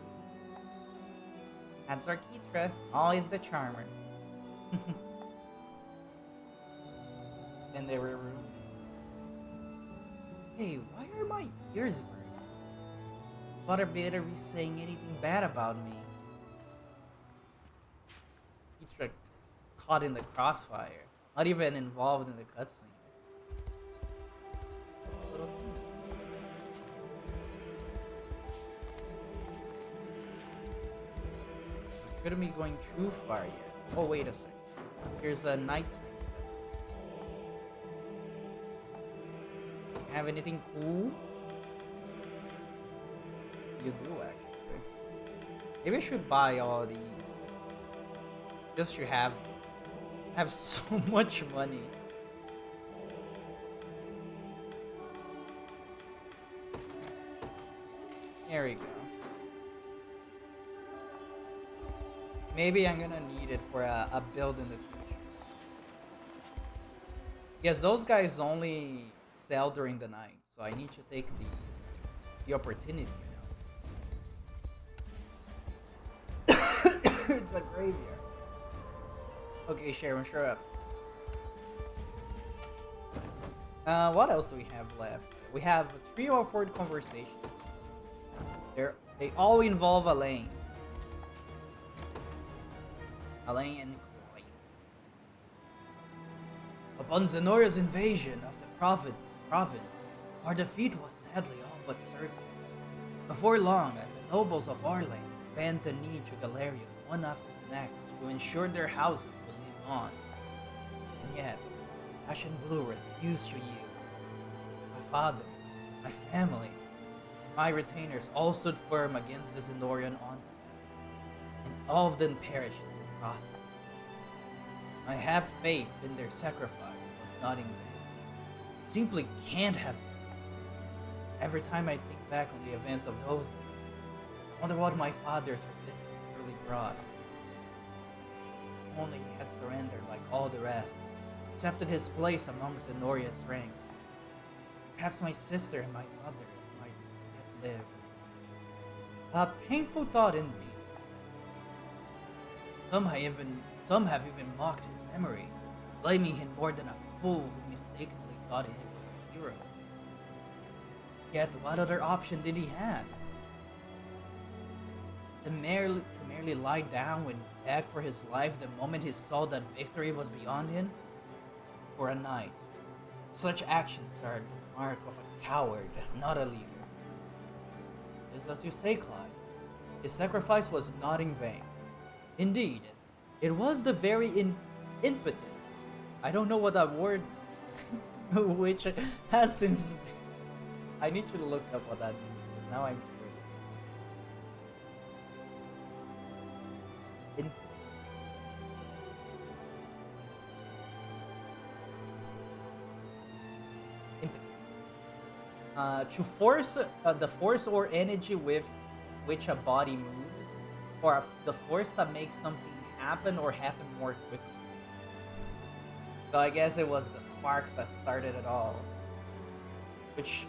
Speaker 1: That's our Kitra, always the charmer. Then they were roommates. Hey, why are my ears burning? Father better be saying anything bad about me. Kitra caught in the crossfire, not even involved in the cutscene. Shouldn't be going too far yet. Oh, wait a second. Here's a nighttime set. Have anything cool? You do, actually. Maybe I should buy all these. Just to have them. I have so much money. There we go. Maybe I'm gonna need it for a build in the future. Yes, those guys only sell during the night, so I need to take the opportunity, you know. It's a graveyard. Okay, Sharon, shut up. What else do we have left? We have 3 awkward conversations. They all involve Elaine. Elaine and Chloe. Upon Zenoria's invasion of the province, our defeat was sadly all but certain. Before long, the nobles of our land bent the knee to Galerius one after the next to ensure their houses would live on. And yet, Ashen Blue refused to yield. My father, my family, and my retainers all stood firm against the Zenorian onset, and all of them perished in the process. I have faith in their sacrifice was not in vain. It simply can't have been. Every time I think back on the events of those days, I wonder what my father's resistance really brought. If only he had surrendered like all the rest, accepted his place among Zenoria's ranks. Perhaps my sister and my mother might yet live. A painful thought indeed. Some have even mocked his memory, blaming him more than a fool who mistakenly thought he was a hero. Yet what other option did he have? To merely merely lie down and beg for his life the moment he saw that victory was beyond him? For a knight, such actions are the mark of a coward, not a leader. It is as you say, Clive. His sacrifice was not in vain. Indeed, it was the very impetus. I don't know what that word, which has since. I need you to look up what that means because now I'm curious. To force the force or energy with which a body moves, or the force that makes something happen or happen more quickly. So I guess it was the spark that started it all. Which,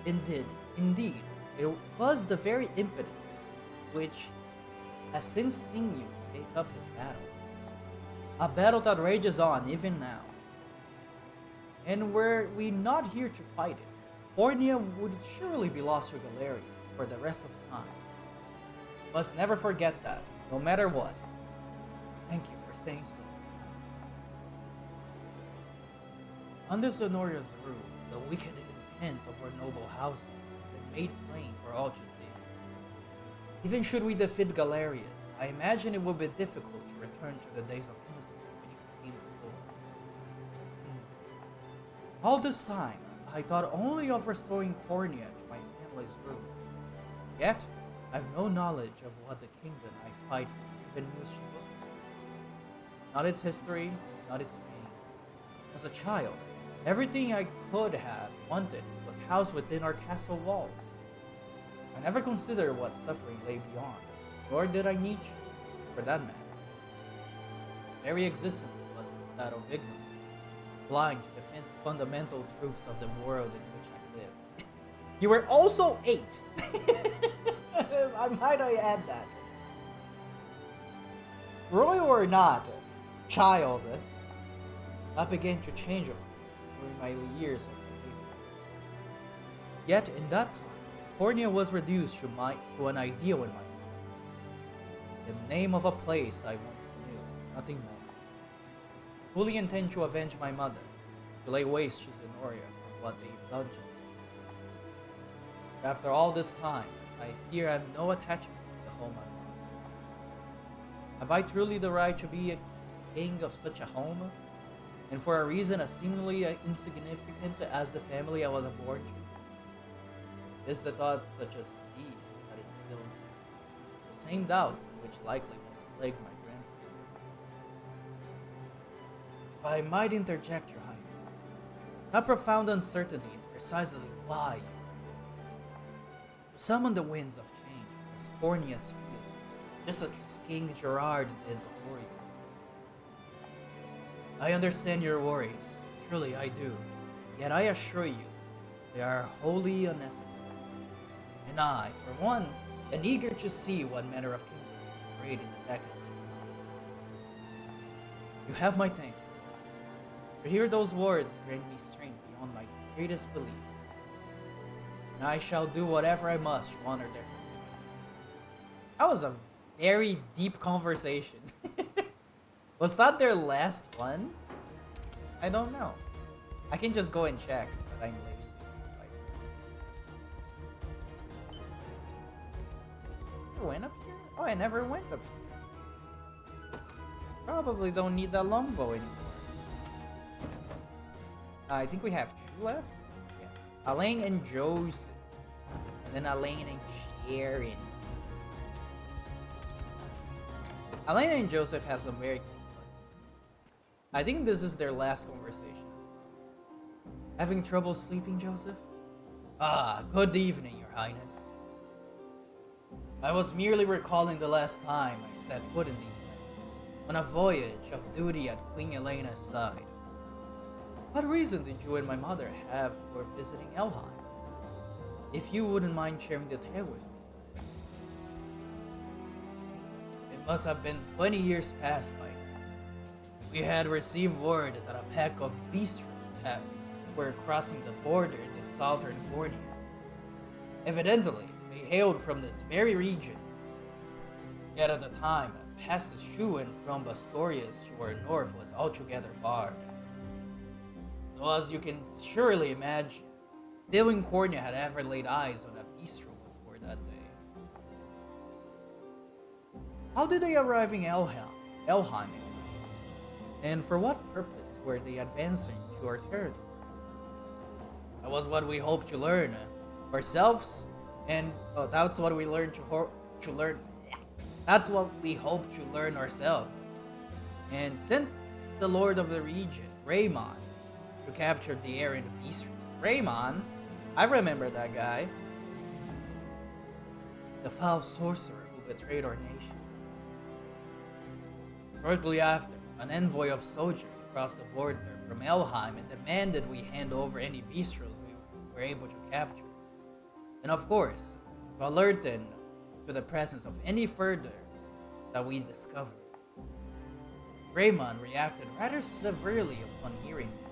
Speaker 1: indeed, it was the very impetus which has since seen you take up his battle. A battle that rages on even now. And were we not here to fight it, Borneo would surely be lost to Galerians for the rest of time. Must never forget that, no matter what. Thank you for saying so. Under Zenoria's rule, the wicked intent of our noble houses has been made plain for all to see. Even should we defeat Galerius, I imagine it will be difficult to return to the days of innocence which we came before. All this time, I thought only of restoring Cornea to my family's rule. Yet, I've no knowledge of what the kingdom I fight for even used to look like. Not its history, not its pain. As a child, everything I could have wanted was housed within our castle walls. I never considered what suffering lay beyond, nor did I need to, for that matter. Very existence was that of ignorance, blind to the fundamental truths of the world in which I live. You were also 8! Might I add that? Royal or not, child, I began to change of course during my years of behavior. Yet in that time, Cornea was reduced to an ideal in my mind. The name of a place I once knew, nothing more. I fully intend to avenge my mother, to lay waste to Zenoria for what they've done to me. But after all this time, I fear I have no attachment to the home I lost. Have I truly the right to be a king of such a home? And for a reason as seemingly insignificant as the family I was born to? It is the thought such as these that instills the same doubts which likely once plagued my grandfather. If I might interject, Your Highness, that profound uncertainty is precisely why you summon the winds of change as Cornea's fields, just as King Gerard did before you. I understand your worries, truly I do, yet I assure you, they are wholly unnecessary. And I, for one, am eager to see what manner of kingdom you create in the decades to come. You have my thanks. To hear those words grant me strength beyond my greatest belief. And I shall do whatever I must to honor their tradition. That was a very deep conversation. Was that their last one? I don't know. I can just go and check, but I'm lazy. I went up here? Oh, I never went up here. Probably don't need that longbow anymore. I think we have 2 left. Yeah. Elaine and Joseph. And then Elaine and Sharon. Elaine and Joseph have some very cute ones. I think this is their last conversation. Having trouble sleeping, Joseph? Ah, good evening, Your Highness. I was merely recalling the last time I set foot in these lands, on a voyage of duty at Queen Elena's side. What reason did you and my mother have for visiting Elheim? If you wouldn't mind sharing the tale with me. It must have been 20 years past by now. We had received word that a pack of bestials were crossing the border to southern Borneo. Evidently, they hailed from this very region. Yet at the time, passes to and from Bastoria's shore north was altogether barred. So as you can surely imagine, few in Cornea had ever laid eyes on a bistro before that day. How did they arrive in Elheim? And for what purpose were they advancing to our territory? That was what we hoped to learn ourselves, and that's what we learned to learn. That's what we hope to learn ourselves, and sent the Lord of the region, Raymond, to capture the errant beast. Raymond, I remember that guy. The foul sorcerer who betrayed our nation. Shortly after, an envoy of soldiers crossed the border from Elheim and demanded we hand over any bistros we were able to capture. And of course, to alert them to the presence of any further that we discovered. Raymond reacted rather severely upon hearing this.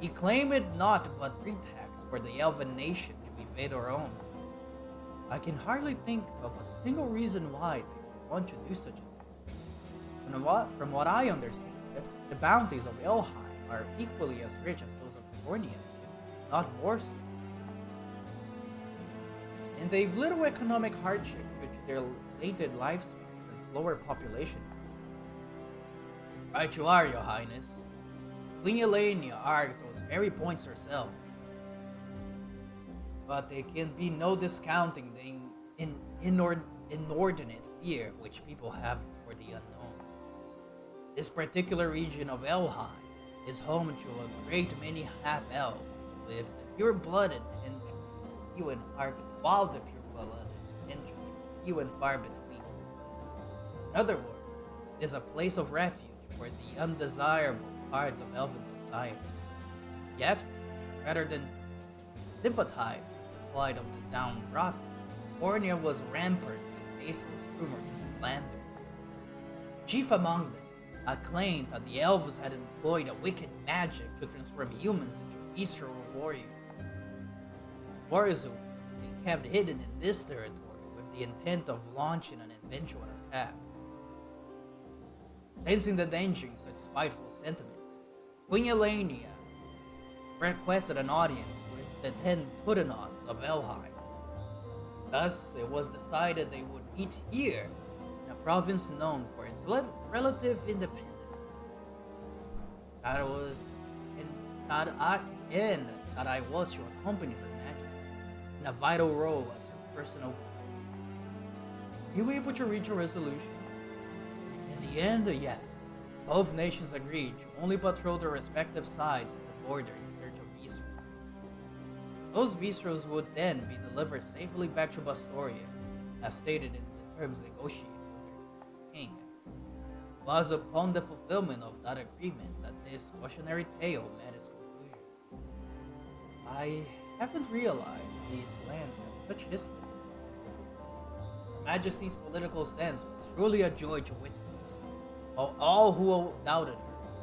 Speaker 1: He claimed it not but pretext for the elven nation to invade our own. I can hardly think of a single reason why they would want to do such a thing. From what I understand, the bounties of Elheim are equally as rich as those of Cornea, if not more so. And they've little economic hardship due to their related lifespans and slower population. Right you are, Your Highness. Queen Elenia argued those very points herself. But there can be no discounting the inordinate fear which people have for the unknown. This particular region of Elheim is home to a great many half-elves, with the pure-blooded tend to few and far, while the pure-blooded tend to be few and far between. In other words, it is a place of refuge for the undesirable parts of elven society. Yet, rather than sympathize with the plight of the downtrodden, Cornea was rampant with baseless rumors and slander. Chief among them, claimed that the elves had employed a wicked magic to transform humans into bestial warriors. Warriors who they kept hidden in this territory with the intent of launching an eventual attack. Sensing the danger in such spiteful sentiments, Queen Elenia requested an audience with the 10 Tudanos of Elheim. Thus, it was decided they would meet here, in a province known for its relative independence. That I was to accompany Her Majesty in a vital role as her personal guide. You were able to reach a resolution? In the end, yes. Both nations agreed to only patrol their respective sides of the border in search of bistros. Those bistros would then be delivered safely back to Bastoria, as stated in the terms negotiated with their king. It was upon the fulfillment of that agreement that this cautionary tale met its conclusion. I haven't realized these lands have such history. Her Majesty's political sense was truly a joy to witness. While all who doubted her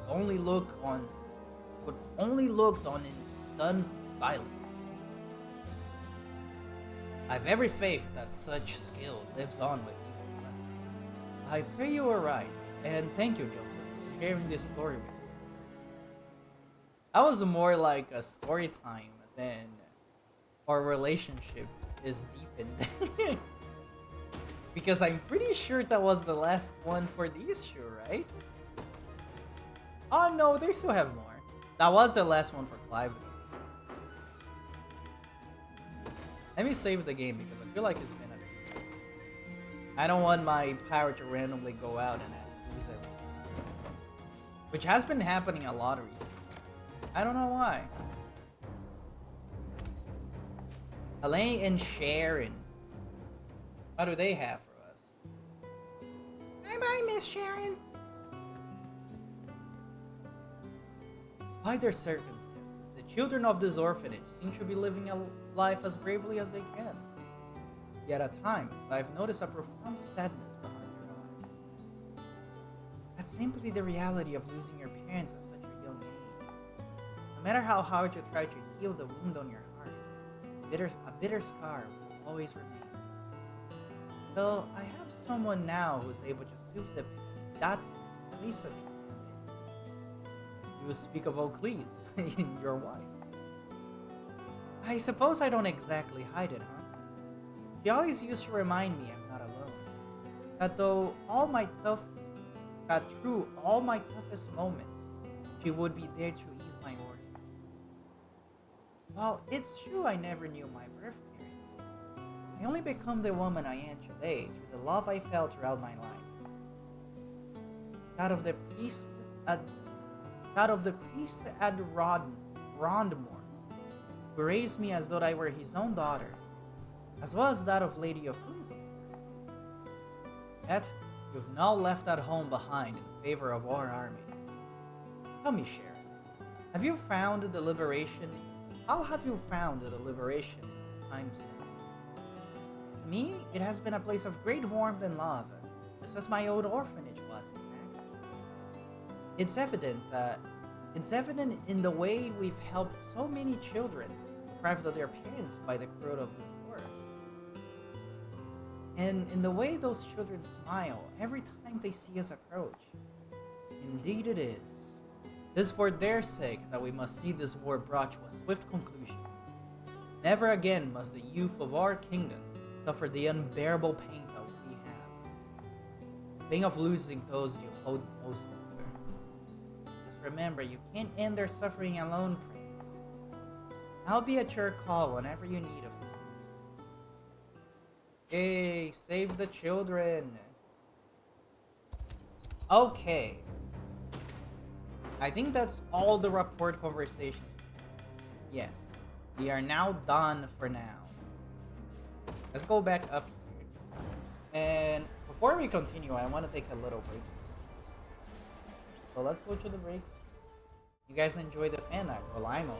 Speaker 1: would only looked on in stunned silence. I've every faith that such skill lives on with you as well. I pray you are right, and thank you, Joseph, for sharing this story with me. That was more like a story time than our relationship is deepened. Because I'm pretty sure that was the last one for the issue, right? Oh no, they still have more. That was the last one for Clive. Let me save the game because I feel like it's been a bit. I don't want my power to randomly go out and I lose everything. Which has been happening a lot recently. I don't know why. Elaine and Sharon. What do they have for us? Bye-bye, Miss Sharon. Despite their circumstances, the children of this orphanage seem to be living a life as bravely as they can. Yet at times, I've noticed a profound sadness behind their eyes. That's simply the reality of losing your parents at such a young age. No matter how hard you try to heal the wound on your heart, a bitter scar will always remain. Though I have someone now who's able to soothe that piece of me. You speak of Oakleys, your wife. I suppose I don't exactly hide it, huh? She always used to remind me I'm not alone. That through all my toughest moments, she would be there to ease my worries. Well, it's true I never knew my birth parents. I only become the woman I am today through the love I felt throughout my life. That of the priest at Rondmore, who raised me as though I were his own daughter, as well as that of Lady of Clues, of course. Yet, you've now left that home behind in favor of our army. Tell me, Sheriff, have you found the liberation? How have you found the liberation time since? To me, it has been a place of great warmth and love, just as my old orphanage was, in fact. It's evident in the way we've helped so many children deprived of their parents by the cruelty of this war. And in the way those children smile every time they see us approach. Indeed it is. It is for their sake that we must see this war brought to a swift conclusion. Never again must the youth of our kingdom suffer the unbearable pain that we have. Pain of losing those you hold most dear. Just remember, you can't end their suffering alone, Prince. I'll be at your call whenever you need of me. Hey, save the children. Okay. I think that's all the rapport conversations. Yes. We are now done for now. Let's go back up here. And before we continue, I want to take a little break. So let's go to the breaks. You guys enjoy the fan art. Well, I'm over.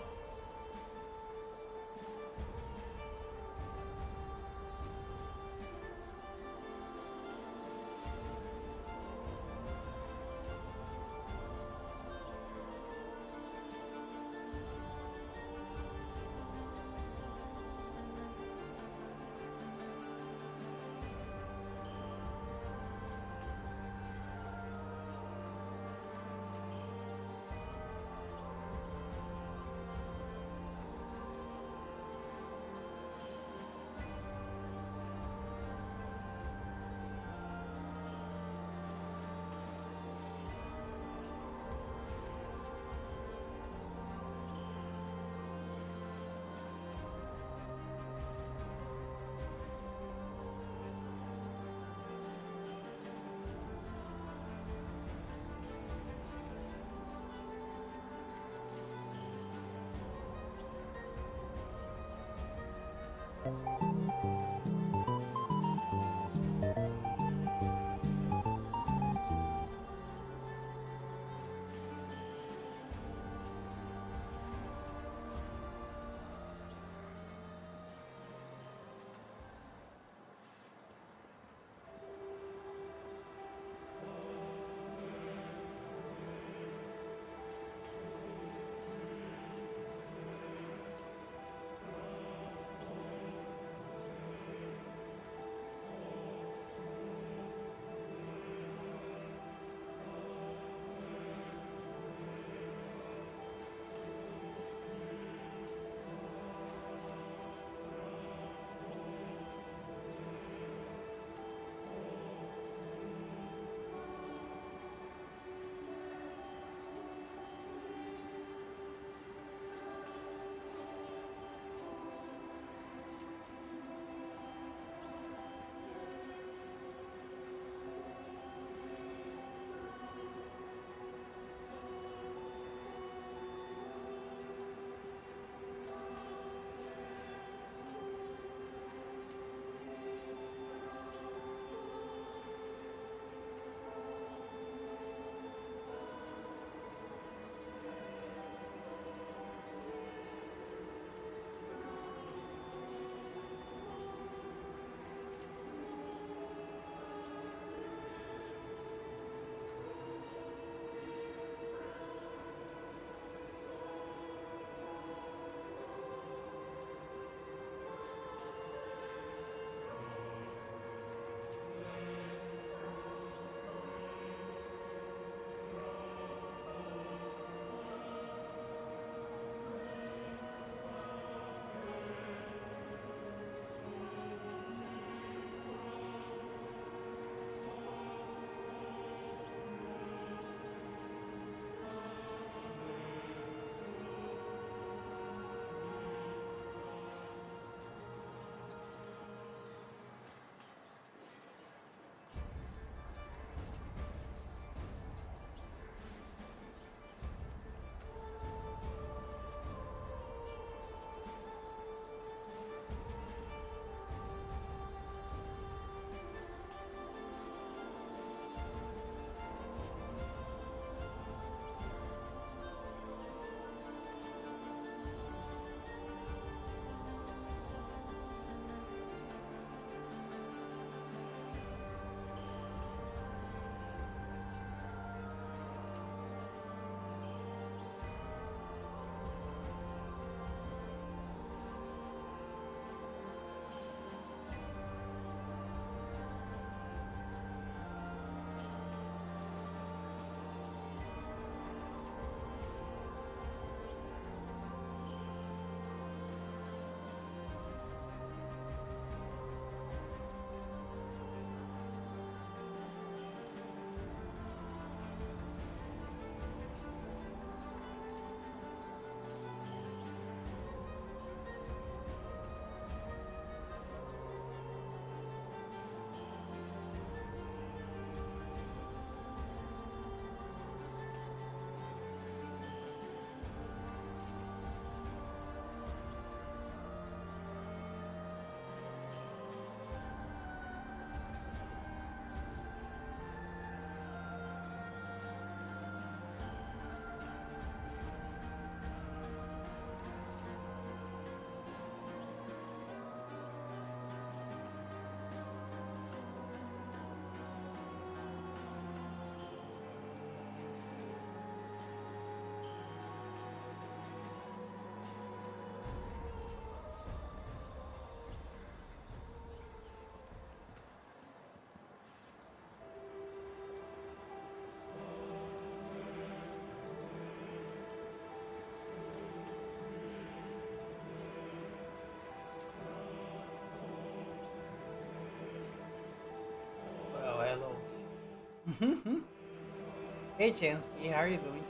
Speaker 1: Hey Chansky, how are you doing?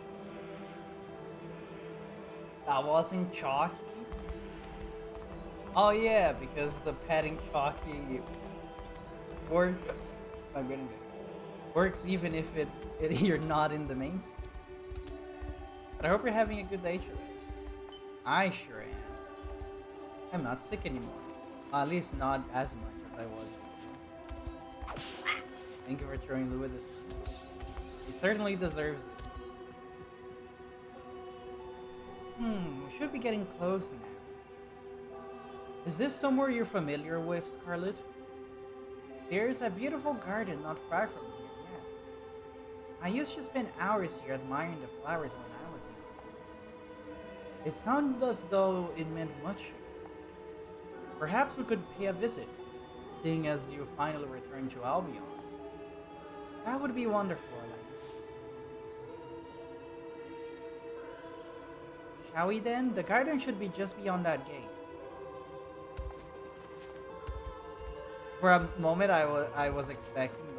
Speaker 1: That wasn't chalky. Oh yeah, because the petting chalky works even if you're not in the main scene. But I hope you're having a good day today. I sure am. I'm not sick anymore. At least not as much as I was. Thank you for throwing Lou this. He certainly deserves it. We should be getting close now. Is this somewhere you're familiar with, Scarlet? There's a beautiful garden not far from here, yes. I used to spend hours here admiring the flowers when I was young. It sounded as though it meant much. Perhaps we could pay a visit, seeing as you finally returned to Albion. That would be wonderful, Elaine. Shall we then? The garden should be just beyond that gate. For a moment, I was expecting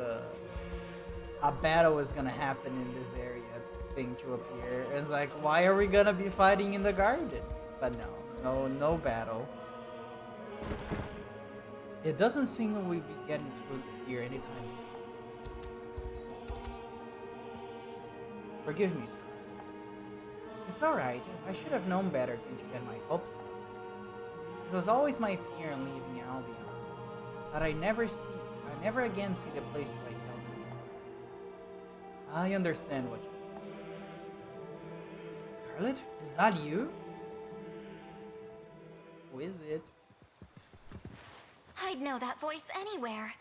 Speaker 1: a battle was gonna happen in this area thing to appear. It's like, why are we gonna be fighting in the garden? But no battle. It doesn't seem we'll be getting through here anytime soon. Forgive me, Scarlet. It's alright. I should have known better than to get my hopes up. It was always my fear in leaving Albion. That I never again see the places I held in. I understand what you mean. Scarlet, is that you? Who is it?
Speaker 2: I'd know that voice anywhere.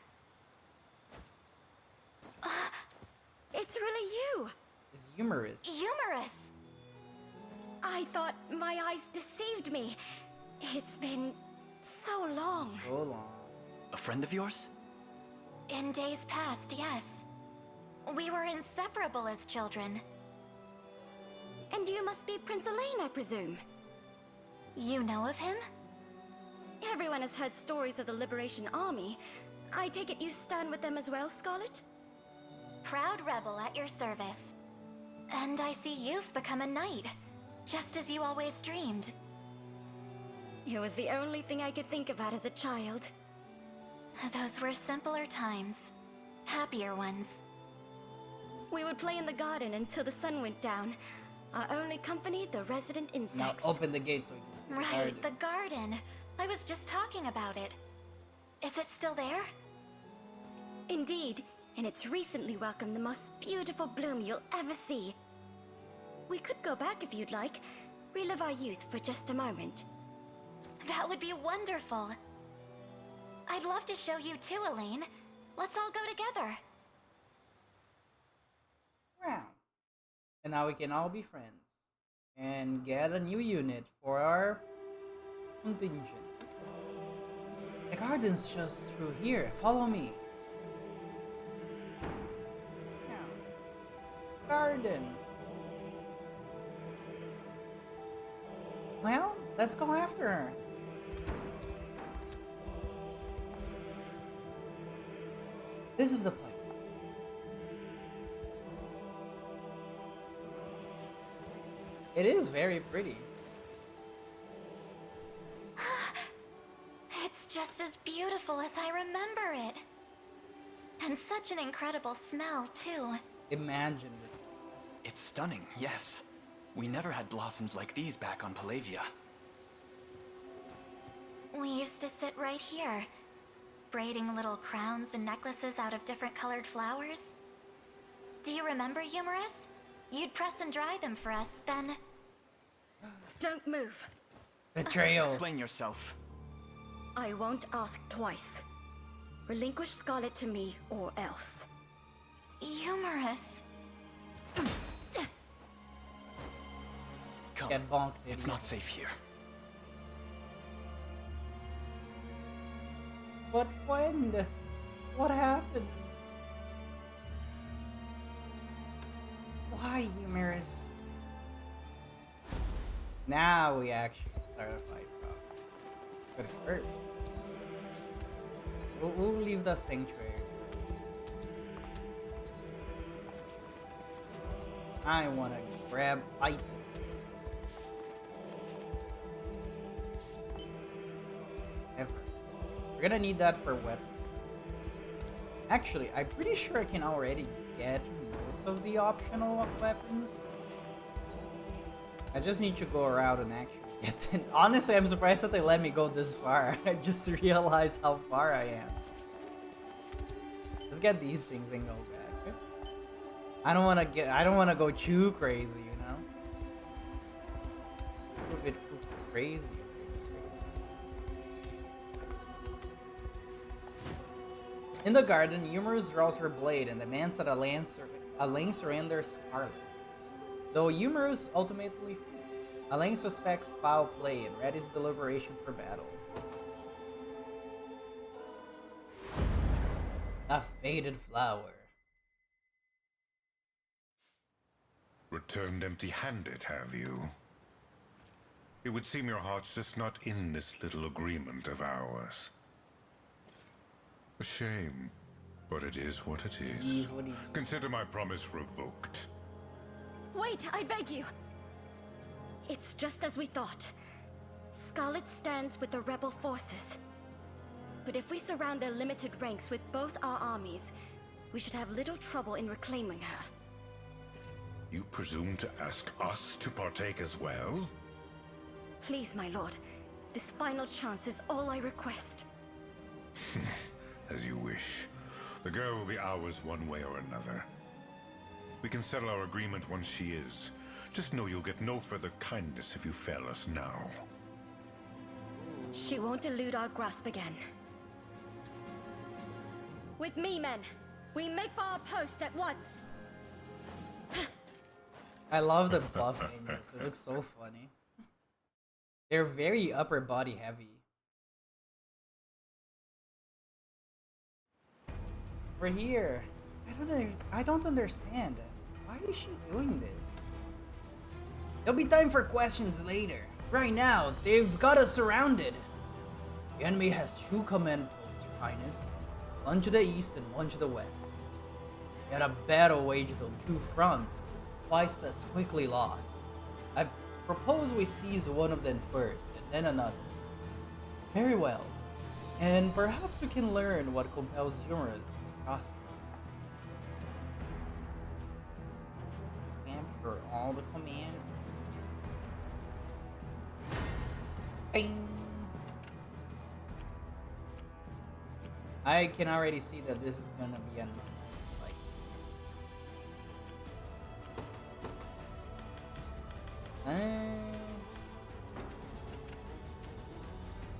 Speaker 2: It's really you!
Speaker 1: It's humorous.
Speaker 2: Humorous! I thought my eyes deceived me. It's been so long.
Speaker 1: So long.
Speaker 4: A friend of yours?
Speaker 2: In days past, yes. We were inseparable as children. And you must be Prince Elaine, I presume. You know of him? Everyone has heard stories of the Liberation Army. I take it you stand with them as well, Scarlet? Proud rebel at your service. And I see you've become a knight, just as you always dreamed. It was the only thing I could think about as a child. Those were simpler times. Happier ones. We would play in the garden until the sun went down. Our only company, the resident insects.
Speaker 1: Now open the gate so we can see the garden.
Speaker 2: Right, the garden. I was just talking about it. Is it still there? Indeed, and it's recently welcomed the most beautiful bloom you'll ever see. We could go back if you'd like. Relive our youth for just a moment. That would be wonderful. I'd love to show you too, Elaine. Let's all go together.
Speaker 1: Wow. And now we can all be friends. And get a new unit for our contingent. The garden's just through here. Follow me. Yeah. Garden. Well, let's go after her. This is the place. It is very pretty.
Speaker 2: It's just as beautiful as I remember it. And such an incredible smell, too.
Speaker 1: Imagine this.
Speaker 4: It's stunning, yes. We never had blossoms like these back on Palavia.
Speaker 2: We used to sit right here, braiding little crowns and necklaces out of different colored flowers. Do you remember, Humorous? You'd press and dry them for us, then... Don't move.
Speaker 1: Betrayal.
Speaker 4: Explain yourself.
Speaker 2: I won't ask twice. Relinquish Scarlet to me, or else. Humorous.
Speaker 4: Come.
Speaker 1: Get bonked,
Speaker 4: It's not safe here.
Speaker 1: But friend, what happened? Why, Humorous? Now we actually start a fight, probably. But first, we'll leave the sanctuary. I wanna grab items. Ever. We're gonna need that for weapons. Actually, I'm pretty sure I can already get most of the optional weapons. I just need to go around and actually get them. Honestly, I'm surprised that they let me go this far. I just realized how far I am. Let's get these things and go back. I don't wanna go too crazy, you know? A bit crazy. In the garden, Yumeru draws her blade and demands that a lance surrender Scarlet. Though Yumeru ultimately flees, Alain suspects foul play and readies deliberation for battle. A faded flower.
Speaker 11: Returned empty-handed, have you? It would seem your heart's just not in this little agreement of ours. A shame, but it is what it is. Consider my promise revoked.
Speaker 8: Wait, I beg you! It's just as we thought. Scarlet stands with the rebel forces. But if we surround their limited ranks with both our armies, we should have little trouble in reclaiming her.
Speaker 11: You presume to ask us to partake as well?
Speaker 8: Please, my lord. This final chance is all I request.
Speaker 11: As you wish. The girl will be ours one way or another. We can settle our agreement once she is. Just know you'll get no further kindness if you fail us now.
Speaker 8: She won't elude our grasp again. With me, men. We make for our post at once.
Speaker 1: I love the buff angels. It looks so funny. They're very upper body heavy. We're here. I don't understand. Why is she doing this? There'll be time for questions later. Right now, they've got us surrounded. The enemy has two command posts, Your Highness. One to the east and one to the west. We had a battle waged on two fronts, twice as quickly lost. I propose we seize one of them first, and then another. Very well. And perhaps we can learn what compels Yumeru's process. Camp for all the command. Bing! I can already see that this is gonna be a fight.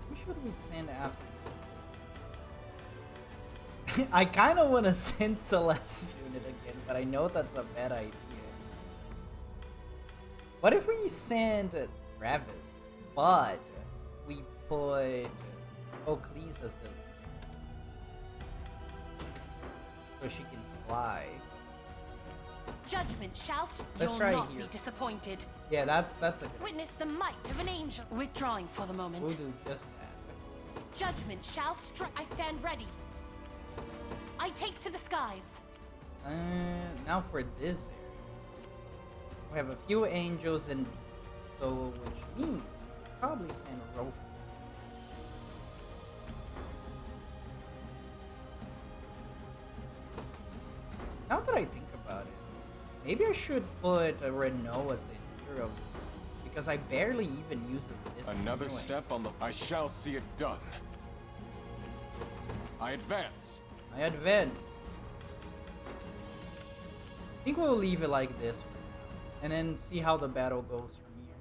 Speaker 1: Who should we send after this? I kind of want to send Celeste's unit again, but I know that's a bad idea. What if we send Travis, but we put Oakley's as the so she can fly?
Speaker 8: Judgment shall
Speaker 1: Let's try here.
Speaker 8: be disappointed.
Speaker 1: Yeah, that's a good.
Speaker 8: Witness the might of an angel. Withdrawing for the moment.
Speaker 1: We'll do just that.
Speaker 8: Judgment shall strike. I stand ready. I take to the skies.
Speaker 1: Now for this area. We have a few angels and so which means we should probably send Rofe. Now that I think about it, maybe I should put Renault as the leader of this, because I barely even use this system.
Speaker 12: Another
Speaker 1: anyway.
Speaker 12: step on the... I shall see it done. I advance.
Speaker 1: I advance. I think we'll leave it like this for now, and then see how the battle goes from here.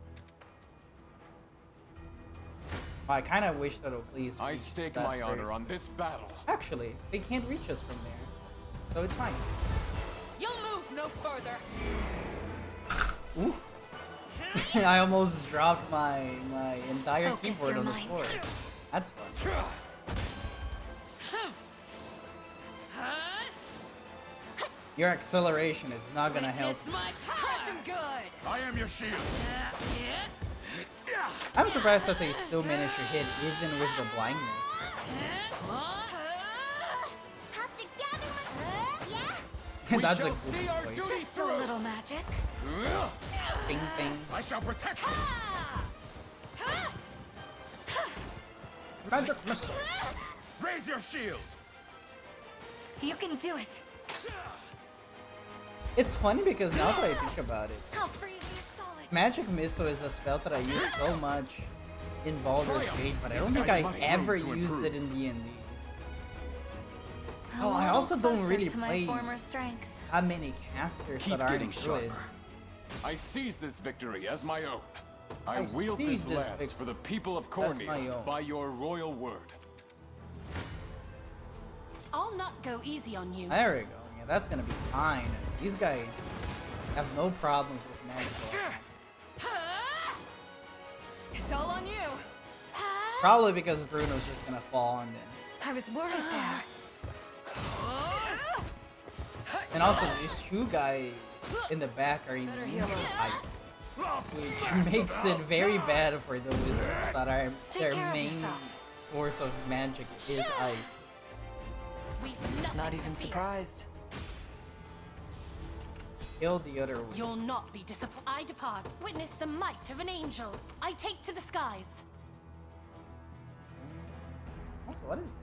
Speaker 1: I kind of wish that Oakley's
Speaker 12: I stake my honor on this battle.
Speaker 1: Actually, they can't reach us from there, so it's fine.
Speaker 8: You'll move no further.
Speaker 1: Oof. I almost dropped my entire
Speaker 2: Focus
Speaker 1: keyboard
Speaker 2: your
Speaker 1: on the
Speaker 2: mind.
Speaker 1: floor. That's fun. Your acceleration is not gonna help.
Speaker 8: Crushing good.
Speaker 7: I am your shield.
Speaker 1: I'm surprised that they still managed to hit even with the blindness.
Speaker 2: Have to gather my... Yeah?
Speaker 1: That's a
Speaker 12: see
Speaker 1: good
Speaker 12: our
Speaker 1: point.
Speaker 12: duty
Speaker 2: Just a little magic.
Speaker 1: Ping ping.
Speaker 12: I shall protect you.
Speaker 1: Magic missile.
Speaker 12: Raise your shield.
Speaker 2: You can do it.
Speaker 1: It's funny because now that I think about it,
Speaker 2: I'll freeze you solid.
Speaker 1: Magic Missile is a spell that I use so much in Baldur's Gate, but I don't think I ever used it in D&D. Oh, I also don't really
Speaker 2: to my
Speaker 1: play
Speaker 2: former strength.
Speaker 1: that many casters
Speaker 12: Keep
Speaker 1: that aren't
Speaker 12: getting
Speaker 1: druids.
Speaker 12: sharper. I seize this victory as my own. I
Speaker 1: I
Speaker 12: wield
Speaker 1: seize
Speaker 12: this
Speaker 1: this
Speaker 12: lance for the people of
Speaker 1: That's my
Speaker 12: Cornea
Speaker 1: own.
Speaker 12: by your royal word.
Speaker 8: I'll not go easy on you.
Speaker 1: There we go. Yeah, that's gonna be fine. These guys have no problems with magic.
Speaker 3: It's all on you.
Speaker 1: Probably because Bruno's just gonna fall on them.
Speaker 3: I was worried there.
Speaker 1: And also, these two guys in the back are immune to ice, which makes it very bad for the wizards that are their main source of magic is ice.
Speaker 3: Not even surprised.
Speaker 1: Kill the other one.
Speaker 8: You'll not be disappointed. I depart. Witness the might of an angel. I take to the skies.
Speaker 1: Also, what is this?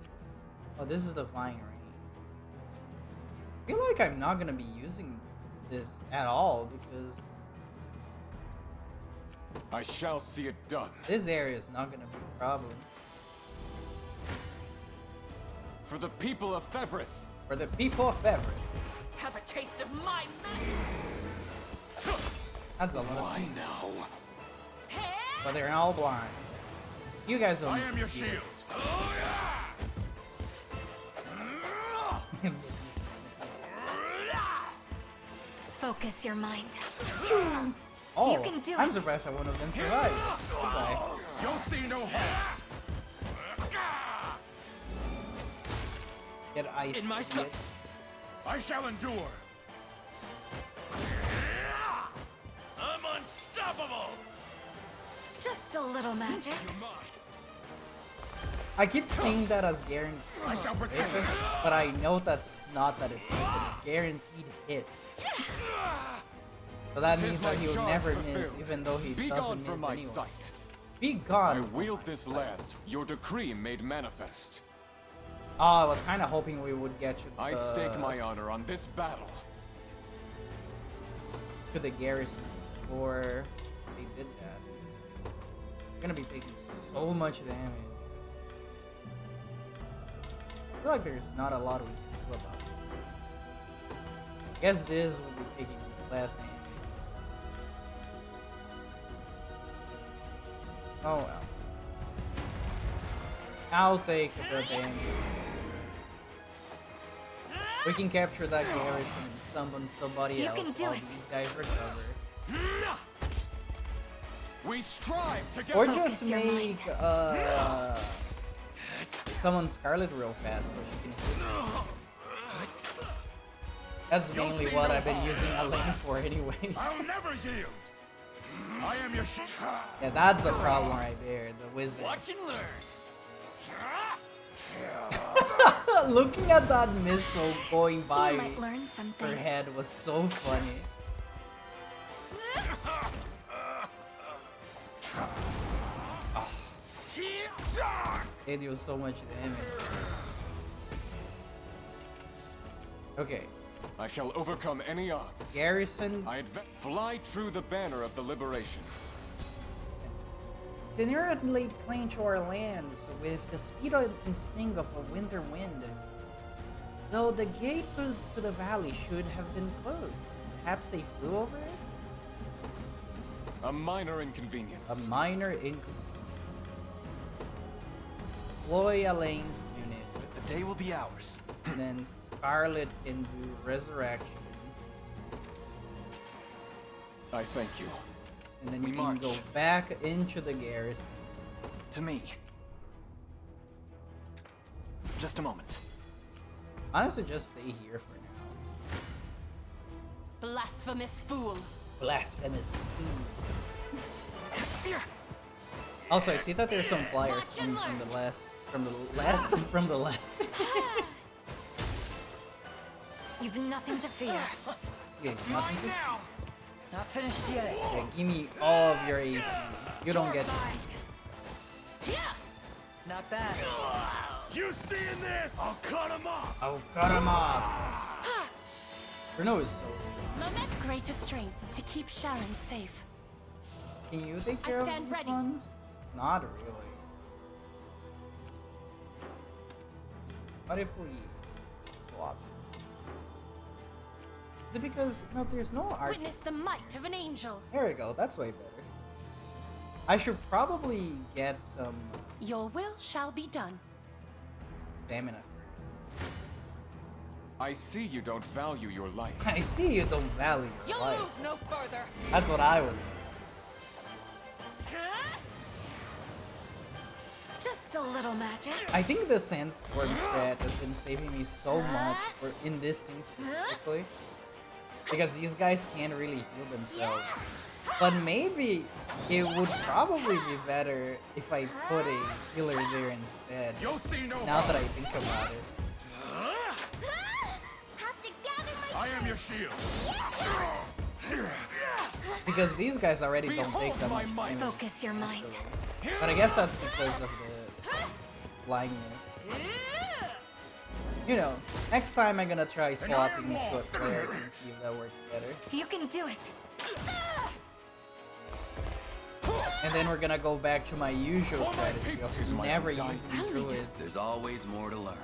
Speaker 1: Oh, this is the Fine Ring. I feel like I'm not gonna be using this at all because
Speaker 12: I shall see it done.
Speaker 1: this area is not gonna be a problem.
Speaker 12: For the people of Fevrith.
Speaker 1: For the people of Everett.
Speaker 8: Have a taste of my magic.
Speaker 1: That's a lot of
Speaker 12: Why
Speaker 1: people.
Speaker 12: now?
Speaker 1: But they're all blind. You guys don't.
Speaker 12: I am your
Speaker 1: see it.
Speaker 12: shield.
Speaker 1: Miss, miss, miss, miss, miss.
Speaker 2: Focus your mind.
Speaker 1: Oh,
Speaker 2: You can do
Speaker 1: I'm
Speaker 2: it.
Speaker 1: surprised that one of them survived. Okay.
Speaker 12: You'll see no harm.
Speaker 1: Get iced.
Speaker 9: In my
Speaker 1: idiot.
Speaker 12: I shall endure.
Speaker 9: I'm unstoppable!
Speaker 2: Just a little magic.
Speaker 1: I keep seeing that as guaranteed,
Speaker 12: I shall protect you.
Speaker 1: but I know that's not that it's guaranteed hit. So that means that he'll never miss, even though he
Speaker 12: Be
Speaker 1: doesn't
Speaker 12: gone
Speaker 1: miss
Speaker 12: from my
Speaker 1: anyway.
Speaker 12: sight.
Speaker 1: Be
Speaker 12: I
Speaker 1: gone.
Speaker 12: wield this lance, your decree made manifest.
Speaker 1: Oh, I was kind of hoping we would get
Speaker 12: I stake my honor on this battle.
Speaker 1: to the garrison before they did that. We're gonna be taking so much damage. I feel like there's not a lot we can do about it. I guess this will be taking less damage. Oh well. I'll take the damage. We can capture that garrison and summon somebody
Speaker 2: You
Speaker 1: else
Speaker 2: can do
Speaker 1: while
Speaker 2: it.
Speaker 1: these guys recover.
Speaker 12: We strive together.
Speaker 1: Or
Speaker 2: Focus
Speaker 1: just
Speaker 2: your
Speaker 1: make someone Scarlet real fast so she can hit. That's mainly what I've been using Elaine for anyways.
Speaker 12: I'll never yield. I am your
Speaker 1: Yeah, that's the problem right there, the wizard.
Speaker 9: Watch and learn!
Speaker 1: Looking at that missile going by
Speaker 2: You might learn
Speaker 1: her
Speaker 2: something.
Speaker 1: head was so funny. They deal so much damage. Okay.
Speaker 12: I shall overcome any odds.
Speaker 1: Garrison.
Speaker 12: Fly true the banner of the liberation.
Speaker 1: Senora laid claim to our lands with the speed and sting of a winter wind. Though the gate to the valley should have been closed. Perhaps they flew over it?
Speaker 12: A minor inconvenience.
Speaker 1: A minor inconvenience. Deploy Elaine's unit.
Speaker 4: The day will be ours.
Speaker 1: And then Scarlet can do resurrection.
Speaker 12: I thank you.
Speaker 1: And then you
Speaker 4: We
Speaker 1: can
Speaker 4: march.
Speaker 1: go back into the garrison.
Speaker 4: To me. Just a moment.
Speaker 1: Honestly, just stay here for now.
Speaker 8: Blasphemous fool.
Speaker 1: Blasphemous food. Also, I see that there's some flyers coming from the left. From the left.
Speaker 2: You've nothing to fear.
Speaker 1: Yeah, nothing to-
Speaker 3: Not finished yet.
Speaker 1: Yeah, give me all of your AP. You don't get.
Speaker 3: Not bad.
Speaker 9: You seeing this? I'll cut him off.
Speaker 1: I'll cut him off. Bruno is so strong.
Speaker 13: Greatest strength to keep Sharon safe.
Speaker 1: Can you take care of these ones? Not really. What if we swap? Is it because no, there's no art?
Speaker 13: Witness the might of an angel.
Speaker 1: There we go. That's way better. I should probably get some
Speaker 13: Your will shall be done.
Speaker 1: stamina first.
Speaker 12: I see you don't value your life.
Speaker 1: I see you don't value your
Speaker 13: You'll
Speaker 1: life.
Speaker 13: move no further.
Speaker 1: That's what I was thinking.
Speaker 2: Just a little magic.
Speaker 1: I think the Sandstorm strat has been saving me so much for in this thing specifically. Because these guys can't really heal themselves. But maybe it would probably be better if I put a healer there instead. Now that I think about it.
Speaker 9: I am your shield.
Speaker 1: Because these guys already don't take that much damage.
Speaker 2: Focus your mind.
Speaker 1: But I guess that's because of the blindness. You know, next time I'm gonna try swapping foot player and see if that works better.
Speaker 2: You can do it.
Speaker 1: And then we're gonna go back to my usual strategy of never using druids.
Speaker 7: There's always more to learn.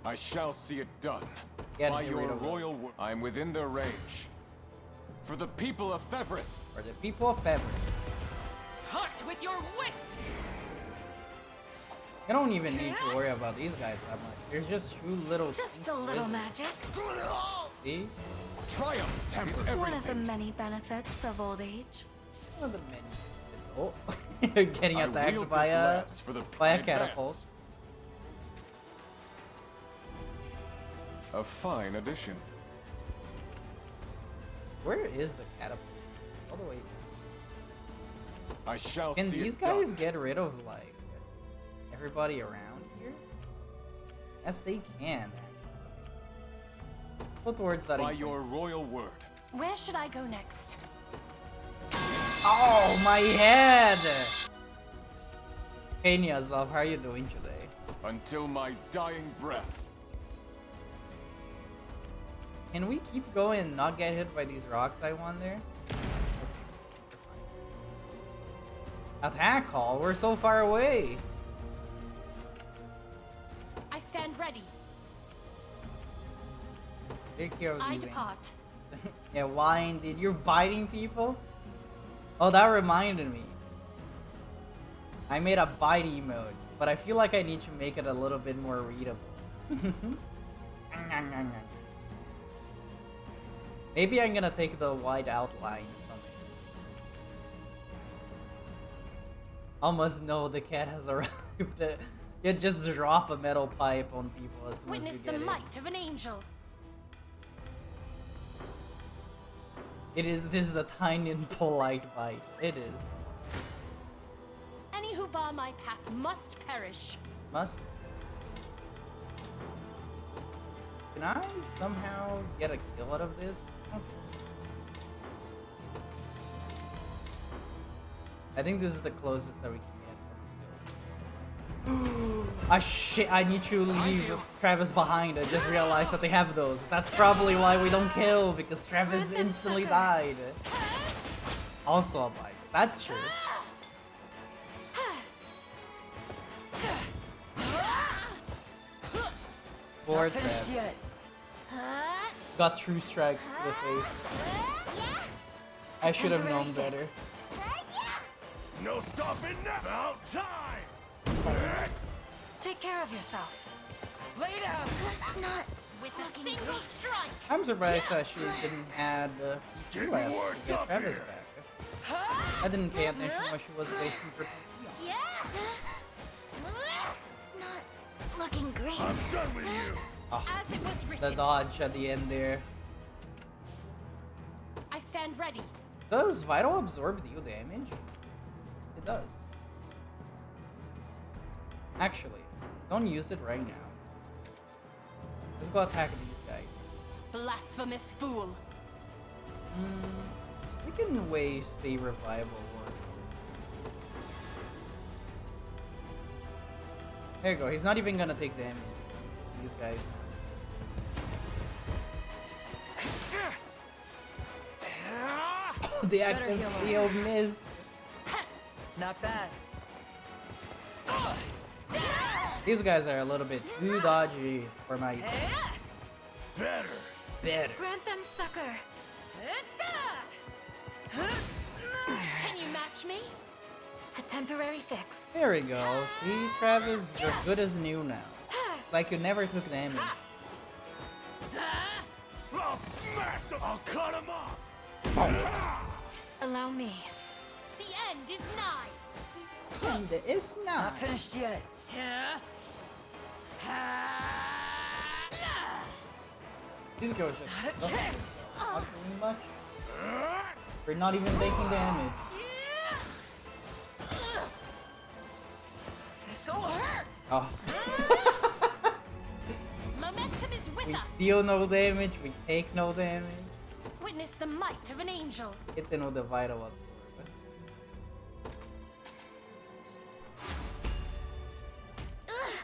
Speaker 12: I shall see it done.
Speaker 1: Get
Speaker 12: By
Speaker 1: rid
Speaker 12: your
Speaker 1: of it.
Speaker 12: royal word, I'm within their range. For the people of Fevrith.
Speaker 1: For the people of Fevrith.
Speaker 13: Part with your wits.
Speaker 1: You don't even need to worry about these guys that much. There's just two little.
Speaker 2: Just a little magic.
Speaker 1: See?
Speaker 12: Triumph is everything.
Speaker 2: One of the many benefits of old age.
Speaker 1: One of the many. Oh, you're getting
Speaker 12: I
Speaker 1: attacked
Speaker 12: wield
Speaker 1: by
Speaker 12: this
Speaker 1: a
Speaker 12: lance for the
Speaker 1: catapult.
Speaker 12: advance. A fine addition.
Speaker 1: Where is the catapult? All the way.
Speaker 12: I shall
Speaker 1: Can
Speaker 12: see
Speaker 1: these
Speaker 12: it
Speaker 1: guys
Speaker 12: done.
Speaker 1: get rid of like everybody around here? Yes, they can. Put towards that.
Speaker 12: By your royal word.
Speaker 13: Where should I go next?
Speaker 1: Oh, my head! Hey, Nyazov, how are you doing today?
Speaker 12: Until my dying breath.
Speaker 1: Can we keep going and not get hit by these rocks I won there? Attack call? We're so far away.
Speaker 13: I stand ready.
Speaker 1: Take care of
Speaker 13: I
Speaker 1: these
Speaker 13: depart.
Speaker 1: animals. Yeah, why indeed? You're biting people? Oh, that reminded me. I made a bite emote, but I feel like I need to make it a little bit more readable. Maybe I'm gonna take the white outline from it. Almost know the cat has arrived. You just drop a metal pipe on people as soon as you
Speaker 13: Witness
Speaker 1: get
Speaker 13: the
Speaker 1: it.
Speaker 13: might of an angel.
Speaker 1: This is a tiny and polite bite. It is.
Speaker 13: Any who bar my path must perish.
Speaker 1: Must. Can I somehow get a kill out of this? I don't think so. I think this is the closest that we can get from ah shit, I need to leave Travis behind. I just realized that they have those. That's probably why we don't kill, because Travis instantly died. Also a bite. That's true. Poor Travis.
Speaker 3: Yet.
Speaker 1: Got true strike to the face. I should have known better.
Speaker 9: No stopping now. About time.
Speaker 2: Take care of yourself.
Speaker 3: Lay down.
Speaker 2: Not
Speaker 13: With a single strike.
Speaker 1: I'm surprised that she didn't add PP left to get Travis back. I didn't pay attention when she was wasting for PP.
Speaker 2: Not looking great.
Speaker 9: I'm done with you.
Speaker 1: Oh,
Speaker 13: As it was written.
Speaker 1: the dodge at the end there.
Speaker 13: I stand ready.
Speaker 1: Does Vital absorb deal damage? It does. Actually, don't use it right now. Let's go attack these guys.
Speaker 13: blasphemous fool.
Speaker 1: We can waste a revival ward. There you go. He's not even gonna take damage. These guys. The active seal missed.
Speaker 14: Not bad.
Speaker 1: These guys are a little bit too dodgy for my.
Speaker 9: Better.
Speaker 1: Better.
Speaker 2: Grant them succor.
Speaker 13: Can you match me?
Speaker 2: A temporary fix.
Speaker 1: There we go. See, Travis, you're good as new now. Like you never took damage.
Speaker 9: I'll smash him! I'll cut him off!
Speaker 2: Allow me.
Speaker 13: The end is nigh.
Speaker 1: And it's not.
Speaker 14: Not finished yet.
Speaker 1: These girls just
Speaker 14: Not a chance.
Speaker 1: not doing much. We're not even taking damage.
Speaker 14: This'll hurt.
Speaker 1: Oh.
Speaker 13: Momentum is with
Speaker 1: We
Speaker 13: us.
Speaker 1: deal no damage, we take no damage.
Speaker 13: Witness the might of an angel.
Speaker 1: Hit the no the vital absorb.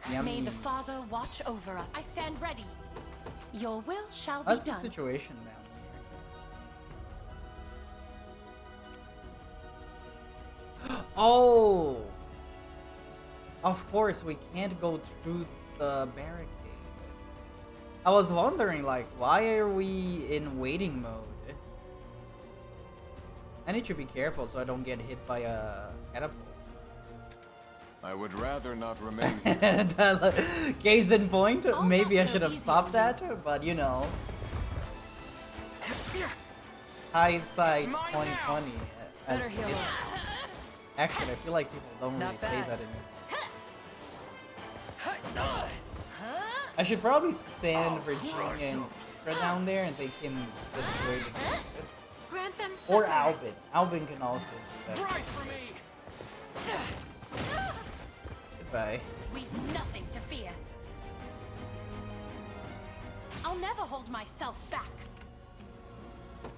Speaker 13: May
Speaker 1: Yummy.
Speaker 13: the Father watch over us. I stand ready. Your will shall
Speaker 1: What's
Speaker 13: be
Speaker 1: the
Speaker 13: done.
Speaker 1: situation down here? Oh! Of course, we can't go through the barricade. I was wondering, like, why are we in waiting mode? I need to be careful so I don't get hit by a catapult.
Speaker 12: I would rather not remain.
Speaker 1: Case in point,
Speaker 13: All
Speaker 1: maybe I
Speaker 13: that
Speaker 1: should have
Speaker 13: easy.
Speaker 1: stopped that, but you know. Hindsight 2020. As
Speaker 14: Better heal
Speaker 1: it-
Speaker 14: up.
Speaker 1: Actually, I feel like people don't really
Speaker 14: Not
Speaker 1: say
Speaker 14: bad.
Speaker 1: that anymore. I should probably send Virginia and Kira down there and they can destroy the game.
Speaker 2: Grant them
Speaker 1: Or
Speaker 2: succor.
Speaker 1: Albin. Albin can also do that.
Speaker 9: Right for me!
Speaker 1: Goodbye.
Speaker 13: We've nothing to fear. I'll never hold myself back.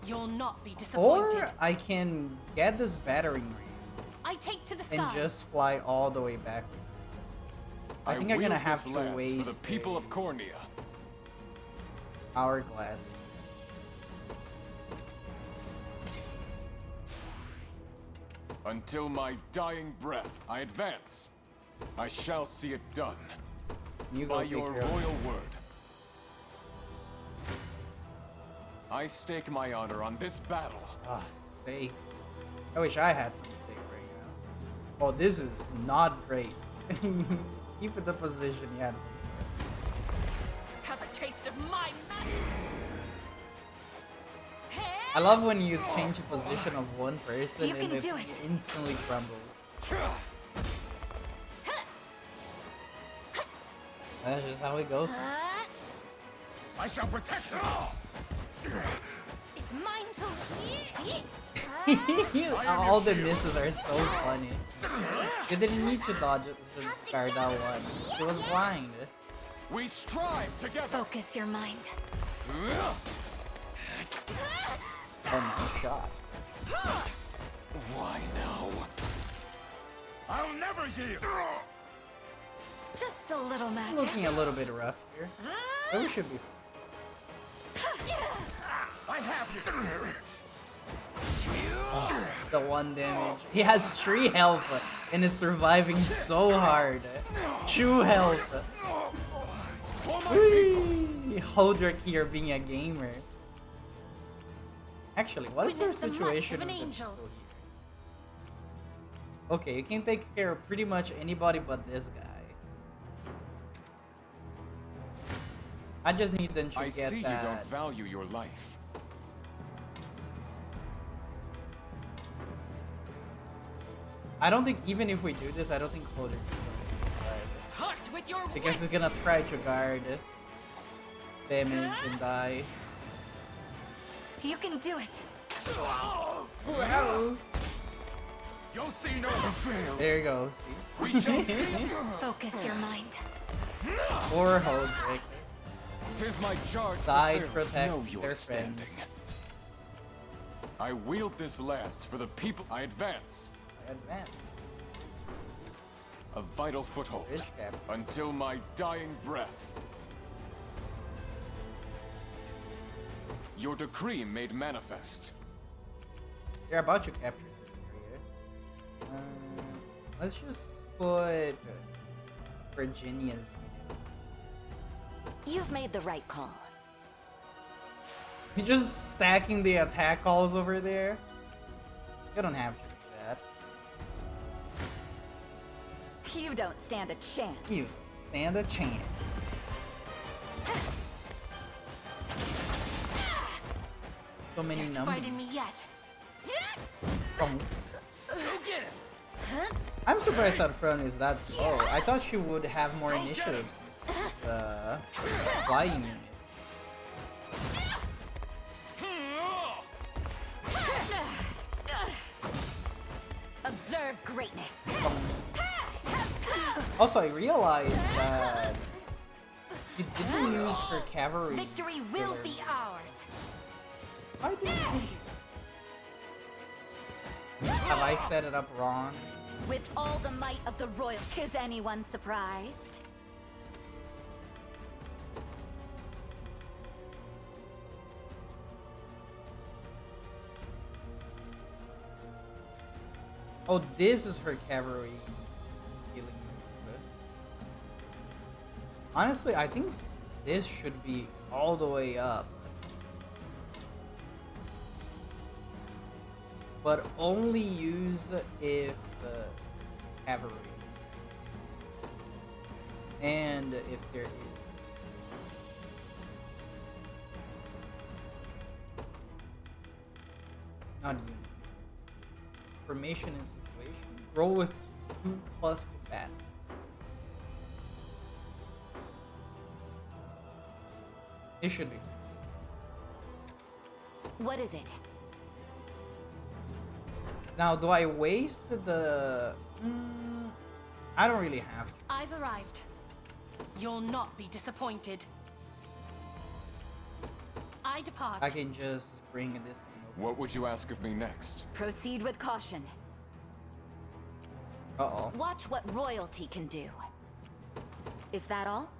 Speaker 13: You'll not be disappointed.
Speaker 1: Or I can get this battering ring
Speaker 13: I take to the
Speaker 1: and
Speaker 13: skies.
Speaker 1: just fly all the way back. I think I'm gonna
Speaker 12: wield
Speaker 1: have
Speaker 12: this
Speaker 1: to
Speaker 12: lance
Speaker 1: waste
Speaker 12: for the people of Cornea.
Speaker 1: hourglass.
Speaker 12: Until my dying breath, I advance. I shall see it done.
Speaker 1: You go
Speaker 12: By
Speaker 1: take
Speaker 12: your
Speaker 1: care of it.
Speaker 12: royal word. I stake my honor on this battle.
Speaker 1: Ah, steak. I wish I had some steak right now. Oh, this is not great. Keep it the position you had.
Speaker 13: Have a taste of my magic.
Speaker 1: I love when you change the position of one person
Speaker 2: You
Speaker 1: and
Speaker 2: can
Speaker 1: it
Speaker 2: do it.
Speaker 1: instantly crumbles. That's just how it goes.
Speaker 9: I shall protect you!
Speaker 2: It's mine to.
Speaker 1: All the misses are so funny. You didn't need to dodge it to guard that one. She was blind.
Speaker 12: We strive together.
Speaker 2: Focus your mind.
Speaker 1: Oh my shot.
Speaker 12: Why now?
Speaker 9: I'll never yield!
Speaker 2: Just a little magic.
Speaker 1: Looking a little bit rough here. But we should be.
Speaker 9: I have you!
Speaker 1: Oh, the one damage. He has 3 health and is surviving so hard. True health. Whee! Holdrick here being a gamer. Actually, what is our
Speaker 13: Witness the might
Speaker 1: situation
Speaker 13: of an
Speaker 1: with the
Speaker 13: angel.
Speaker 1: people here? Okay, you can take care of pretty much anybody but this guy. I just need them to
Speaker 12: I
Speaker 1: get
Speaker 12: see
Speaker 1: that.
Speaker 12: you don't value your life.
Speaker 1: I don't think even if we do this, I don't think Holdrick is going to survive.
Speaker 13: Heart with your
Speaker 1: Because he's
Speaker 13: wits.
Speaker 1: gonna try to guard damage and die.
Speaker 2: You can do it.
Speaker 1: Wow.
Speaker 9: You'll see no fail!
Speaker 1: There you go, see?
Speaker 12: We shall see.
Speaker 2: Focus your mind.
Speaker 1: Or Holdrick.
Speaker 12: 'Tis my charge
Speaker 1: Side
Speaker 12: to
Speaker 1: protect
Speaker 12: know your
Speaker 1: their
Speaker 12: standing.
Speaker 1: friends.
Speaker 12: I wield this lance for the people. I advance.
Speaker 1: I advance.
Speaker 12: A vital foothold
Speaker 1: Bridge cap.
Speaker 12: until my dying breath. Your decree made manifest.
Speaker 1: You're about to capture this area. Let's just put Virginia's.
Speaker 10: You've made the right call.
Speaker 1: You're just stacking the attack calls over there. You don't have to do that.
Speaker 10: You don't stand a chance.
Speaker 1: You stand a chance. So many
Speaker 13: There's
Speaker 1: numbers.
Speaker 13: fight in me yet.
Speaker 1: I'm surprised that front is that slow. I thought she would have more initiatives. Flying unit.
Speaker 10: Observe greatness.
Speaker 1: Also, I realized that you didn't use her cavalry.
Speaker 13: Victory will be ours.
Speaker 1: I didn't. Have I set it up wrong?
Speaker 10: With all the might of the royal. Is anyone surprised?
Speaker 1: Oh, this is her cavalry healing move. Honestly, I think this should be all the way up. But only use if the cavalry. And if there is. Not units. Formation and situation. Roll with 2+ combat. It should be.
Speaker 10: What is it?
Speaker 1: Now, do I waste the... I don't really have to.
Speaker 13: I've arrived. You'll not be disappointed. I depart.
Speaker 1: I can just bring this thing over.
Speaker 12: What would you ask of me next?
Speaker 10: Proceed with caution.
Speaker 1: Uh-oh.
Speaker 10: Watch what royalty can do. Is that all?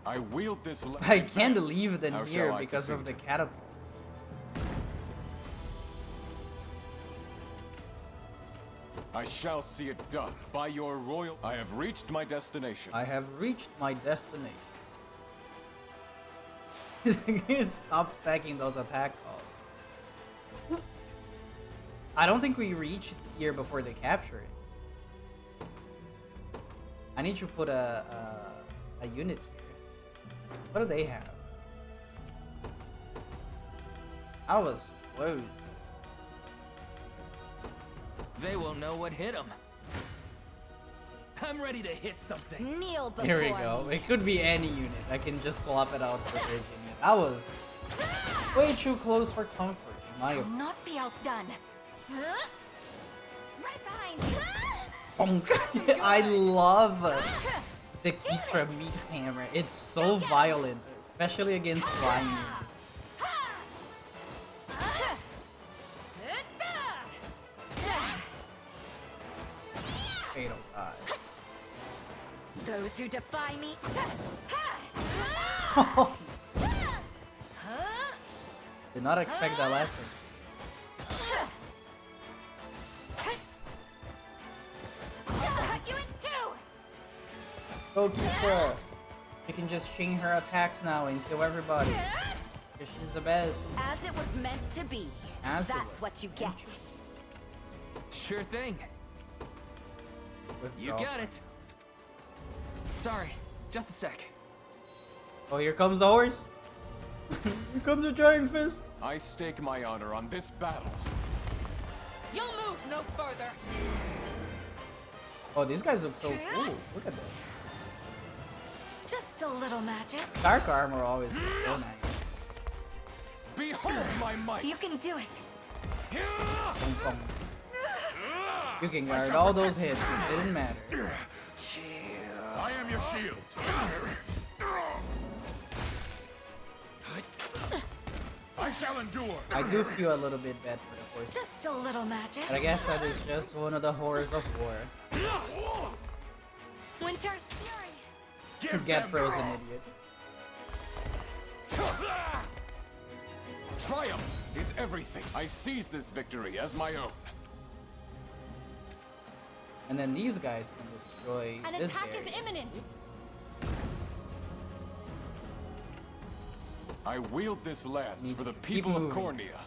Speaker 12: I wield this.
Speaker 1: I can't leave them
Speaker 12: How
Speaker 1: here
Speaker 12: shall I
Speaker 1: because of the
Speaker 12: proceed?
Speaker 1: catapult.
Speaker 12: I shall see it done by your royal. I have reached my destination.
Speaker 1: I have reached my destination. Stop stacking those attack calls. I don't think we reached here before they capture it. I need to put a unit here. What do they have? I was close.
Speaker 7: They won't know what hit them. I'm ready to hit something.
Speaker 10: Kneel before
Speaker 1: Here we go.
Speaker 10: me.
Speaker 1: It could be any unit. I can just swap it out for Virginia. That was way too close for comfort, in my
Speaker 13: I'll
Speaker 1: opinion.
Speaker 13: not be outdone.
Speaker 10: Right behind you.
Speaker 1: I love the Kitra meat hammer. It's so violent, especially against flying units. They don't die.
Speaker 10: Those who defy me.
Speaker 1: Did not expect that lesson.
Speaker 10: Cut you in two.
Speaker 1: Go Kitra! You can just chain her attacks now and kill everybody. Because she's the best.
Speaker 10: As it was meant to be.
Speaker 1: As it
Speaker 10: That's
Speaker 1: was
Speaker 10: what you get.
Speaker 7: Sure thing. You
Speaker 1: Withdraw.
Speaker 7: got it. Sorry, just a sec.
Speaker 1: Oh, here comes the horse. Here comes the giant fist.
Speaker 12: I stake my honor on this battle.
Speaker 13: You'll move no further.
Speaker 1: Oh, these guys look so cool. Look at that.
Speaker 2: Just a little magic.
Speaker 1: Dark armor always looks so nice.
Speaker 12: Behold my might.
Speaker 2: You can do it.
Speaker 1: Boom, boom. You can guard all those hits. It didn't matter.
Speaker 11: I am your shield. I shall endure.
Speaker 1: I do feel a little bit bad for the horse.
Speaker 2: Just a little magic.
Speaker 1: But I guess that is just one of the horrors of war.
Speaker 2: Winter's fury.
Speaker 1: Get frozen, idiot.
Speaker 12: Triumph is everything. I seize this victory as my own.
Speaker 1: And then these guys can destroy
Speaker 13: An
Speaker 1: this
Speaker 13: attack
Speaker 1: barrier.
Speaker 13: is imminent.
Speaker 12: I wield this lance for the
Speaker 1: Keep
Speaker 12: people of
Speaker 1: moving.
Speaker 12: Cornea.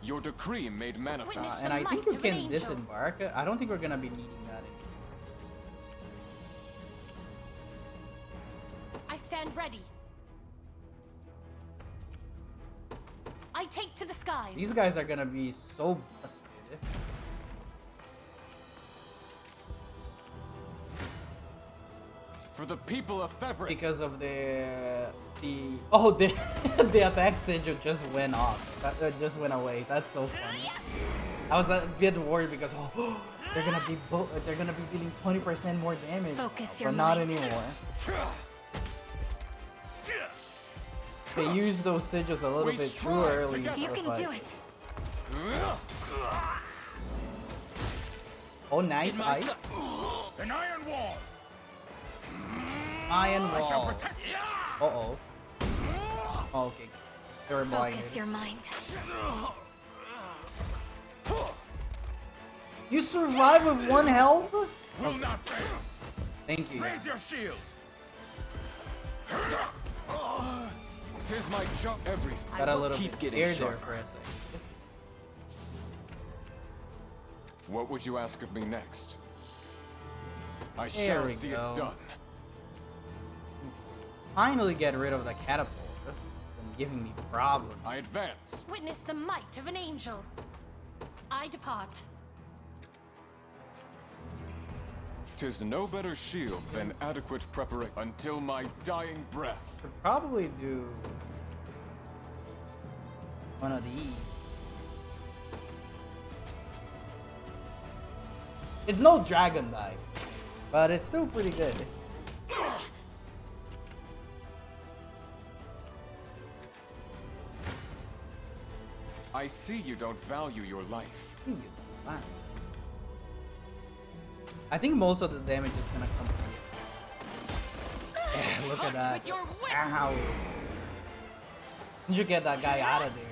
Speaker 12: Your decree made manifest.
Speaker 1: And I think you can disembark. I don't think we're gonna be needing that anymore.
Speaker 13: I stand ready. I take to the skies.
Speaker 1: These guys are gonna be so busted.
Speaker 12: For the people of Fevris.
Speaker 1: Because of the the attack sigil just went off. That just went away. That's so funny. I was a bit worried because they're gonna be dealing 20% more damage.
Speaker 2: Focus your
Speaker 1: but not
Speaker 2: mind.
Speaker 1: anymore. They used those sigils a little bit too early.
Speaker 2: You
Speaker 1: for the
Speaker 2: can
Speaker 1: fight.
Speaker 2: do it.
Speaker 1: Oh, nice ice.
Speaker 11: An iron wall.
Speaker 1: Iron
Speaker 11: I shall
Speaker 1: wall.
Speaker 11: protect you.
Speaker 1: Oh. Oh, okay. They were blinded.
Speaker 2: Focus your mind.
Speaker 1: You survive with 1 health?
Speaker 11: Will not fail.
Speaker 1: Thank you.
Speaker 11: Raise your shield.
Speaker 12: Tis my job. Everything.
Speaker 1: Got a little
Speaker 12: Keep
Speaker 1: bit
Speaker 12: getting
Speaker 1: scared there
Speaker 12: sharper.
Speaker 1: for a second.
Speaker 12: What would you ask of me next? I
Speaker 1: There
Speaker 12: shall
Speaker 1: we
Speaker 12: see
Speaker 1: go.
Speaker 12: it done.
Speaker 1: Finally get rid of the catapult. It's been giving me problems.
Speaker 12: I advance.
Speaker 13: Witness the might of an angel. I depart.
Speaker 12: Tis no better shield than adequate preparation until my dying breath.
Speaker 1: Could probably do one of these. It's no dragon dive, but it's still pretty good.
Speaker 12: I see you don't value your life.
Speaker 1: Wow. I think most of the damage is gonna come from this. Yeah, look at that. Ow. You get that guy out of there.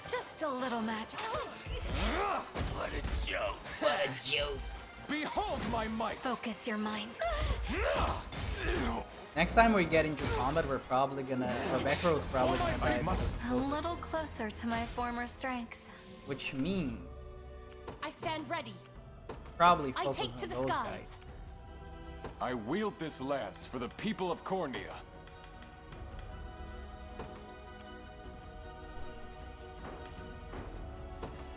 Speaker 2: Just a little magic.
Speaker 12: What a joke! What a joke! Behold my might!
Speaker 2: Focus your mind.
Speaker 1: Next time we get into combat, we're probably gonna, or Becro's probably gonna die because of
Speaker 2: A
Speaker 1: closest.
Speaker 2: little closer to my former strength.
Speaker 1: Which means
Speaker 13: I stand ready.
Speaker 1: probably
Speaker 13: I
Speaker 1: focus
Speaker 13: take
Speaker 1: on
Speaker 13: to the
Speaker 1: those
Speaker 13: skies.
Speaker 1: guys.
Speaker 12: I wield this lance for the people of Cornea.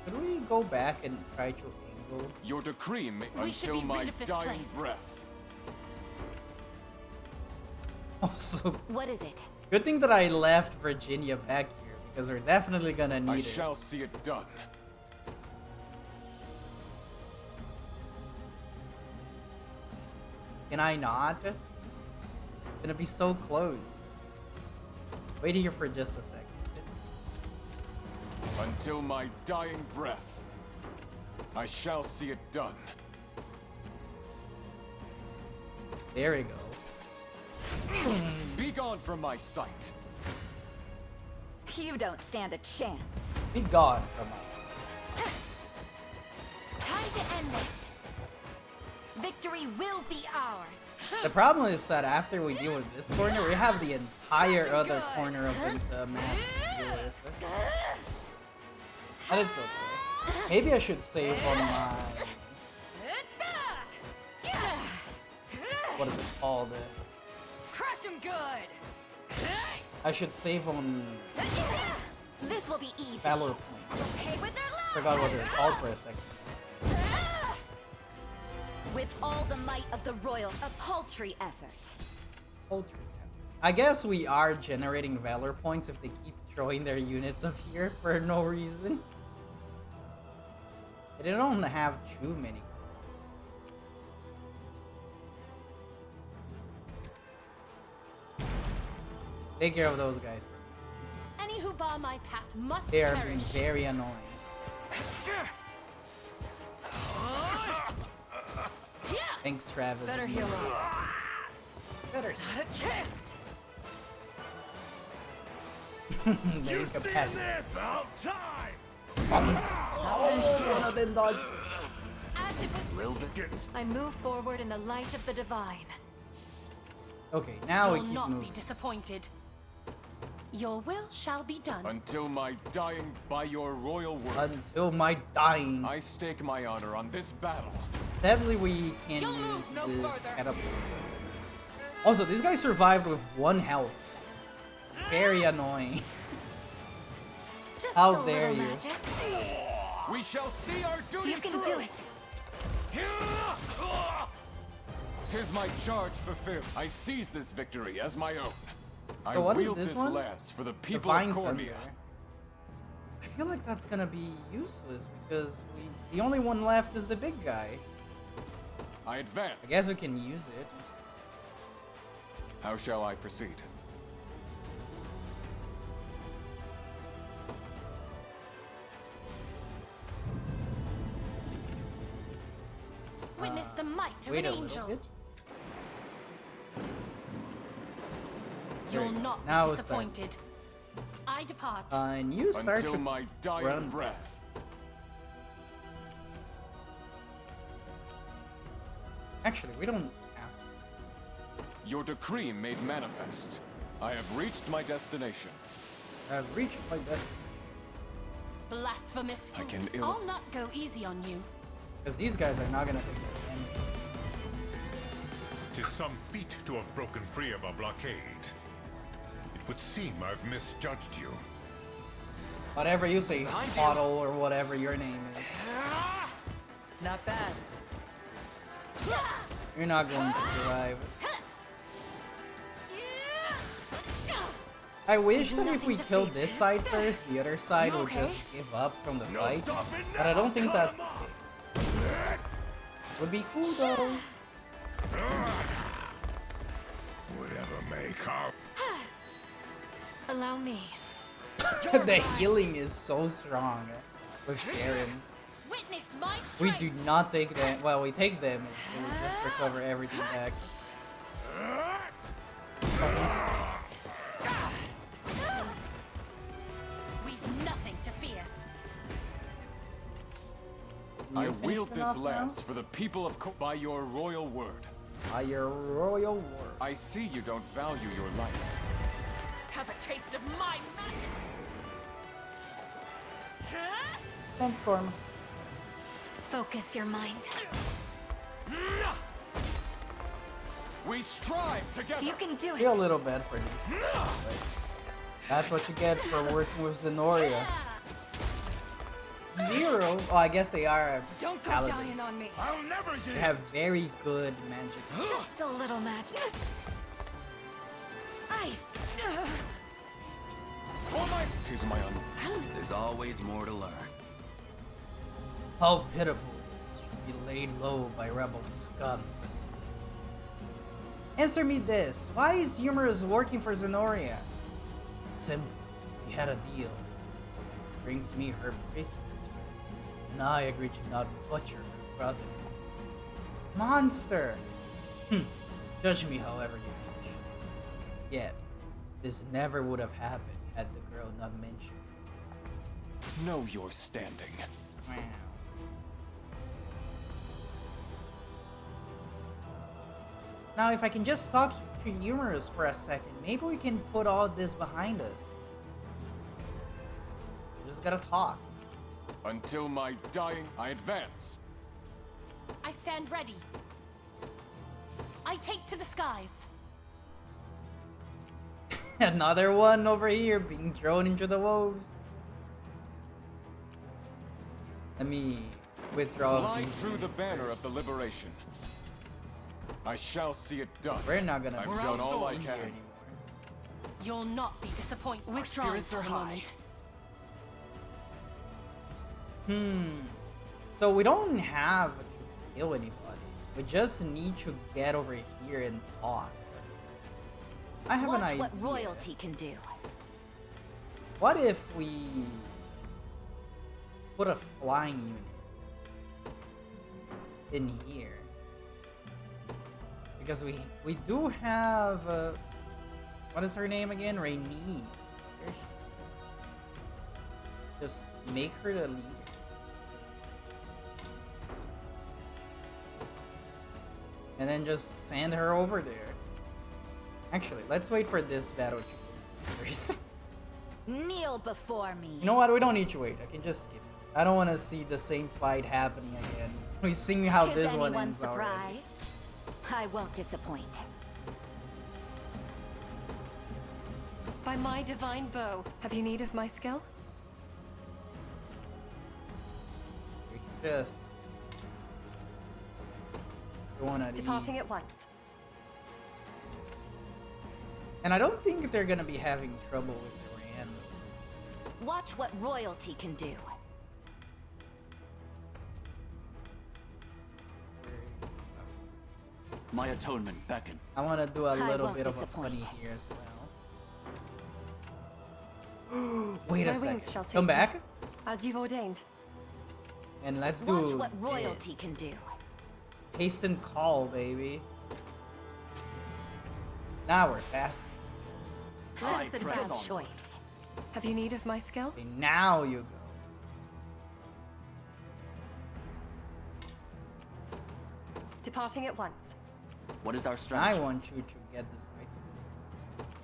Speaker 1: Could we go back and try to angle?
Speaker 12: Your decree
Speaker 13: We should
Speaker 12: until
Speaker 13: be
Speaker 12: my
Speaker 13: rid of this
Speaker 12: dying
Speaker 13: place.
Speaker 12: breath.
Speaker 1: Also,
Speaker 10: What is it?
Speaker 1: good thing that I left Virginia back here because we're definitely gonna need
Speaker 12: I
Speaker 1: it.
Speaker 12: shall see it done.
Speaker 1: Can I not? Gonna be so close. Wait here for just a second.
Speaker 12: Until my dying breath. I shall see it done.
Speaker 1: There we go.
Speaker 12: Be gone from my sight.
Speaker 10: You don't stand a chance.
Speaker 1: Be gone from us.
Speaker 13: Time to end this.
Speaker 10: Victory will be ours.
Speaker 1: The problem is that after we deal with this corner, we have the entire other
Speaker 10: good.
Speaker 1: corner of the map to deal with. And it's okay. Maybe I should save on my... What is it called?
Speaker 10: Crush him good.
Speaker 1: I should save on
Speaker 10: This will be easy.
Speaker 1: Valor Points.
Speaker 10: Pay with their lives.
Speaker 1: Forgot what they're called for a second.
Speaker 10: With all the might of the royal, a paltry effort.
Speaker 1: Poultry. I guess we are generating Valor Points if they keep throwing their units up here for no reason. They don't have too many. Take care of those guys for me.
Speaker 13: Any who bar my path must
Speaker 1: They are being
Speaker 13: perish.
Speaker 1: very annoying. Thanks, Travis.
Speaker 14: Better heal up.
Speaker 1: Better.
Speaker 14: Not a chance.
Speaker 1: Very capacity.
Speaker 11: About time!
Speaker 1: Oh, then dodge.
Speaker 13: As it was
Speaker 5: Little bit.
Speaker 2: I move forward in the light of the divine.
Speaker 1: Okay, now we
Speaker 13: You'll
Speaker 1: keep
Speaker 13: not
Speaker 1: moving.
Speaker 13: be disappointed. Your will shall be done.
Speaker 12: Until my dying by your royal word.
Speaker 1: Until my dying.
Speaker 12: I stake my honor on this battle.
Speaker 1: Sadly, we can't
Speaker 13: You'll
Speaker 1: use
Speaker 13: move no
Speaker 1: this
Speaker 13: further.
Speaker 1: catapult. Also, this guy survived with 1 health. It's very annoying.
Speaker 2: Just
Speaker 1: How
Speaker 2: a
Speaker 1: dare
Speaker 2: little
Speaker 1: you.
Speaker 2: magic.
Speaker 12: We shall see our duty
Speaker 2: You can
Speaker 12: through.
Speaker 2: do it.
Speaker 12: 'Tis my charge fulfilled. I seize this victory as my own. I
Speaker 1: So what is
Speaker 12: wield
Speaker 1: this
Speaker 12: this
Speaker 1: one?
Speaker 12: lance for the people
Speaker 1: Divine
Speaker 12: of Cormia.
Speaker 1: Thunder. I feel like that's gonna be useless because the only one left is the big guy.
Speaker 12: I advance.
Speaker 1: I guess we can use it.
Speaker 12: How shall I proceed?
Speaker 13: Witness the might of
Speaker 1: Wait
Speaker 13: an
Speaker 1: a little
Speaker 13: angel.
Speaker 1: bit.
Speaker 13: You'll
Speaker 1: There you go.
Speaker 13: not
Speaker 1: Now
Speaker 13: be
Speaker 1: it's time.
Speaker 13: disappointed. I depart.
Speaker 1: And you start
Speaker 12: Until
Speaker 1: to
Speaker 12: my dying
Speaker 1: run.
Speaker 12: breath.
Speaker 1: Actually, we don't have to.
Speaker 12: Your decree made manifest. I have reached my destination.
Speaker 1: I've reached my destiny.
Speaker 13: Blasphemous
Speaker 12: I
Speaker 13: fool.
Speaker 12: can ill-
Speaker 13: I'll not go easy on you.
Speaker 1: Because these guys are not gonna take the damage.
Speaker 11: 'Tis some feat to have broken free of a blockade. It would seem I've misjudged you.
Speaker 1: Whatever you say, Otto or whatever your name is.
Speaker 14: Not bad.
Speaker 1: You're not going to survive. I wish that if we killed this side first, the other side would just give up from the fight. But I don't think that's the case. Would be cool though.
Speaker 11: Whatever may come.
Speaker 2: Allow me.
Speaker 1: The healing is so strong with Sharon.
Speaker 13: Witness my
Speaker 1: We
Speaker 13: strength.
Speaker 1: do not take them. Well, we take them. We just recover everything back.
Speaker 13: We've nothing to fear.
Speaker 1: You
Speaker 12: I
Speaker 1: finished
Speaker 12: wield
Speaker 1: it
Speaker 12: this
Speaker 1: off now?
Speaker 12: lance for the people of by your royal word.
Speaker 1: By your royal word.
Speaker 12: I see you don't value your life.
Speaker 13: Have a taste of my magic.
Speaker 1: Thanks, Storm.
Speaker 2: Focus your mind.
Speaker 12: We strive together.
Speaker 2: You can do
Speaker 1: Feel a
Speaker 2: it.
Speaker 1: little bad for these. But that's what you get for working with Zenoria. 0. Oh, I guess they are.
Speaker 14: Don't go
Speaker 1: paladins.
Speaker 14: dying on me.
Speaker 11: I'll never
Speaker 1: They
Speaker 11: yield.
Speaker 1: have very good magic.
Speaker 2: Just a little magic. Ice.
Speaker 12: For my tis my own.
Speaker 5: There's always more to learn.
Speaker 1: How pitiful it is to be laid low by rebel scums. Answer me this. Why is Humorous working for Zenoria? Simple. We had a deal. Brings me her priestess, and I agree to not butcher her brother. Monster! Judge me however you wish. Yet, this never would have happened had the girl not mentioned.
Speaker 12: Know your standing.
Speaker 1: Wow. Now, if I can just talk to Humorous for a second, maybe we can put all this behind us. We just gotta talk.
Speaker 12: Until my dying, I advance.
Speaker 13: I stand ready. I take to the skies.
Speaker 1: Another one over here being thrown into the wolves. Let me withdraw
Speaker 12: Fly
Speaker 1: these
Speaker 12: through the
Speaker 1: units
Speaker 12: banner
Speaker 1: first.
Speaker 12: of the liberation. I shall see it done.
Speaker 1: We're not gonna
Speaker 12: I've
Speaker 1: do
Speaker 12: done all I
Speaker 1: this
Speaker 12: can.
Speaker 1: anymore.
Speaker 13: You'll not be disappointed.
Speaker 9: Our
Speaker 13: Withdrawn
Speaker 9: spirits
Speaker 13: for
Speaker 9: are
Speaker 13: the
Speaker 9: high.
Speaker 13: moment.
Speaker 1: So we don't have to kill anybody. We just need to get over here and talk. I have
Speaker 10: Watch
Speaker 1: an idea.
Speaker 10: what royalty can do.
Speaker 1: What if we put a flying unit in here? Because we do have what is her name again? Rhaenys. There she is. Just make her the leader. And then just send her over there. Actually, let's wait for this battle first.
Speaker 10: Kneel before me.
Speaker 1: You know what? We don't need to wait. I can just skip. I don't want to see the same fight happening again. We've seen how this one ends already.
Speaker 10: Surprised? I won't disappoint.
Speaker 3: By my divine bow, have you need of my skill?
Speaker 1: We can just do one at
Speaker 3: Departing
Speaker 1: ease.
Speaker 3: at once.
Speaker 1: And I don't think they're gonna be having trouble with Iran.
Speaker 10: Watch what royalty can do.
Speaker 15: My atonement beckons.
Speaker 1: I want to do a
Speaker 10: I
Speaker 1: little
Speaker 10: won't
Speaker 1: bit of a
Speaker 10: disappoint.
Speaker 1: funny here as well. Wait a
Speaker 3: My wings
Speaker 1: second.
Speaker 3: shall take
Speaker 1: Come
Speaker 3: me.
Speaker 1: back.
Speaker 3: As you've ordained.
Speaker 1: And let's
Speaker 10: Watch
Speaker 1: do
Speaker 10: what royalty
Speaker 1: this.
Speaker 10: can do.
Speaker 1: Haste and call, baby. Now we're fast.
Speaker 10: Let us advance. Good
Speaker 15: on.
Speaker 10: choice.
Speaker 3: Have you need of my skill?
Speaker 1: Okay, now you go.
Speaker 3: Departing at once.
Speaker 15: What is our
Speaker 1: I
Speaker 15: strategy?
Speaker 1: want you to get this item.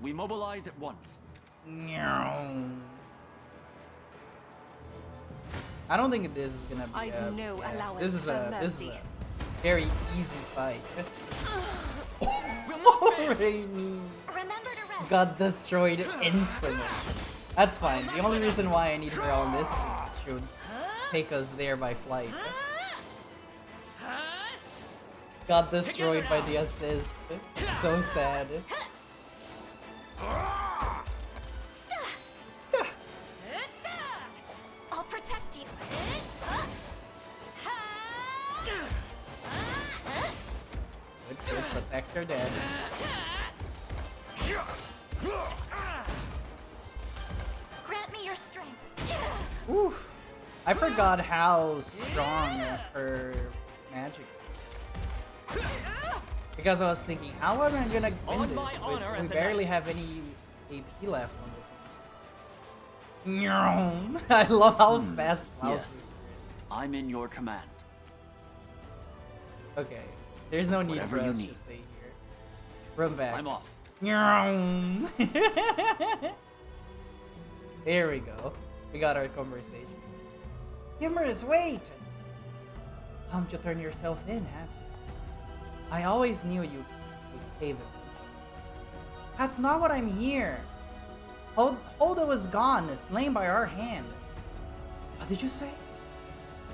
Speaker 15: We mobilize at once.
Speaker 1: I don't think this is gonna be.
Speaker 3: I've no allowance
Speaker 1: this is
Speaker 3: for
Speaker 1: a
Speaker 3: mercy.
Speaker 1: very easy fight. Rhaenys
Speaker 2: Remember to rest.
Speaker 1: got destroyed instantly. That's fine. The only reason why I need her on this thing is she would take us there by flight. Got destroyed by the assist. So sad.
Speaker 2: I'll protect you.
Speaker 1: Good, protect her dead.
Speaker 2: Grant me your strength.
Speaker 1: Oof. I forgot how strong her magic is. Because I was thinking, how am I gonna win
Speaker 7: On
Speaker 1: this?
Speaker 7: my honor
Speaker 1: We
Speaker 7: as a
Speaker 1: barely
Speaker 7: knight.
Speaker 1: have any AP left on the team. I love how fast Klaus
Speaker 15: Yes.
Speaker 1: is.
Speaker 15: I'm in your command.
Speaker 1: Okay. There's no need
Speaker 15: Whatever
Speaker 1: for
Speaker 15: you
Speaker 1: us
Speaker 15: need.
Speaker 1: to stay here. Run back.
Speaker 15: I'm off.
Speaker 1: There we go. We got our conversation. Humorous, wait! Come to turn yourself in, have you? I always knew you would cave eventually. That's not what I'm here. Holda was gone, slain by our hand. What did you say?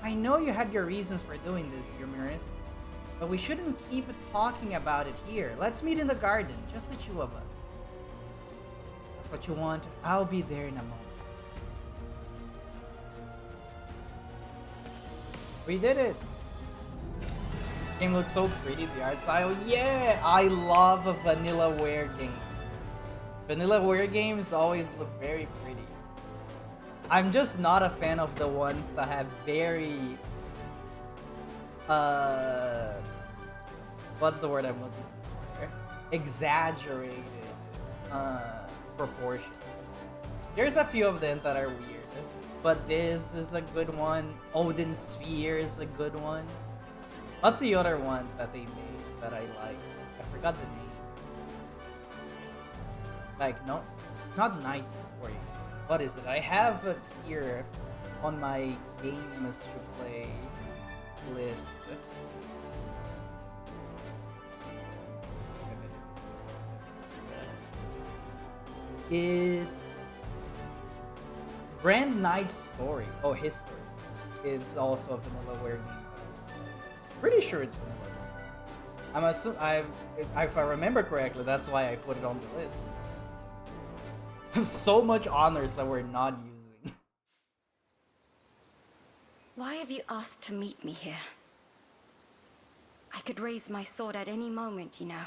Speaker 1: I know you had your reasons for doing this, Humorous. But we shouldn't keep talking about it here. Let's meet in the garden, just the two of us. That's what you want? I'll be there in a moment. We did it! Game looks so pretty, the art style. Yeah! I love a vanillaware game. Vanillaware games always look very pretty. I'm just not a fan of the ones that have very what's the word I'm looking for? Exaggerated proportion. There's a few of them that are weird, but this is a good one. Odin Sphere is a good one. What's the other one that they made that I like? I forgot the name. Like, no, not Night Story. What is it? I have it here on my games to play list. It's Grand Night Story. Oh, History is also a vanillaware game. Pretty sure it's vanilla. I'm assuming if I remember correctly, that's why I put it on the list. So much honors that we're not using.
Speaker 16: Why have you asked to meet me here? I could raise my sword at any moment, you know.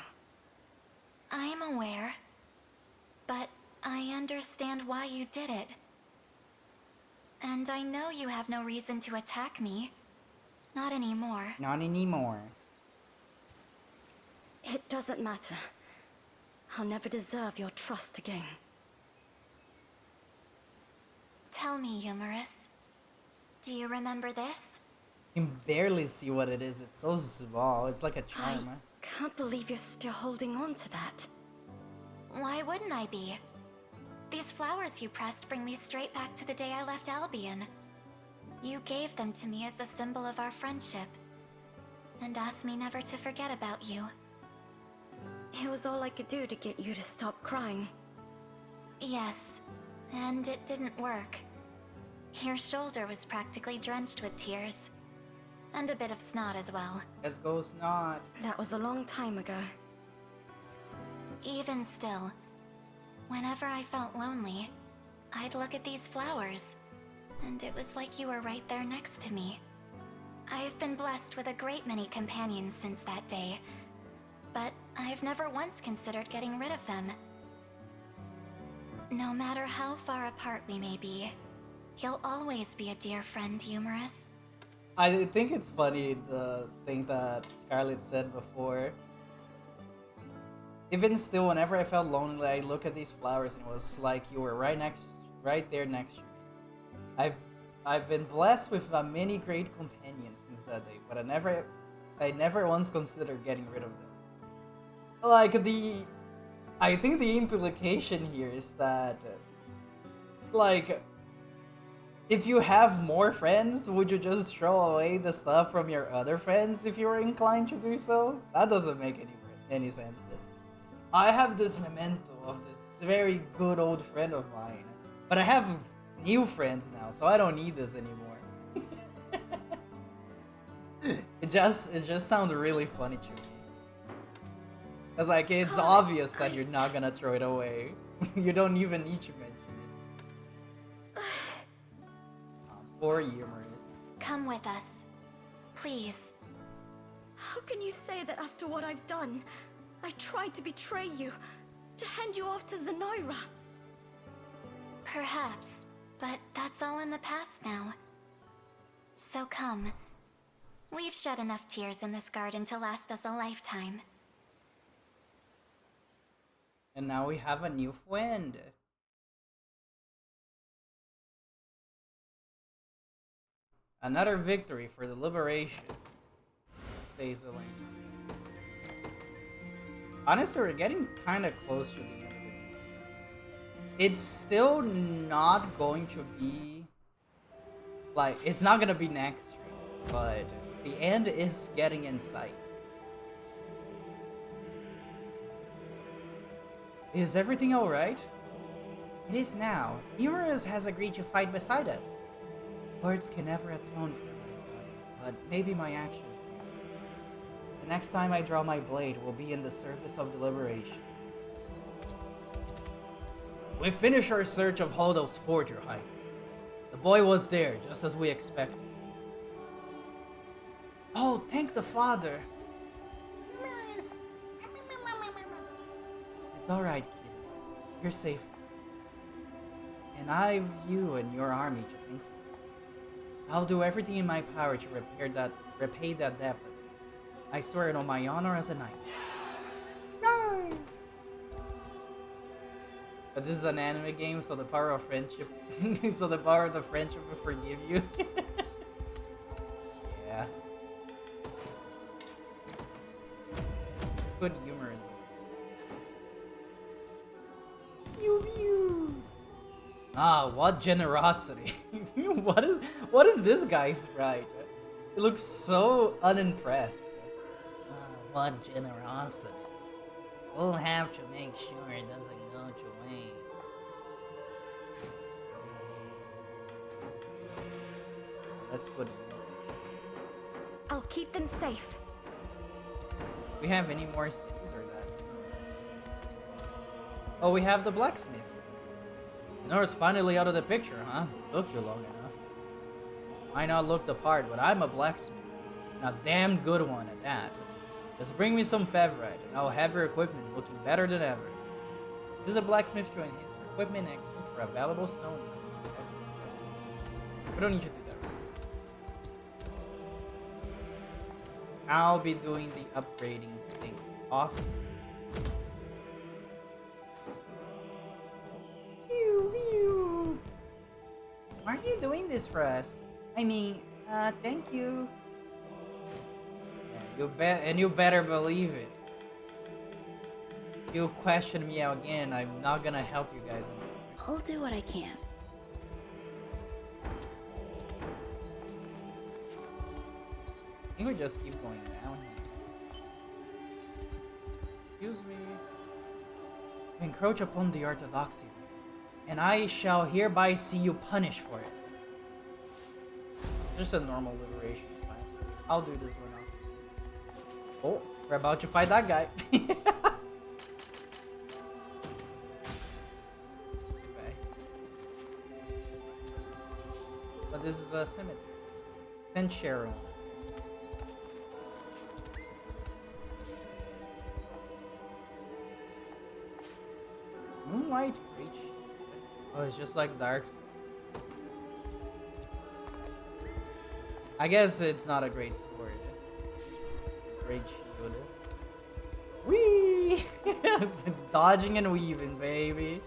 Speaker 2: I'm aware. But I understand why you did it. And I know you have no reason to attack me. Not anymore.
Speaker 1: Not anymore.
Speaker 16: It doesn't matter. I'll never deserve your trust again.
Speaker 2: Tell me, Humorous. Do you remember this?
Speaker 1: You can barely see what it is. It's so small. It's like a charm.
Speaker 16: I can't believe you're still holding on to that.
Speaker 2: Why wouldn't I be? These flowers you pressed bring me straight back to the day I left Albion. You gave them to me as a symbol of our friendship, and asked me never to forget about you.
Speaker 16: It was all I could do to get you to stop crying.
Speaker 2: Yes, and it didn't work. Your shoulder was practically drenched with tears. And a bit of snot as well.
Speaker 1: Let's go snot.
Speaker 16: That was a long time ago.
Speaker 2: Even still, whenever I felt lonely, I'd look at these flowers, and it was like you were right there next to me. I've been blessed with a great many companions since that day, but I've never once considered getting rid of them. No matter how far apart we may be, you'll always be a dear friend, Humorous.
Speaker 1: I think it's funny, the thing that Scarlett said before. Even still, whenever I felt lonely, I look at these flowers and it was like you were right there next to me. I've been blessed with many great companions since that day, but I never once considered getting rid of them. Like I think the implication here is that, like, if you have more friends, would you just throw away the stuff from your other friends if you were inclined to do so? That doesn't make any sense. I have this memento of this very good old friend of mine, but I have new friends now, so I don't need this anymore. It just sounds really funny to me. Cause like it's obvious that you're not gonna throw it away. You don't even need to mention it. Poor Humorous.
Speaker 2: Come with us. Please.
Speaker 16: How can you say that after what I've done? I tried to betray you, to hand you off to Zenoira.
Speaker 2: Perhaps, but that's all in the past now. So come. We've shed enough tears in this garden to last us a lifetime.
Speaker 1: And now we have a new friend. Another victory for the liberation. Says Elaine. Honestly, we're getting kind of close to the end of it. It's still not going to be... like, it's not going to be next stream, but the end is getting in sight. Is everything alright? It is now. Humorous has agreed to fight beside us. Words can never atone for what I've done, but maybe my actions can. The next time I draw my blade will be in the service of the liberation. We finished our search of Holdo's Forge, Your Highness. The boy was there, just as we expected. Oh, thank the Father. It's alright, kiddos. You're safe. And I've you and your army to thank for. I'll do everything in my power to repay that debt. I swear it on my honor as a knight. No! But this is an anime game, so the power of friendship... so the power of the friendship will forgive you. Yeah. Let's put humor as Pew pew! Ah, what generosity. What is this guy's sprite? It looks so unimpressed. What generosity. We'll have to make sure it doesn't go to waste. Let's put it.
Speaker 16: I'll keep them safe.
Speaker 1: We have any more cities or that? Oh, we have the blacksmith. Nora's finally out of the picture, huh? Took you long enough. Might not look the part, but I'm a blacksmith. And a damn good one at that. Just bring me some Fevrite, and I'll have your equipment looking better than ever. Use a blacksmith to enhance your equipment in exchange for a valuable stone. We don't need to do that. I'll be doing the upgrading things off. Why are you doing this for us? I mean, thank you. Yeah, you better believe it. If you question me again, I'm not gonna help you guys anymore.
Speaker 8: I'll do what I can.
Speaker 1: I think we just keep going down here. Excuse me. You encroach upon the orthodoxy, and I shall hereby see you punished for it. Just a normal liberation class. I'll do this one off. Oh, we're about to fight that guy. Goodbye. But this is a cemetery. Sanctuary. Moonlight Breach. Oh, it's just like Dark Souls. I guess it's not a great sword. Great shield. Whee! Dodging and weaving, baby.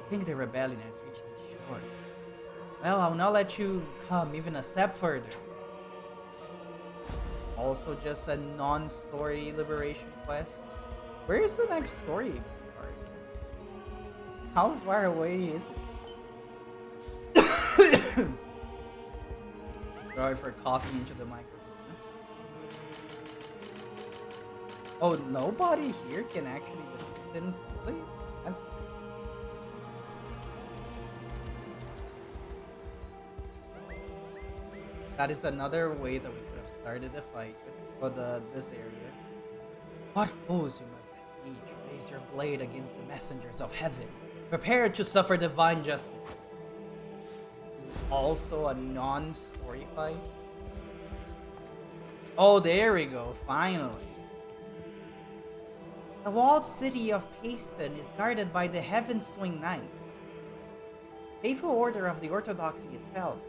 Speaker 1: I think the rebellion has reached these shores. Well, I'll not let you come even a step further. Also just a non-story liberation quest. Where is the next story part? How far away is it? Sorry for coughing into the microphone. Oh, nobody here can actually defeat them fully? That's... That is another way that we could have started the fight for this area. What foes you must each raise your blade against the messengers of heaven. Prepare to suffer divine justice. This is also a non-story fight. Oh, there we go, finally. The walled city of Paeston is guarded by the Heaven Swing Knights. Faithful order of the Orthodoxy itself.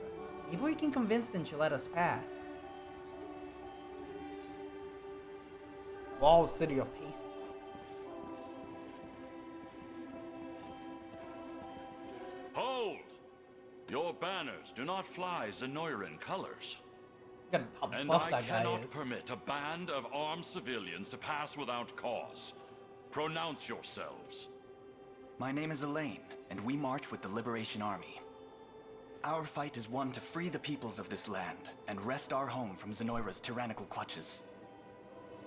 Speaker 1: Maybe we can convince them to let us pass. Walled city of Paeston.
Speaker 17: Hold! Your banners do not fly Zenoiran colors. And I cannot permit a band of armed civilians to pass without cause. Pronounce yourselves.
Speaker 4: My name is Elaine, and we march with the Liberation Army. Our fight is one to free the peoples of this land and wrest our home from Zenoira's tyrannical clutches.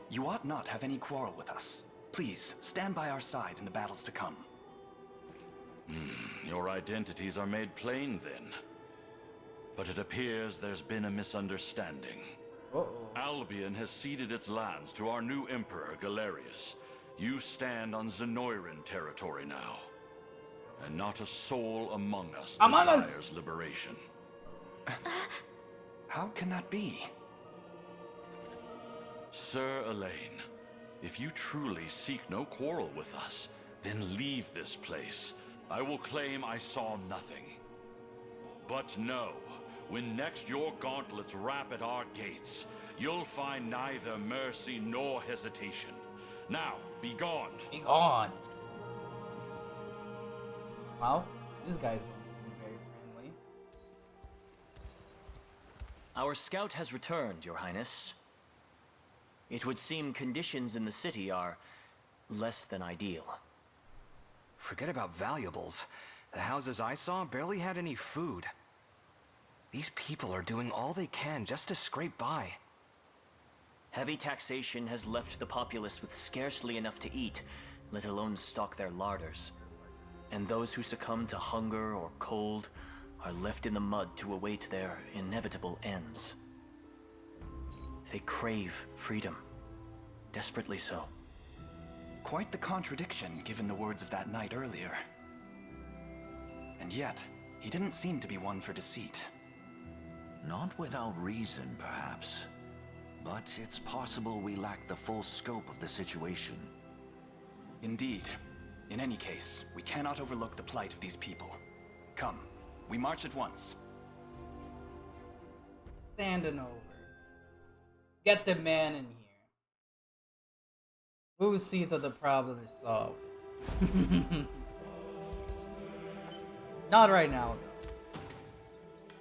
Speaker 4: You ought not have any quarrel with us. Please, stand by our side in the battles to come.
Speaker 17: Your identities are made plain then. But it appears there's been a misunderstanding. Albion has ceded its lands to our new emperor, Galerius. You stand on Zenoiran territory now. And not a soul among us desires liberation.
Speaker 4: How can that be?
Speaker 17: Sir Elaine, if you truly seek no quarrel with us, then leave this place. I will claim I saw nothing. But know, when next your gauntlets rap at our gates, you'll find neither mercy nor hesitation. Now, be gone.
Speaker 1: Be gone. Wow, these guys don't seem very friendly.
Speaker 18: Our scout has returned, Your Highness. It would seem conditions in the city are less than ideal.
Speaker 5: Forget about valuables. The houses I saw barely had any food. These people are doing all they can just to scrape by.
Speaker 18: Heavy taxation has left the populace with scarcely enough to eat, let alone stock their larders. And those who succumb to hunger or cold are left in the mud to await their inevitable ends. They crave freedom, desperately so.
Speaker 4: Quite the contradiction, given the words of that knight earlier. And yet, he didn't seem to be one for deceit.
Speaker 19: Not without reason, perhaps. But it's possible we lack the full scope of the situation.
Speaker 4: Indeed. In any case, we cannot overlook the plight of these people. Come, we march at once.
Speaker 1: Sanding over. Get the man in here. We'll see that the problem is solved. Not right now, though.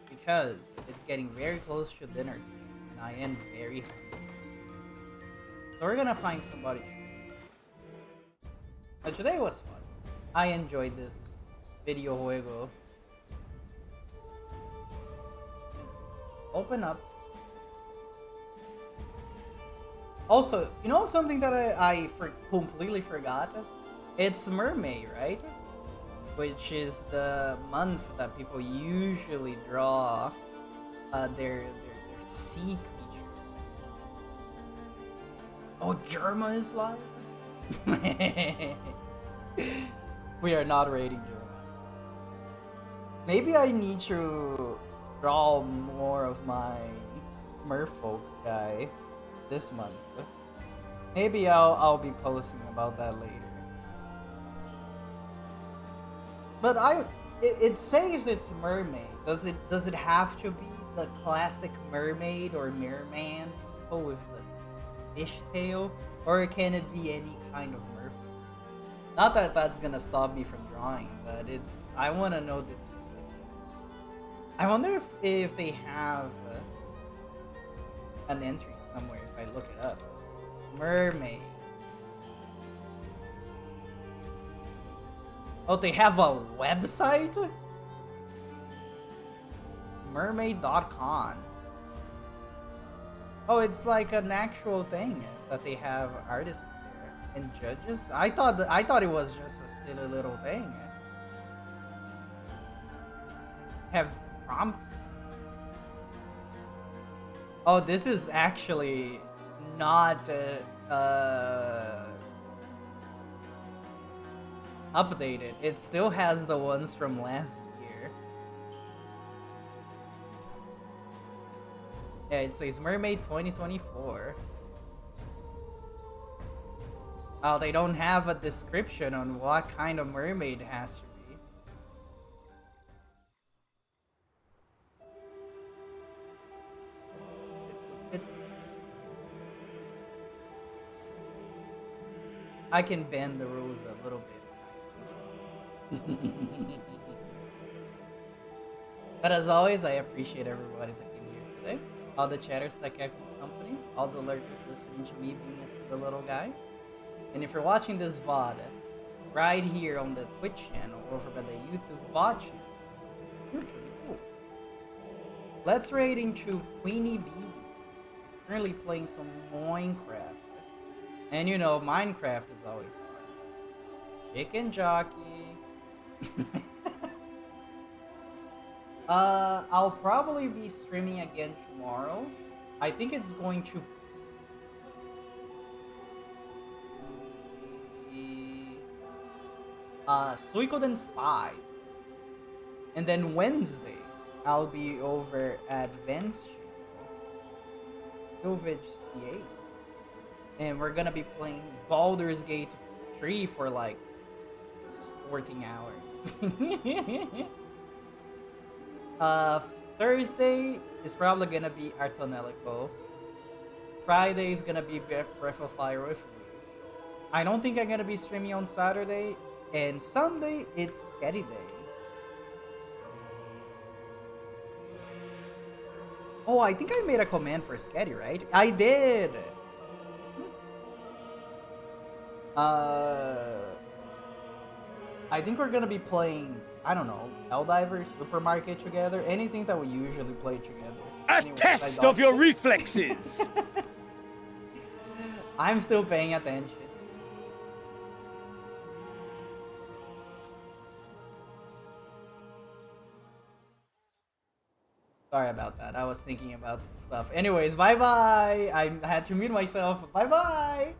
Speaker 1: Because it's getting very close to dinner time, and I am very hungry. So we're gonna find somebody. But today was fun. I enjoyed this video juego. Open up. Also, you know something that I completely forgot? It's Mermaid, right? Which is the month that people usually draw their sea creatures. Oh, Germa is live? We are not raiding Germa. Maybe I need to draw more of my merfolk guy this month. Maybe I'll be posting about that later. But it says it's mermaid. Does it have to be the classic mermaid or merman people with the fish tail, or can it be any kind of merfolk? Not that that's gonna stop me from drawing, but I want to know that. I wonder if they have an entry somewhere if I look it up. Mermaid. Oh, they have a website? Mermaid.com. Oh, it's like an actual thing that they have artists there and judges. I thought it was just a silly little thing. Have prompts. Oh, this is actually not updated. It still has the ones from last year. Yeah, it says Mermaid 2024. Oh, they don't have a description on what kind of mermaid it has to be. It's... I can bend the rules a little bit. But as always, I appreciate everybody that came here today. All the chatters that kept me company. All the lurkers listening to me being a silly little guy. And if you're watching this VOD right here on the Twitch channel over by the YouTube VOD channel, let's raid into Queenie BB. She's currently playing some Minecraft. And you know, Minecraft is always fun. Chicken Jockey. I'll probably be streaming again tomorrow. I think it's going to be Suikoden 5. And then Wednesday, I'll be over at Ben's channel, Silvage C8. And we're gonna be playing Baldur's Gate 3 for like 14 hours. Thursday is probably gonna be Artonelico. Friday is gonna be Breath of Fire with me. I don't think I'm gonna be streaming on Saturday. And Sunday, it's Sketty Day. Oh, I think I made a command for Sketty, right? I did! I think we're gonna be playing, I don't know, Helldivers, Supermarket together, anything that we usually play together.
Speaker 20: A test of your reflexes!
Speaker 1: I'm still paying attention. Sorry about that. I was thinking about stuff. Anyways, bye-bye! I had to mute myself. Bye-bye!